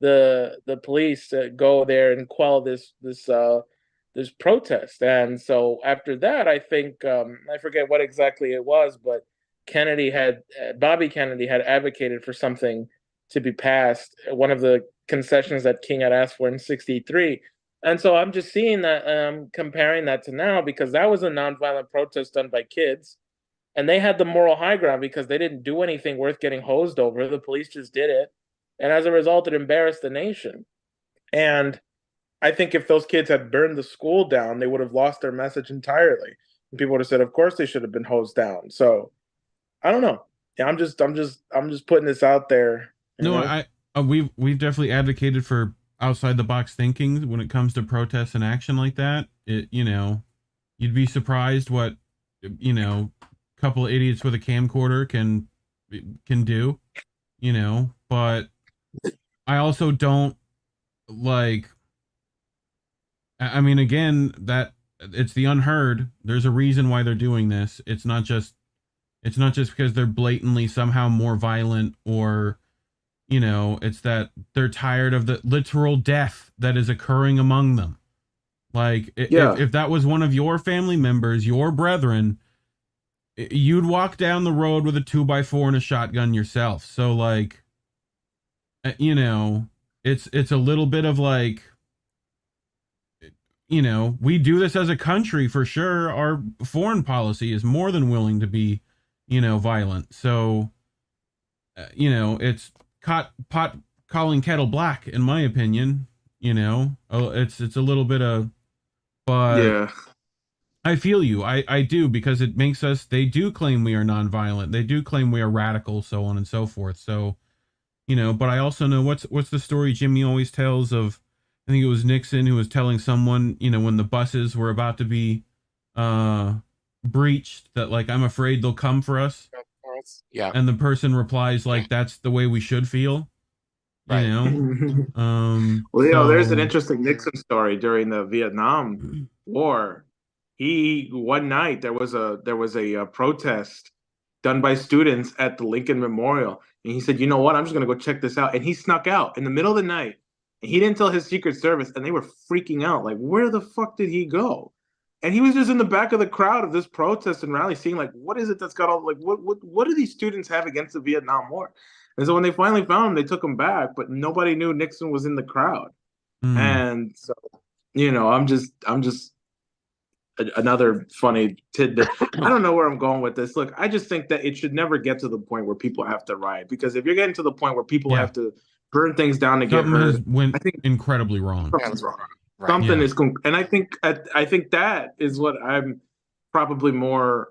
Speaker 5: the police to go there and quell this protest. And so after that, I think I forget what exactly it was, but Bobby Kennedy had advocated for something to be passed, one of the concessions that King had asked for in '63. And so I'm just seeing that, comparing that to now, because that was a nonviolent protest done by kids, and they had the moral high ground because they didn't do anything worth getting hosed over. The police just did it. And as a result, it embarrassed the nation. And I think if those kids had burned the school down, they would have lost their message entirely. And people would have said, of course they should have been hosed down. So I don't know. Yeah, I'm just putting this out there.
Speaker 3: No, we've definitely advocated for outside the box thinking when it comes to protests and action like that. You know, you'd be surprised what, you know, a couple of idiots with a camcorder can do, you know, but I also don't like, I mean, again, that it's the unheard. There's a reason why they're doing this. It's not just because they're blatantly somehow more violent, or, you know, it's that they're tired of the literal death that is occurring among them. Like, if that was one of your family members, your brethren, you'd walk down the road with a 2x4 and a shotgun yourself. So, like, you know, it's a little bit of like, you know, we do this as a country for sure. Our foreign policy is more than willing to be, you know, violent. So, you know, it's pot calling kettle black, in my opinion. You know, it's a little bit of, but
Speaker 5: Yeah.
Speaker 3: I feel you. I do, because it makes us, they do claim we are nonviolent. They do claim we are radical, so on and so forth. So, you know, but I also know what's the story Jimmy always tells of, I think it was Nixon who was telling someone, you know, when the buses were about to be breached, that like, I'm afraid they'll come for us.
Speaker 4: Yeah.
Speaker 3: And the person replies like, that's the way we should feel. You know?
Speaker 5: Well, you know, there's an
Speaker 3: so-
Speaker 5: interesting Nixon story during the Vietnam War. One night there was a protest done by students at the Lincoln Memorial, and he said, "You know what? I'm just gonna go check this out." And he snuck out in the middle of the night. And he didn't tell his Secret Service, and they were freaking out. Like, where the fuck did he go? And he was just in the back of the crowd of this protest and rally, seeing like, what is it that's got all like, what do these students have against the Vietnam War? And so when they finally found him, they took him back, but nobody knew Nixon was in the crowd. And so, you know, I'm just another funny tidbit. I don't know where I'm going with this. Look, I just think that it should never get to the point where people have to riot, because if you're getting to the point where people have to burn things down to get
Speaker 3: Something has
Speaker 5: hurt,
Speaker 3: went incredibly wrong.
Speaker 5: something's wrong. Something is, and I think that is what I'm probably more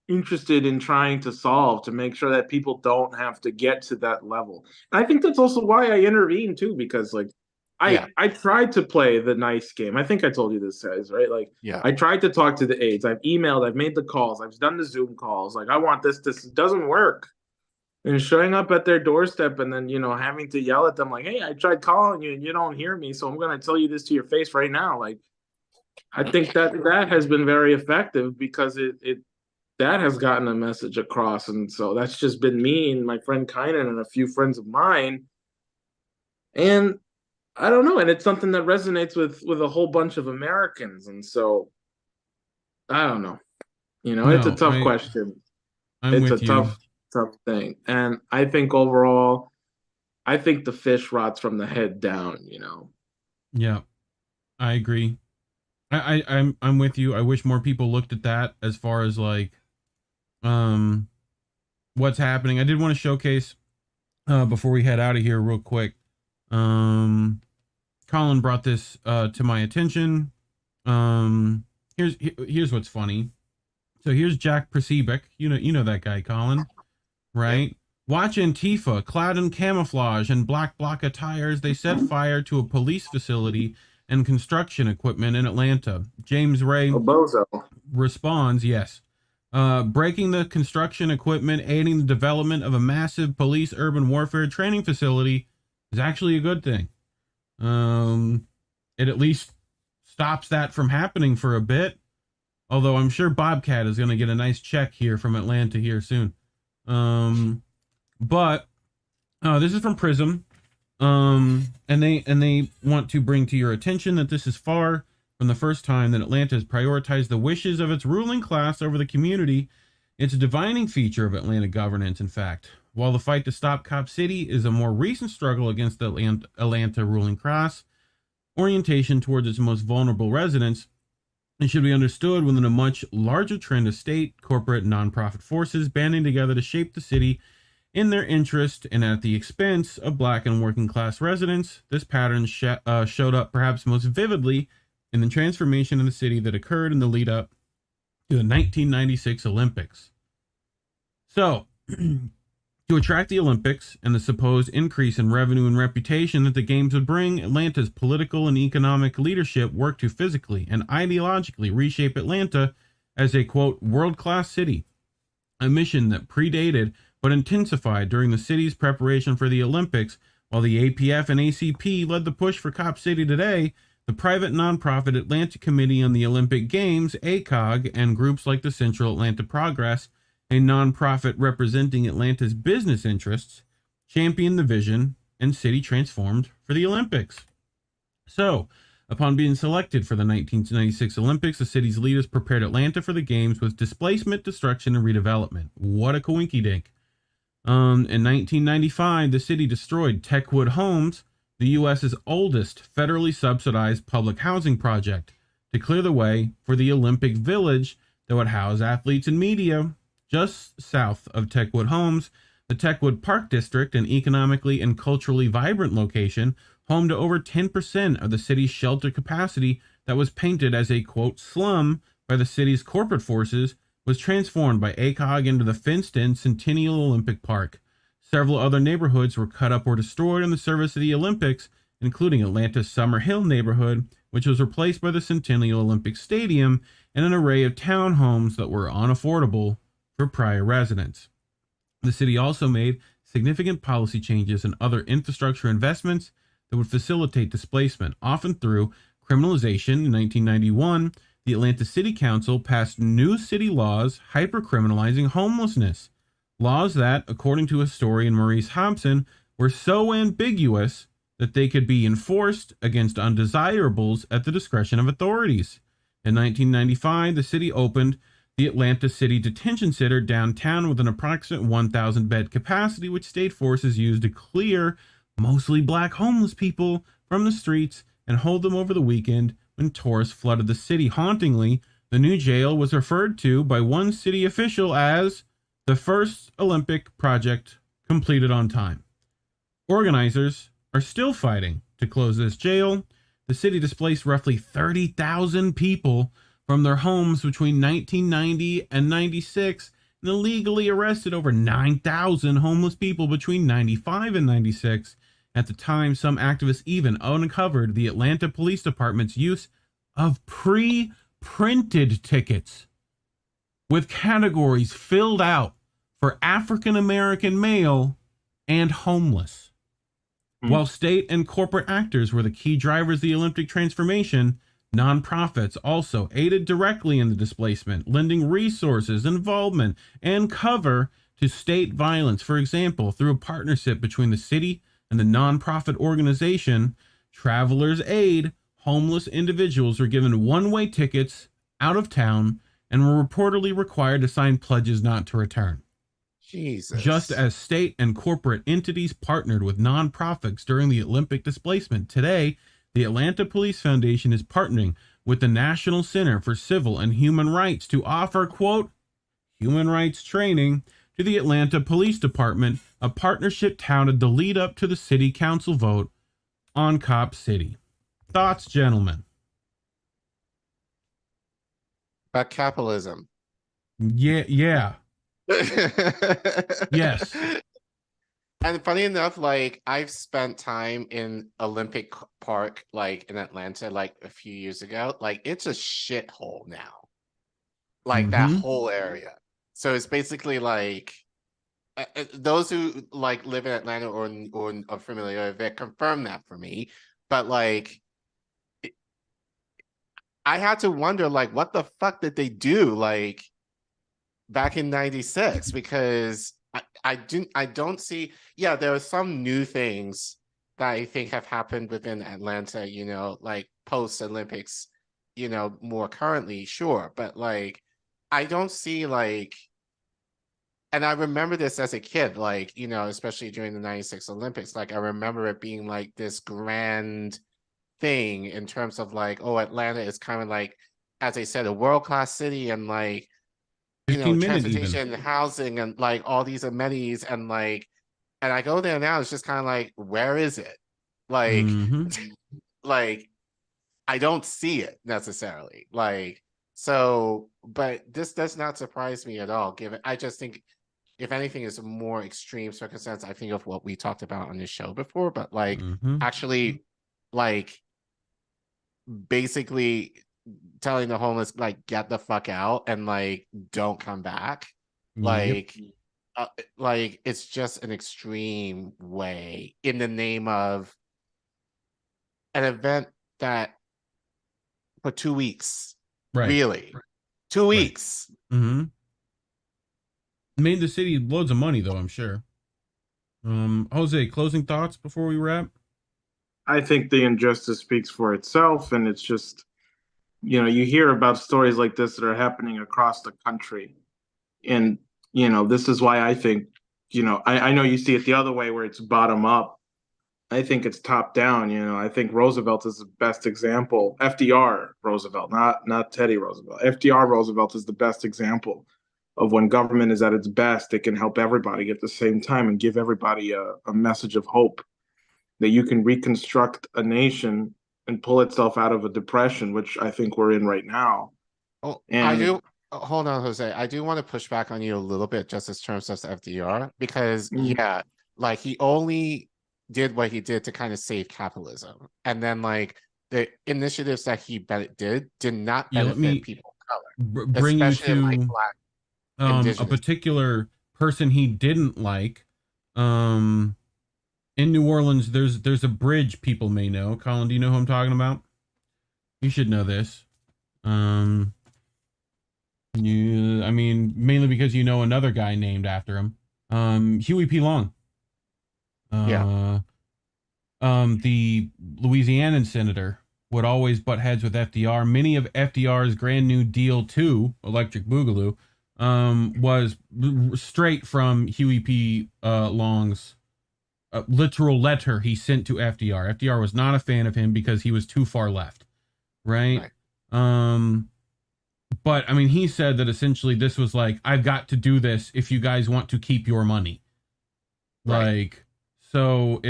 Speaker 5: interested in trying to solve, to make sure that people don't have to get to that level. And I think that's also why I intervene too, because like I tried to play the nice game. I think I told you this, guys, right? Like, I tried to talk to the aides. I've emailed, I've made the calls, I've done the Zoom calls. Like, I want this. This doesn't work. And showing up at their doorstep and then, you know, having to yell at them like, "Hey, I tried calling you and you don't hear me, so I'm going to tell you this to your face right now." Like, I think that has been very effective, because that has gotten a message across. And so that's just been me and my friend Kynan and a few friends of mine. And I don't know. And it's something that resonates with a whole bunch of Americans. And so I don't know. You know, it's a tough question. It's a tough thing. And I think overall, I think the fish rots from the head down, you know.
Speaker 3: Yeah, I agree. I'm with you. I wish more people looked at that as far as like what's happening. I did want to showcase before we head out of here real quick. Collin brought this to my attention. Here's what's funny. So here's Jack Prasibek. You know that guy, Collin, right? Watch Antifa, clad in camouflage and black bloc attires, they set fire to a police facility and construction equipment in Atlanta. James Ray responds, yes. Breaking the construction equipment, aiding the development of a massive police urban warfare training facility is actually a good thing. It at least stops that from happening for a bit. Although I'm sure Bobcat is going to get a nice check here from Atlanta here soon. But this is from Prism. And they want to bring to your attention that this is far from the first time that Atlanta has prioritized the wishes of its ruling class over the community. It's a defining feature of Atlanta governance, in fact. While the fight to stop Cop City is a more recent struggle against the Atlanta ruling class orientation towards its most vulnerable residents, it should be understood within a much larger trend of state, corporate, and nonprofit forces banding together to shape the city in their interest and at the expense of Black and working class residents. This pattern showed up perhaps most vividly in the transformation of the city that occurred in the lead up to the 1996 Olympics. So, to attract the Olympics and the supposed increase in revenue and reputation that the games would bring, Atlanta's political and economic leadership worked to physically and ideologically reshape Atlanta as a, quote, world-class city, a mission that predated but intensified during the city's preparation for the Olympics. While the APF and ACP led the push for Cop City today, the private nonprofit Atlanta Committee on the Olympic Games, ACOG, and groups like the Central Atlanta Progress, a nonprofit representing Atlanta's business interests, championed the vision and city transformed for the Olympics. So, upon being selected for the 1996 Olympics, the city's leaders prepared Atlanta for the games with displacement, destruction, and redevelopment. What a coinky-dink. In 1995, the city destroyed Techwood Homes, the U.S.'s oldest federally subsidized public housing project, to clear the way for the Olympic Village that would house athletes and media. Just south of Techwood Homes, the Techwood Park District, an economically and culturally vibrant location, home to over 10% of the city's shelter capacity that was painted as a, quote, slum by the city's corporate forces, was transformed by ACOG into the fenced-in Centennial Olympic Park. Several other neighborhoods were cut up or destroyed in the service of the Olympics, including Atlanta's Summer Hill neighborhood, which was replaced by the Centennial Olympic Stadium, and an array of townhomes that were unaffordable for prior residents. The city also made significant policy changes and other infrastructure investments that would facilitate displacement, often through criminalization. In 1991, the Atlanta City Council passed new city laws hyper-criminalizing homelessness. Laws that, according to historian Maurice Hobson, were so ambiguous that they could be enforced against undesirables at the discretion of authorities. In 1995, the city opened the Atlanta City Detention Center downtown with an approximate 1,000 bed capacity, which state forces used to clear mostly black homeless people from the streets and hold them over the weekend when tourists flooded the city. Hauntingly, the new jail was referred to by one city official as the first Olympic project completed on time. Organizers are still fighting to close this jail. The city displaced roughly 30,000 people from their homes between 1990 and 96, and illegally arrested over 9,000 homeless people between 95 and 96. At the time, some activists even uncovered the Atlanta Police Department's use of pre-printed tickets with categories filled out for African American male and homeless. While state and corporate actors were the key drivers of the Olympic transformation, nonprofits also aided directly in the displacement, lending resources, involvement, and cover to state violence. For example, through a partnership between the city and the nonprofit organization Travelers Aid, homeless individuals were given one-way tickets out of town and were reportedly required to sign pledges not to return.
Speaker 4: Jesus.
Speaker 3: Just as state and corporate entities partnered with nonprofits during the Olympic displacement, today, the Atlanta Police Foundation is partnering with the National Center for Civil and Human Rights to offer, quote, human rights training to the Atlanta Police Department, a partnership touted the lead up to the city council vote on Cop City. Thoughts, gentlemen?
Speaker 4: About capitalism.
Speaker 3: Yeah. Yes.
Speaker 4: And funny enough, like I've spent time in Olympic Park, like in Atlanta, like a few years ago. Like it's a shithole now. Like that whole area. So it's basically like those who like live in Atlanta or are familiar with it confirm that for me. But like I had to wonder, like, what the fuck did they do, like, back in '96? Because I don't see. Yeah, there are some new things that I think have happened within Atlanta. You know, like post Olympics. You know, more currently, sure, but like, I don't see like. And I remember this as a kid, like, you know, especially during the '96 Olympics. Like, I remember it being like this grand thing in terms of like, oh, Atlanta is kind of like, as I said, a world-class city, and like, you know, transportation, housing, and like all these amenities, and like, and I go there now, it's just kind of like, where is it? Like, like, I don't see it necessarily. Like, so, but this does not surprise me at all, given I just think, if anything, is a more extreme circumstance, I think of what we talked about on this show before, but like, actually, like, basically telling the homeless, like, get the fuck out and like don't come back. Like, like it's just an extreme way in the name of an event that for 2 weeks, really 2 weeks.
Speaker 3: Made the city loads of money, though, I'm sure. Jose, closing thoughts before we wrap?
Speaker 5: I think the injustice speaks for itself, and it's just, you know, you hear about stories like this that are happening across the country. And, you know, this is why I think, you know, I know you see it the other way where it's bottom up, I think it's top down. I think Roosevelt is the best example. FDR Roosevelt, not Teddy Roosevelt. FDR Roosevelt is the best example of when government is at its best. It can help everybody at the same time and give everybody a message of hope that you can reconstruct a nation and pull itself out of a depression, which I think we're in right now.
Speaker 4: Oh,
Speaker 5: And
Speaker 4: I do. Hold on, Jose. I do want to push back on you a little bit, just in terms of FDR, because yeah, like he only did what he did to kind of save capitalism, and then like the initiatives that he did not
Speaker 3: Yeah, let
Speaker 4: benefit
Speaker 3: me
Speaker 4: people of color,
Speaker 3: bring you
Speaker 4: especially like
Speaker 3: to
Speaker 4: Black
Speaker 3: a
Speaker 4: indigenous.
Speaker 3: particular person he didn't like. In New Orleans, there's a bridge people may know. Collin, do you know who I'm talking about? You should know this. I mean, mainly because you know another guy named after him. Huey P. Long.
Speaker 4: Yeah.
Speaker 3: The Louisianan senator would always butt heads with FDR. Many of FDR's Grand New Deal 2, Electric Boogaloo, was straight from Huey P. Long's literal letter he sent to FDR. FDR was not a fan of him because he was too far left, right? But I mean, he said that essentially this was like, I've got to do this if you guys want to keep your money. Like, so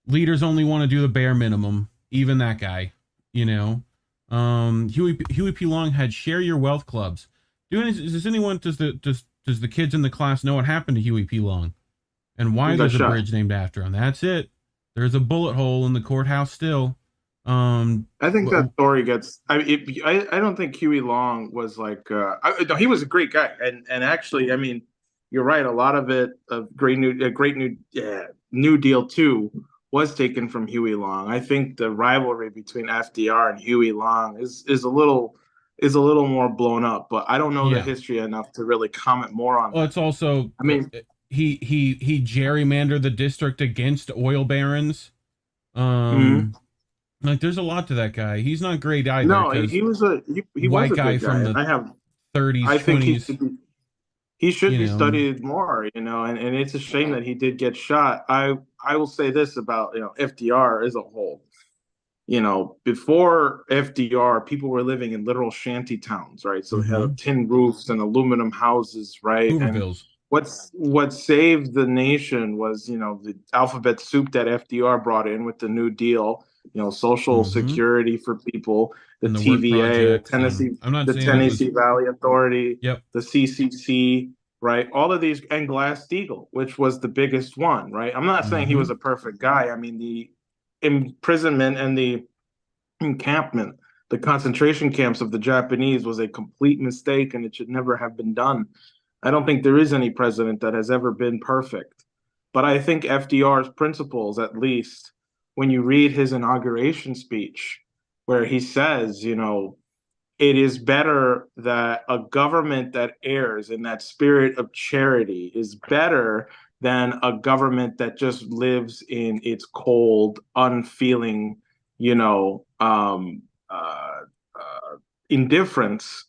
Speaker 3: leaders only want to do the bare minimum. Even that guy, Huey P. Long had share your wealth clubs. Does the kids in the class know what happened to Huey P. Long and why there's a bridge named after him? That's it. There's a bullet hole in the courthouse still.
Speaker 5: I think that story gets. I don't think Huey Long was like. No, he was a great guy, and actually, I mean, you're right. A lot of it of New Deal 2 was taken from Huey Long. I think the rivalry between FDR and Huey Long is a little more blown up, but I don't know the history enough to really comment more on.
Speaker 3: Well, it's also.
Speaker 5: I mean,
Speaker 3: he gerrymandered the district against oil barons. Like, there's a lot to that guy. He's not great either.
Speaker 5: No, he was a
Speaker 3: white
Speaker 5: was a
Speaker 3: guy
Speaker 5: good
Speaker 3: from the
Speaker 5: I have
Speaker 3: 30s,
Speaker 5: I think
Speaker 3: 20s.
Speaker 5: he should be studied more, and it's a shame that he did get shot. I will say this about FDR as a whole. Before FDR, people were living in literal shanty towns, right? So they had tin roofs and aluminum houses, right?
Speaker 3: Hoovervilles.
Speaker 5: And what saved the nation was, the alphabet soup that FDR brought in with the New Deal, social security for people, the TVA, the Tennessee Valley Authority, the CCC, right? All of these, and Glass-Steagall, which was the biggest one, right? I'm not saying he was a perfect guy. I mean, the imprisonment and the encampment, the concentration camps of the Japanese was a complete mistake, and it should never have been done. I don't think there is any president that has ever been perfect. But I think FDR's principles, at least, when you read his inauguration speech, where he says, it is better that a government that errs in that spirit of charity is better than a government that just lives in its cold, unfeeling, indifference,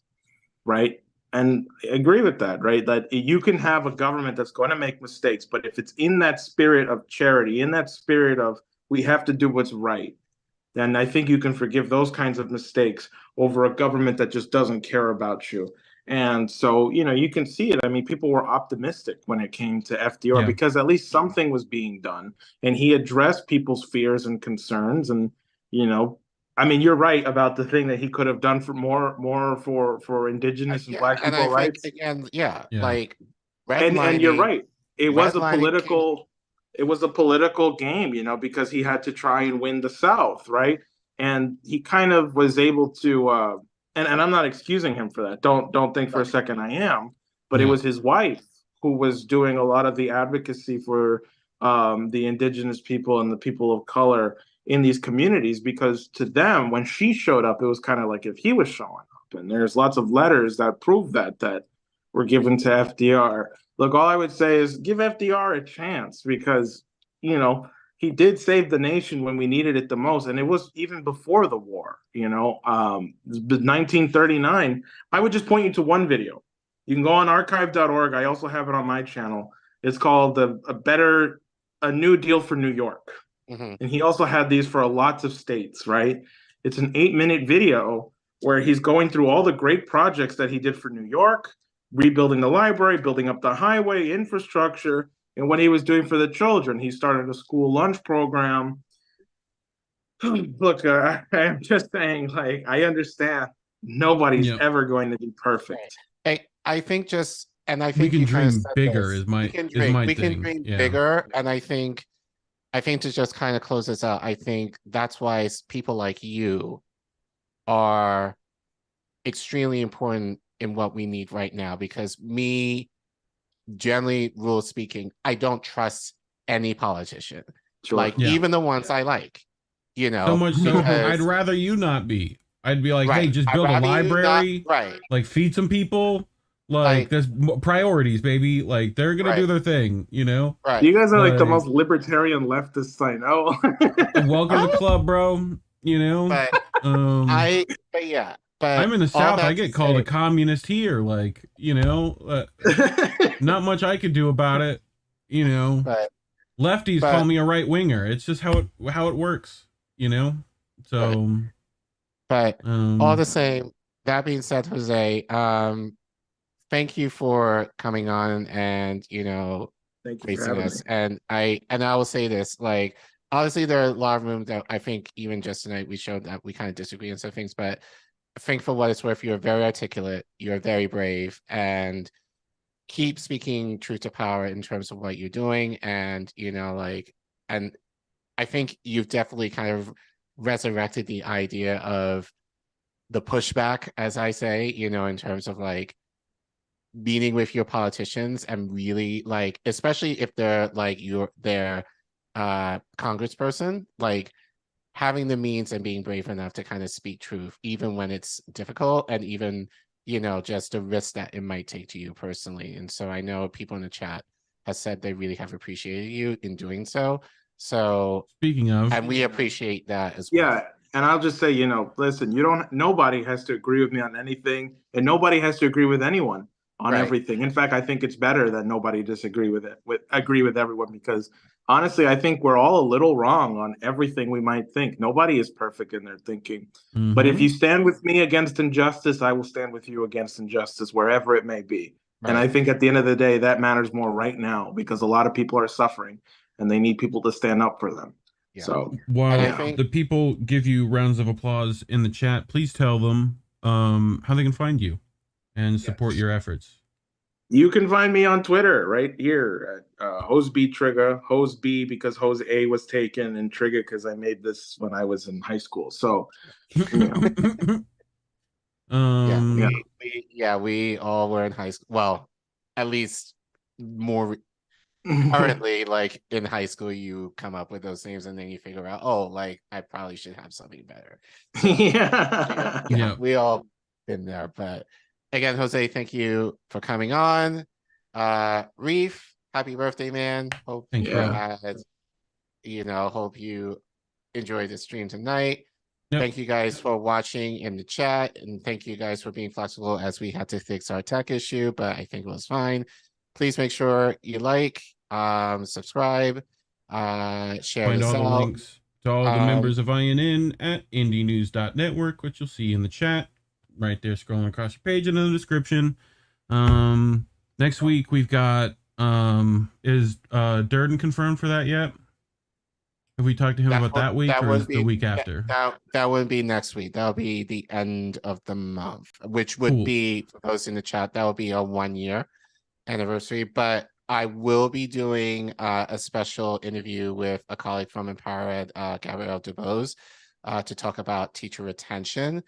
Speaker 5: right? And I agree with that, right? That you can have a government that's going to make mistakes, but if it's in that spirit of charity, in that spirit of we have to do what's right, then I think you can forgive those kinds of mistakes over a government that just doesn't care about you. And so, you can see it. I mean, people were optimistic when it came to FDR because at least something was being done, and he addressed people's fears and concerns. And, I mean, you're right about the thing that he could have done for more for indigenous and Black people rights.
Speaker 4: Like
Speaker 5: and you're right. It was a political game, because he had to try and win the South, right? And he kind of was able to and I'm not excusing him for that. Don't think for a second I am, but it was his wife who was doing a lot of the advocacy for the indigenous people and the people of color in these communities, because to them, when she showed up, it was kind of like if he was showing up. And there's lots of letters that prove that were given to FDR. Look, all I would say is give FDR a chance, because, he did save the nation when we needed it the most. And it was even before the war, 1939. I would just point you to one video. You can go on archive.org. I also have it on my channel. It's called A Better a new deal for New York.
Speaker 4: Mhm.
Speaker 5: And he also had these for lots of states, right? It's an 8-minute video where he's going through all the great projects that he did for New York, rebuilding the library, building up the highway, infrastructure, and what he was doing for the children. He started a school lunch program. Look, I am just saying, like, I understand nobody's ever going to be perfect.
Speaker 4: I think just, and I
Speaker 3: We
Speaker 4: think
Speaker 3: can
Speaker 4: you kind of
Speaker 3: dream
Speaker 4: said
Speaker 3: bigger
Speaker 4: this.
Speaker 3: is my
Speaker 4: we can
Speaker 3: is
Speaker 4: dream,
Speaker 3: my
Speaker 4: we
Speaker 3: thing.
Speaker 4: can dream
Speaker 3: Yeah.
Speaker 4: bigger, and I think to just kind of close this out, I think that's why people like you are extremely important in what we need right now, because me, generally, rule speaking, I don't trust any politician.
Speaker 5: Sure.
Speaker 4: Like,
Speaker 3: Yeah.
Speaker 4: even the ones I like, you know.
Speaker 3: So much so,
Speaker 4: because-
Speaker 3: I'd rather you not be. I'd be like, hey,
Speaker 4: Right.
Speaker 3: just
Speaker 4: I'd
Speaker 3: build a
Speaker 4: rather you not-
Speaker 3: library,
Speaker 4: right.
Speaker 3: like feed some people. Like, there's priorities, baby. Like, they're gonna do their thing, you know.
Speaker 4: Right.
Speaker 5: You guys are like the most libertarian leftists I know.
Speaker 3: Welcome to the club, bro. You know.
Speaker 4: But but
Speaker 3: I'm in the
Speaker 4: all
Speaker 3: South.
Speaker 4: that
Speaker 3: I
Speaker 4: to
Speaker 3: get called
Speaker 4: say-
Speaker 3: a communist here. Like, you know, not much I could do about it. You know, lefties call me a right winger. It's just how it works. You know. So.
Speaker 4: But all the same, that being said, Jose, thank you for coming on and, you know,
Speaker 5: Thank you for
Speaker 4: facing
Speaker 5: having
Speaker 4: us.
Speaker 5: me.
Speaker 4: And I will say this, like, obviously there are a lot of room that I think even just tonight we showed that we kind of disagree on some things, but I think for what it's worth, you're very articulate, you're very brave, and keep speaking truth to power in terms of what you're doing. And, you know, like, and I think you've definitely kind of resurrected the idea of the pushback, as I say, you know, in terms of like meeting with your politicians and really like, especially if they're like their congressperson, like having the means and being brave enough to kind of speak truth, even when it's difficult, and even, you know, just the risk that it might take to you personally. And so I know people in the chat has said they really have appreciated you in doing so. So
Speaker 3: speaking of,
Speaker 4: and we appreciate that as well.
Speaker 5: Yeah, and I'll just say, you know, listen, nobody has to agree with me on anything, and nobody has to agree with anyone on everything. In fact, I think it's better that nobody agree with everyone, because honestly, I think we're all a little wrong on everything we might think. Nobody is perfect in their thinking. But if you stand with me against injustice, I will stand with you against injustice, wherever it may be. And I think at the end of the day, that matters more right now, because a lot of people are suffering and they need people to stand up for them.
Speaker 4: Yeah.
Speaker 5: So
Speaker 3: while the people give you rounds of applause in the chat, please tell them how they can find you and support your efforts.
Speaker 5: You can find me on Twitter right here at Hose B Trigger. Hose B because Hose A was taken, and Trigger because I made this when I was in high school. So, you know.
Speaker 4: We all were in high school. Well, at least more currently, like in high school, you come up with those names and then you figure out, oh, like I probably should have something better. So, yeah, we all been there. But again, Jose, thank you for coming on. Reef, happy birthday, man. Hope
Speaker 3: Thank
Speaker 4: you had, you know, hope you enjoyed the stream tonight. Thank you guys for watching in the chat, and thank you guys for being flexible as we had to fix our tech issue, but I think it was fine. Please make sure you like, subscribe, share
Speaker 3: Find
Speaker 4: this
Speaker 3: all the
Speaker 4: out.
Speaker 3: links to all the members of INN at indienews.network, which you'll see in the chat right there, scrolling across your page and in the description. Next week we've got is Durden confirmed for that yet? Have we talked to him about that week, or is the week after?
Speaker 4: That would be next week. That'll be the end of the month, which would be, for those in the chat, that would be a 1-year anniversary. But I will be doing a special interview with a colleague from Empowered, Gabrielle DuBose, to talk about teacher retention,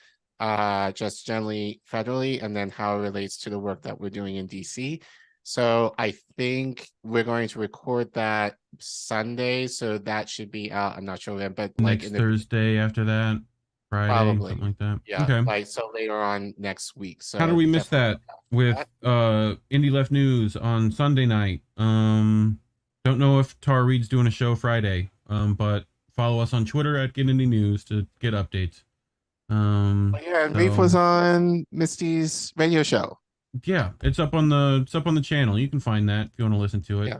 Speaker 4: just generally federally, and then how it relates to the work that we're doing in DC. So I think we're going to record that Sunday, so that should be out. I'm not sure when, but like
Speaker 3: Next Thursday after that, Friday,
Speaker 4: probably
Speaker 3: something like that.
Speaker 4: Yeah,
Speaker 3: okay.
Speaker 4: like so later on next week. So
Speaker 3: how do we miss that with Indie Left News on Sunday night? Don't know if Tar Reed's doing a show Friday, but follow us on Twitter at Get Indie News to get updates.
Speaker 4: Reef was on Misty's radio show.
Speaker 3: Yeah, it's up on the channel. You can find that if you want to listen to it.
Speaker 4: Yeah.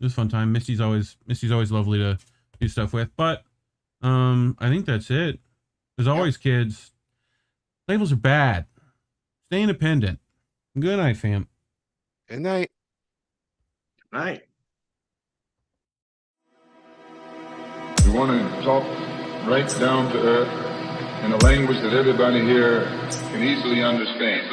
Speaker 3: It was a fun time. Misty's always lovely to do stuff with. But I think that's it. As always, kids, labels are bad. Stay independent. Good night, fam.
Speaker 4: Good night.
Speaker 5: Good night.
Speaker 12: We want to talk right down to earth in a language that everybody here can easily understand.